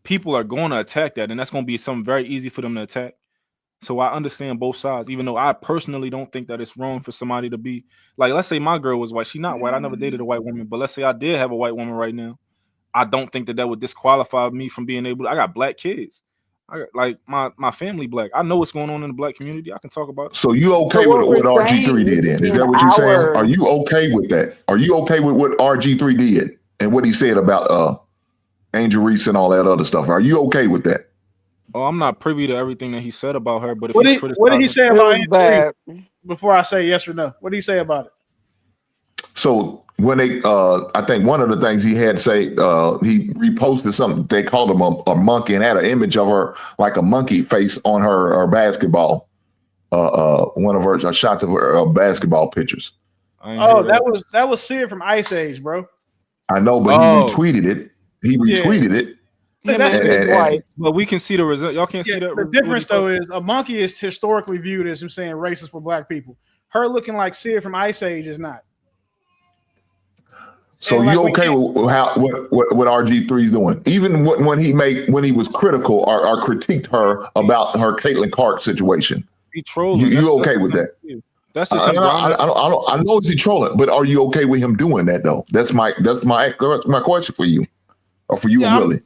people are going to attack that, and that's going to be something very easy for them to attack. So I understand both sides, even though I personally don't think that it's wrong for somebody to be like, let's say my girl was white. She's not white. I never dated a white woman, but let's say I did have a white woman right now. I don't think that would disqualify me from being able to. I got black kids. I got, like my family black. I know what's going on in the black community. I can talk about it. So you okay So with what what we're RG3 saying did is, then? Is in that what you're saying? our Are you okay with that? Are you okay with what RG3 did and what he said about Angel Reese and all that other stuff? Are you okay with that? Oh, I'm not privy to everything that he said about her, but if What he's did he criticizing, say it about was Angel bad. Reese? Before I say yes or no, what did he say about it? So when they, I think one of the things he had to say, he reposted something. They called him a monkey and had an image of her like a monkey face on her basketball. One of her shots of her basketball pictures. Oh, that was Sid from Ice Age, bro. I know, but he retweeted it. He retweeted it. Him and his wife. But we can see the result. Y'all can't see that. The difference though is a monkey is historically viewed as him saying racist for black people. Her looking like Sid from Ice Age is not. So you okay with what RG3's doing? Even when he was critical or critiqued her about her Caitlin Clark situation. He trolling. You okay with that? That's just him. I know he's trolling, but are you okay with him doing that though? That's my question for you, or for you, Willie.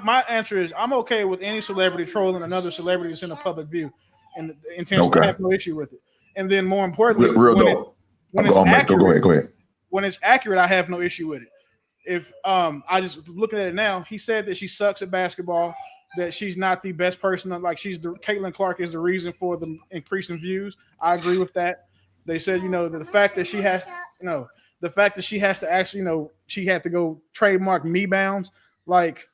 My answer is I'm okay with any celebrity trolling another celebrity that's in the public view, and intentionally I have no issue with it. And then more importantly, when it's accurate, go ahead. When it's accurate, I have no issue with it. If I just looking at it now, he said that she sucks at basketball, that she's not the best person. Like Caitlin Clark is the reason for the increase in views. I agree with that. They said, that the fact that she has, the fact that she has to actually, she had to go trademark me bounds, like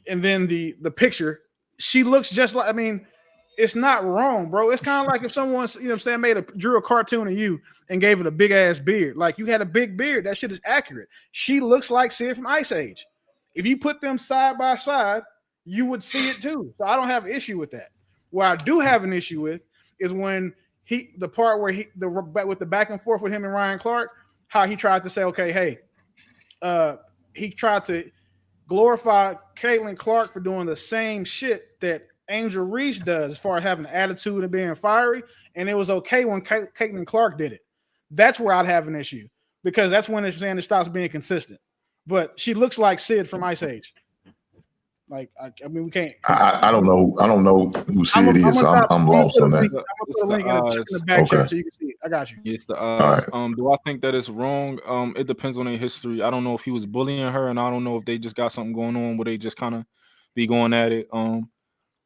and then the picture, she looks just like, it's not wrong, bro. It's kind of like if someone, drew a cartoon of you and gave it a big ass beard. Like you had a big beard. That shit is accurate. She looks like Sid from Ice Age. If you put them side by side, you would see it too. So I don't have an issue with that. What I do have an issue with is when the part where with the back and forth with him and Ryan Clark, how he tried to say, okay, hey, he tried to glorify Caitlin Clark for doing the same shit that Angel Reese does as far as having an attitude and being fiery, and it was okay when Caitlin Clark did it. That's where I'd have an issue, because that's when it's saying it stops being consistent. But she looks like Sid from Ice Age. Like, we can't. I don't know who Sid is. So I'm lost on that. I'm gonna put a link in the back chat so you can see it. I got you. It's the odds. Right. Do I think that it's wrong? It depends on their history. I don't know if he was bullying her, and I don't know if they just got something going on where they just kind of be going at it.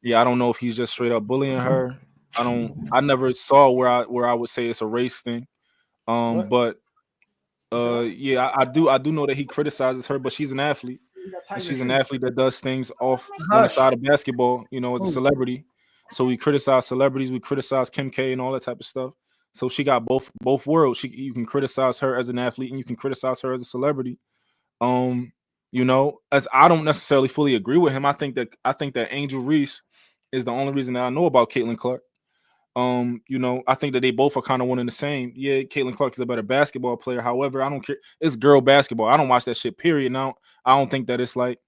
Yeah, I don't know if he's just straight up bullying her. I never saw where I would say it's a race thing. But yeah, I do know that he criticizes her, but she's an athlete. And she's an athlete that does things on the side of basketball, as a celebrity. So we criticize celebrities, we criticize Kim K and all that type of stuff. So she got both worlds. You can criticize her as an athlete and you can criticize her as a celebrity. As I don't necessarily fully agree with him. I think that Angel Reese is the only reason that I know about Caitlin Clark. I think that they both are kind of one and the same. Yeah, Caitlin Clark is a better basketball player. However, I don't care. It's girl basketball. I don't watch that shit, period. Now, I don't think that it's like,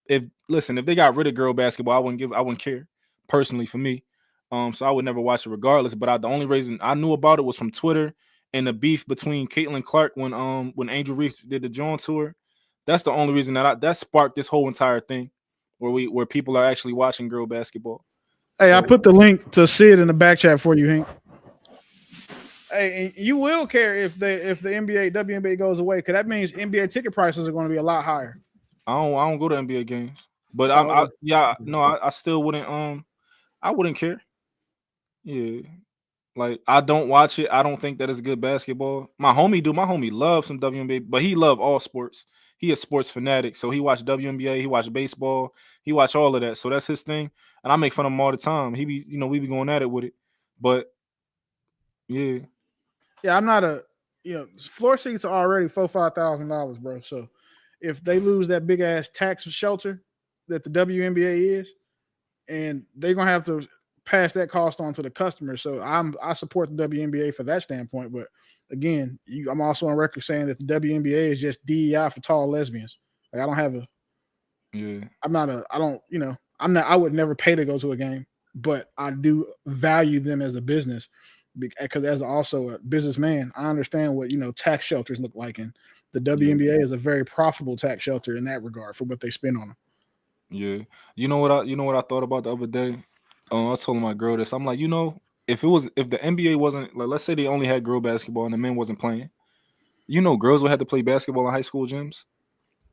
if they got rid of girl basketball, I wouldn't care personally for me. So I would never watch it regardless. But the only reason I knew about it was from Twitter and the beef between Caitlin Clark when Angel Reese did the John tour. That's the only reason that sparked this whole entire thing, where people are actually watching girl basketball. Hey, I put the link to Sid in the back chat for you, Hank. Hey, and you will care if the WNBA goes away, because that means NBA ticket prices are going to be a lot higher. I don't go to NBA games, but I still wouldn't. I wouldn't care. Yeah, like I don't watch it. I don't think that it's good basketball. My homie do. My homie loves some WNBA, but he loves all sports. He a sports fanatic, so he watched WNBA, he watched baseball, he watched all of that. So that's his thing, and I make fun of him all the time. He be, we be going at it with it, but yeah, I'm not floor seats are already $4,000-$5,000, bro. So if they lose that big ass tax shelter that the WNBA is, and they're gonna have to pass that cost on to the customer. So I support the WNBA for that standpoint, but again, I'm also on record saying that the WNBA is just DEI for tall lesbians. Like I would never pay to go to a game. but I do value them as a business because as also a businessman, I understand what tax shelters look like, and the WNBA is a very profitable tax shelter in that regard for what they spend on them. Yeah, you know what I thought about the other day. I was telling my girl this. I'm like, if the NBA wasn't like, let's say they only had girl basketball and the men wasn't playing, girls would have to play basketball in high school gyms.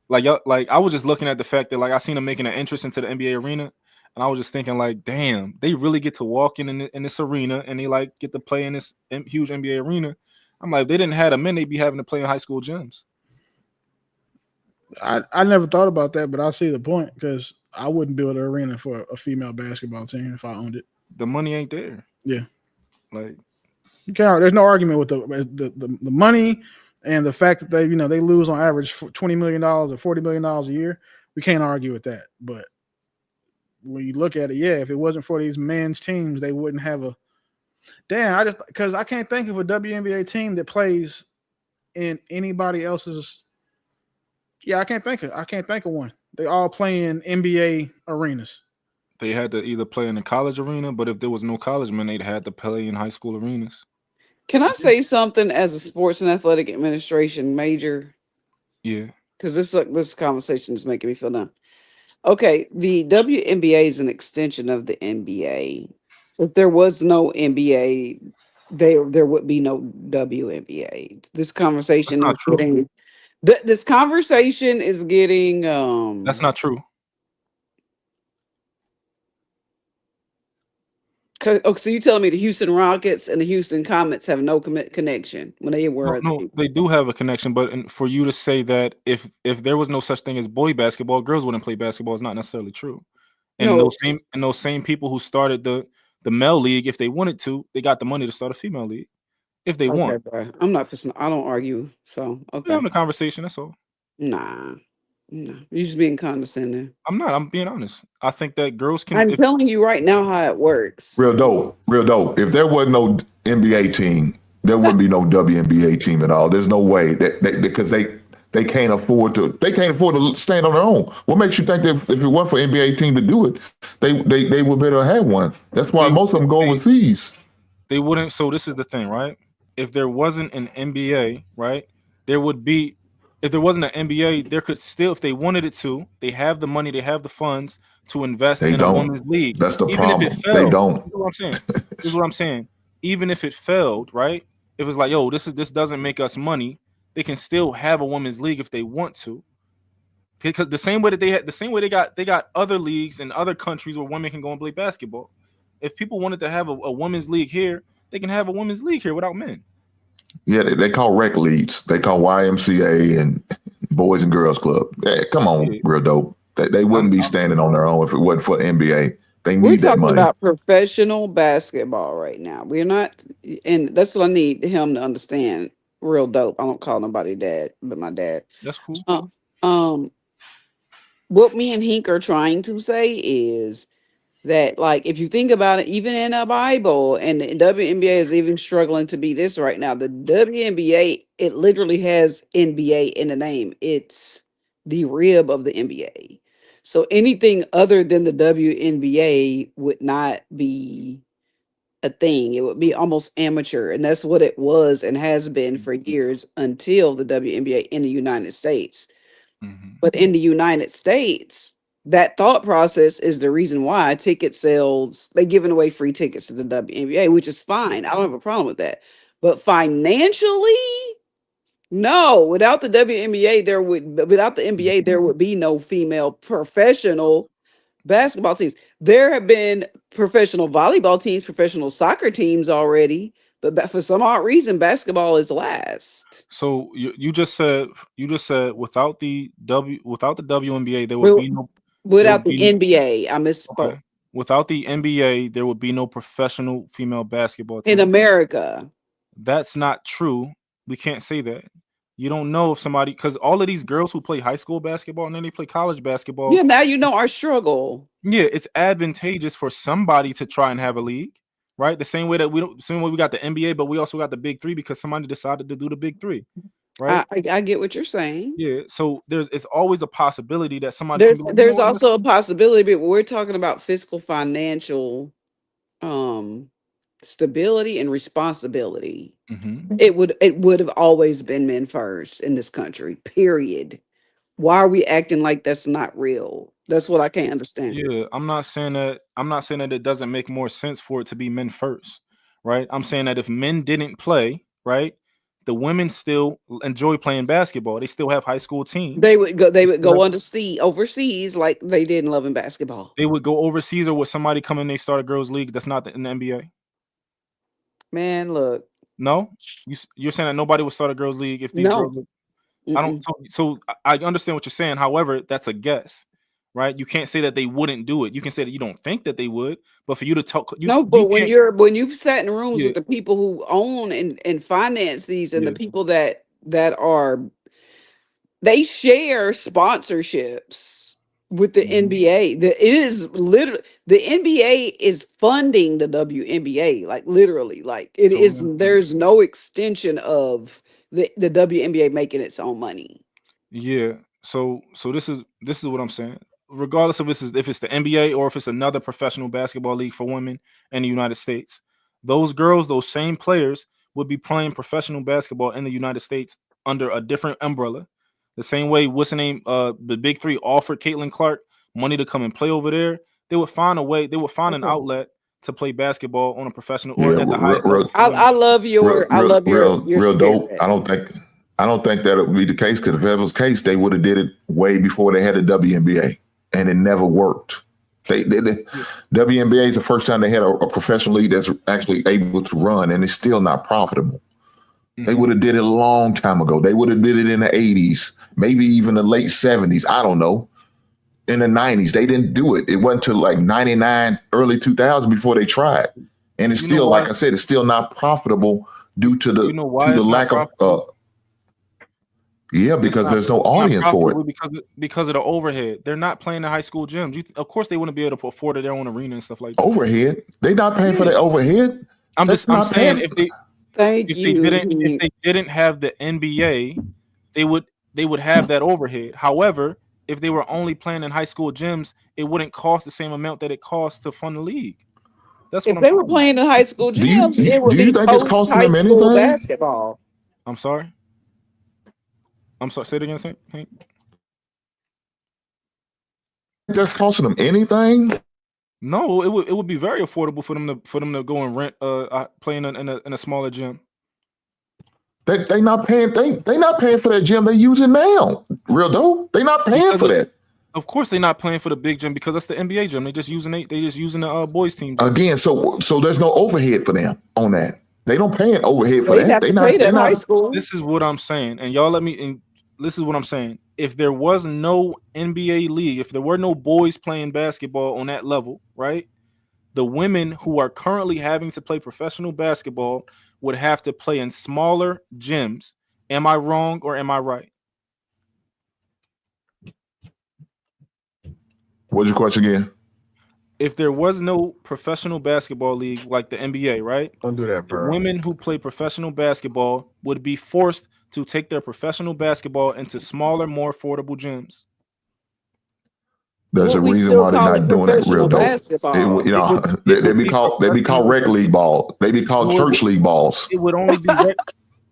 Like I was just looking at the fact that like I seen them making an entrance into the NBA arena, and I was just thinking like, damn, they really get to walk in this arena and they like get to play in this huge NBA arena. I'm like, if they didn't have the men, they'd be having to play in high school gyms. I never thought about that, but I see the point because I wouldn't build an arena for a female basketball team if I owned it. The money ain't there. Yeah, like you can't. There's no argument with the money and the fact that they lose on average $20 million or $40 million a year. We can't argue with that. But when you look at it, if it wasn't for these men's teams, they wouldn't have a. Damn, because I can't think of a WNBA team that plays in anybody else's. Yeah, I can't think of one. They all play in NBA arenas. They had to either play in the college arena, but if there was no college men, they'd had to play in high school arenas. Can I say something as a sports and athletic administration major? Yeah. Because this conversation is making me feel dumb. Okay, the WNBA is an extension of the NBA. If there was no NBA, there would be no WNBA. This conversation is getting. This conversation is getting. That's not true. Oh, so you telling me the Houston Rockets and the Houston Comets have no connection when they were? No, they do have a connection, but for you to say that if there was no such thing as boy basketball, girls wouldn't play basketball is not necessarily true. And those same people who started the male league, if they wanted to, they got the money to start a female league. If they want. Bro. I don't argue. So okay. We're having a conversation, that's all. Nah. No, you're just being condescending. I'm not. I'm being honest. I think that girls can. I'm telling you right now how it works. Real dope. If there wasn't no NBA team, there wouldn't be no WNBA team at all. There's no way that because they can't afford to. They can't afford to stand on their own. What makes you think that if it weren't for NBA team to do it, they would better have one? That's why most of them go overseas. They wouldn't. So this is the thing, right? If there wasn't an NBA, right, there would be. If there wasn't an NBA, there could still, if they wanted it to, they have the money, they have the funds to invest in a women's league. That's the Even problem. If it failed, they don't. This is what I'm saying. This is what I'm saying. Even if it failed, right? If it's like, yo, this doesn't make us money, they can still have a women's league if they want to. Because the same way they got other leagues in other countries where women can go and play basketball. If people wanted to have a women's league here, they can have a women's league here without men. Yeah, they call rec leagues. They call YMCA and Boys and Girls Club. Hey, come on, real dope. They wouldn't be standing on their own if it wasn't for NBA. They need that money. We're talking about professional basketball right now. We're not, and that's what I need him to understand. Real dope. I don't call nobody dad, but my dad. That's cool. What me and Hink are trying to say is that, like, if you think about it, even in the Bible, and the WNBA is even struggling to be this right now. The WNBA, it literally has NBA in the name. It's the rib of the NBA. So anything other than the WNBA would not be a thing. It would be almost amateur. And that's what it was and has been for years until the WNBA in the United States. Mm-hmm. But in the United States, that thought process is the reason why ticket sales, they're giving away free tickets to the WNBA, which is fine. I don't have a problem with that. But financially, no. Without the NBA, there would be no female professional basketball teams. There have been professional volleyball teams, professional soccer teams already, but for some odd reason, basketball is last. So you just said without the WNBA, there would be no. Without the NBA, I misspoke. Okay. Without the NBA, there would be no professional female basketball team in America. That's not true. We can't say that. You don't know if somebody, because all of these girls who play high school basketball and then they play college basketball. Yeah, now you know our struggle. Yeah, it's advantageous for somebody to try and have a league, right? The same way we got the NBA, but we also got the Big Three because somebody decided to do the Big Three. Right? I get what you're saying. Yeah, so it's always a possibility that somebody there's also a possibility, but we're talking about fiscal financial um stability and responsibility, Hmm. it would have always been men first in this country. Period. Why are we acting like that's not real? That's what I can't understand. Yeah, I'm not saying that. I'm not saying that it doesn't make more sense for it to be men first, right? I'm saying that if men didn't play, right, the women still enjoy playing basketball. They still have high school teams. They They would still have. go overseas like they did in Love and Basketball. They would go overseas, or would somebody come in? They start a girls' league that's not in the NBA. Man, look. No, you're saying that nobody would start a girls' league if these girls. No. I don't. Mm-mm. So I understand what you're saying. However, that's a guess, right? You can't say that they wouldn't do it. You can say that you don't think that they would, but for you to talk, No, you but when can't. you've sat in rooms Yeah, with the people who own and finance these, and the yeah. people that are, they share sponsorships with the Hmm. NBA. It is literally, the NBA is funding the WNBA, like literally, like it Totally is. understand. There's no extension of the WNBA making its own money. Yeah. So this is what I'm saying. Regardless of this is if it's the NBA or if it's another professional basketball league for women in the United States, those girls, those same players would be playing professional basketball in the United States under a different umbrella. The same way what's the name the big three offered Caitlin Clark money to come and play over there, they would find a way, they would find an Okay. outlet to play basketball on a professional or Yeah, at the real, highest level real, for women. I love your real dope. spirit. I don't think that would be the case, because if that was the case, they would have did it way before they had the WNBA, and it never worked. The Yeah. WNBA is the first time they had a professional league that's actually able to run, and it's still not profitable. They Hmm. would have did it a long time ago. They would have did it in the 80s, maybe even the late 70s. I don't know. In the 90s, they didn't do it. It wasn't until like 99, early 2000 before they tried. And it's You know still, why? like I said, it's still not profitable due to You the know why it's not lack of profitable? yeah, because there's no It's not audience for it. profitable because of the overhead. They're not playing in high school gyms. Of course, they wouldn't be able to afford their own arena and stuff like that. Overhead. They not paying for Yeah, the overhead. That's I'm not saying paying. Thank if you. they didn't have the NBA, they would have that overhead. However, if they were only playing in high school gyms, it wouldn't cost the same amount that it costs to fund the league. That's what If I'm they were talking about. playing in high school Do you gyms, it would do you be think it's post costing high them school anything? basketball. I'm sorry. I'm sorry. Say it again, Hank. That's costing them anything? No, it would be very affordable for them to go and rent playing in a smaller gym. They not paying. They not paying for that gym they using now. Real dope. They not paying Because for that. of course they're not playing for the big gym because that's the NBA gym. They just using the boys team gym. Again, so there's no overhead for them on that. They don't pay an overhead for They'd that. have to pay that high school. This is what I'm saying, and y'all let me. And this is what I'm saying. If there was no NBA league, if there were no boys playing basketball on that level, right? The women who are currently having to play professional basketball would have to play in smaller gyms. Am I wrong or am I right? What's your question again? If there was no professional basketball league like the NBA, right? Don't do that, The Pearl. women who play professional basketball would be forced to take their professional basketball into smaller, more affordable gyms. There's Would a we reason still why they're call it not doing that. Real professional dope. basketball? They, It they would be be called professional. rec league ball. They be called No, church league balls. it would only be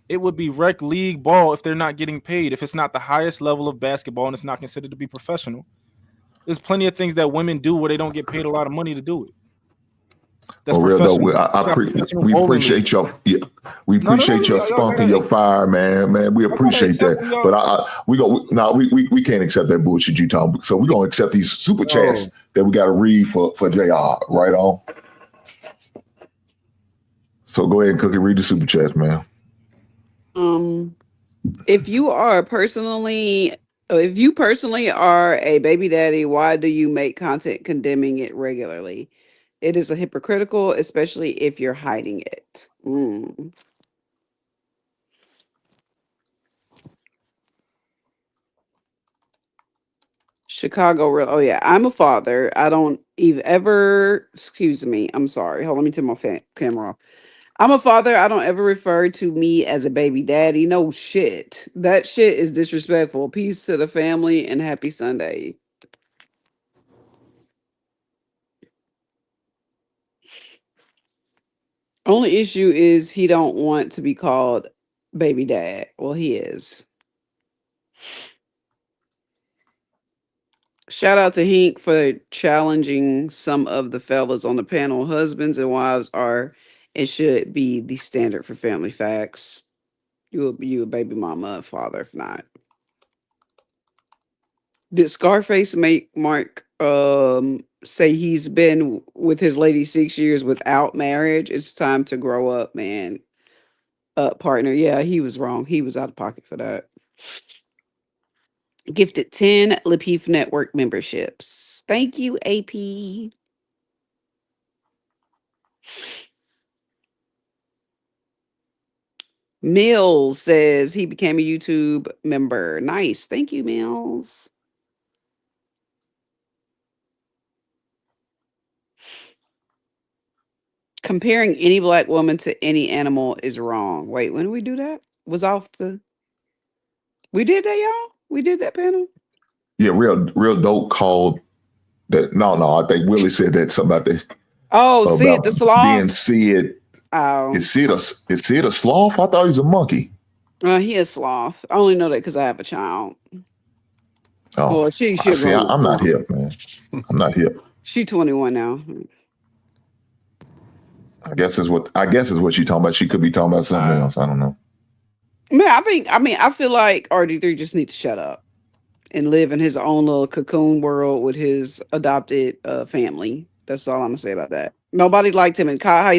it would be rec league ball if they're not getting paid. If it's not the highest level of basketball and it's not considered to be professional. There's plenty of things that women do where they don't get paid a lot of money to do it. That's Well, real dope. professional. You got professional We bowling leagues. appreciate your No, no, no. Y'all spunk gotta, and your fire, man. Man, we y'all gotta appreciate accept that. when y'all. But we can't accept that bullshit you talking. So we're gonna accept these super Yo, chats that we got to read for JR. Right on. So go ahead, Cookie. Read the super chats, man. If you personally are a baby daddy, why do you make content condemning it regularly? It is a hypocritical, especially if you're hiding it. Chicago real. Oh yeah, I'm a father. I don't even ever. Excuse me. I'm sorry. Hold on. Let me turn my camera off. I'm a father. I don't ever refer to me as a baby daddy. No shit. That shit is disrespectful. Peace to the family and happy Sunday. Only issue is he don't want to be called baby dad. Well, he is. Shout out to Hink for challenging some of the fellas on the panel. Husbands and wives are and should be the standard for family facts. You a baby mama, a father if not. Did Scarface make Mark say he's been with his lady 6 years without marriage? It's time to grow up, man. Partner. Yeah, he was wrong. He was out of pocket for that. Gifted 10 Lapeef Network memberships. Thank you, AP. Mills says he became a YouTube member. Nice. Thank you, Mills. Comparing any black woman to any animal is wrong. Wait, when did we do that? Was off the. We did that, y'all? We did that panel? Yeah, real dope called that. No, I think Willie said that something about that. Oh, Sid the sloth? Being Sid. Oh. Is Sid a sloth? I thought he was a monkey. He is sloth. I only know that because I have a child. Oh, well, she should. See, I'm not hip, man. I'm not hip. She's 21 now. I guess is what she's talking about. She could be talking about something else. I don't know. Man, I feel like RG3 just needs to shut up and live in his own little cocoon world with his adopted family. That's all I'm gonna say about that. Nobody liked him in high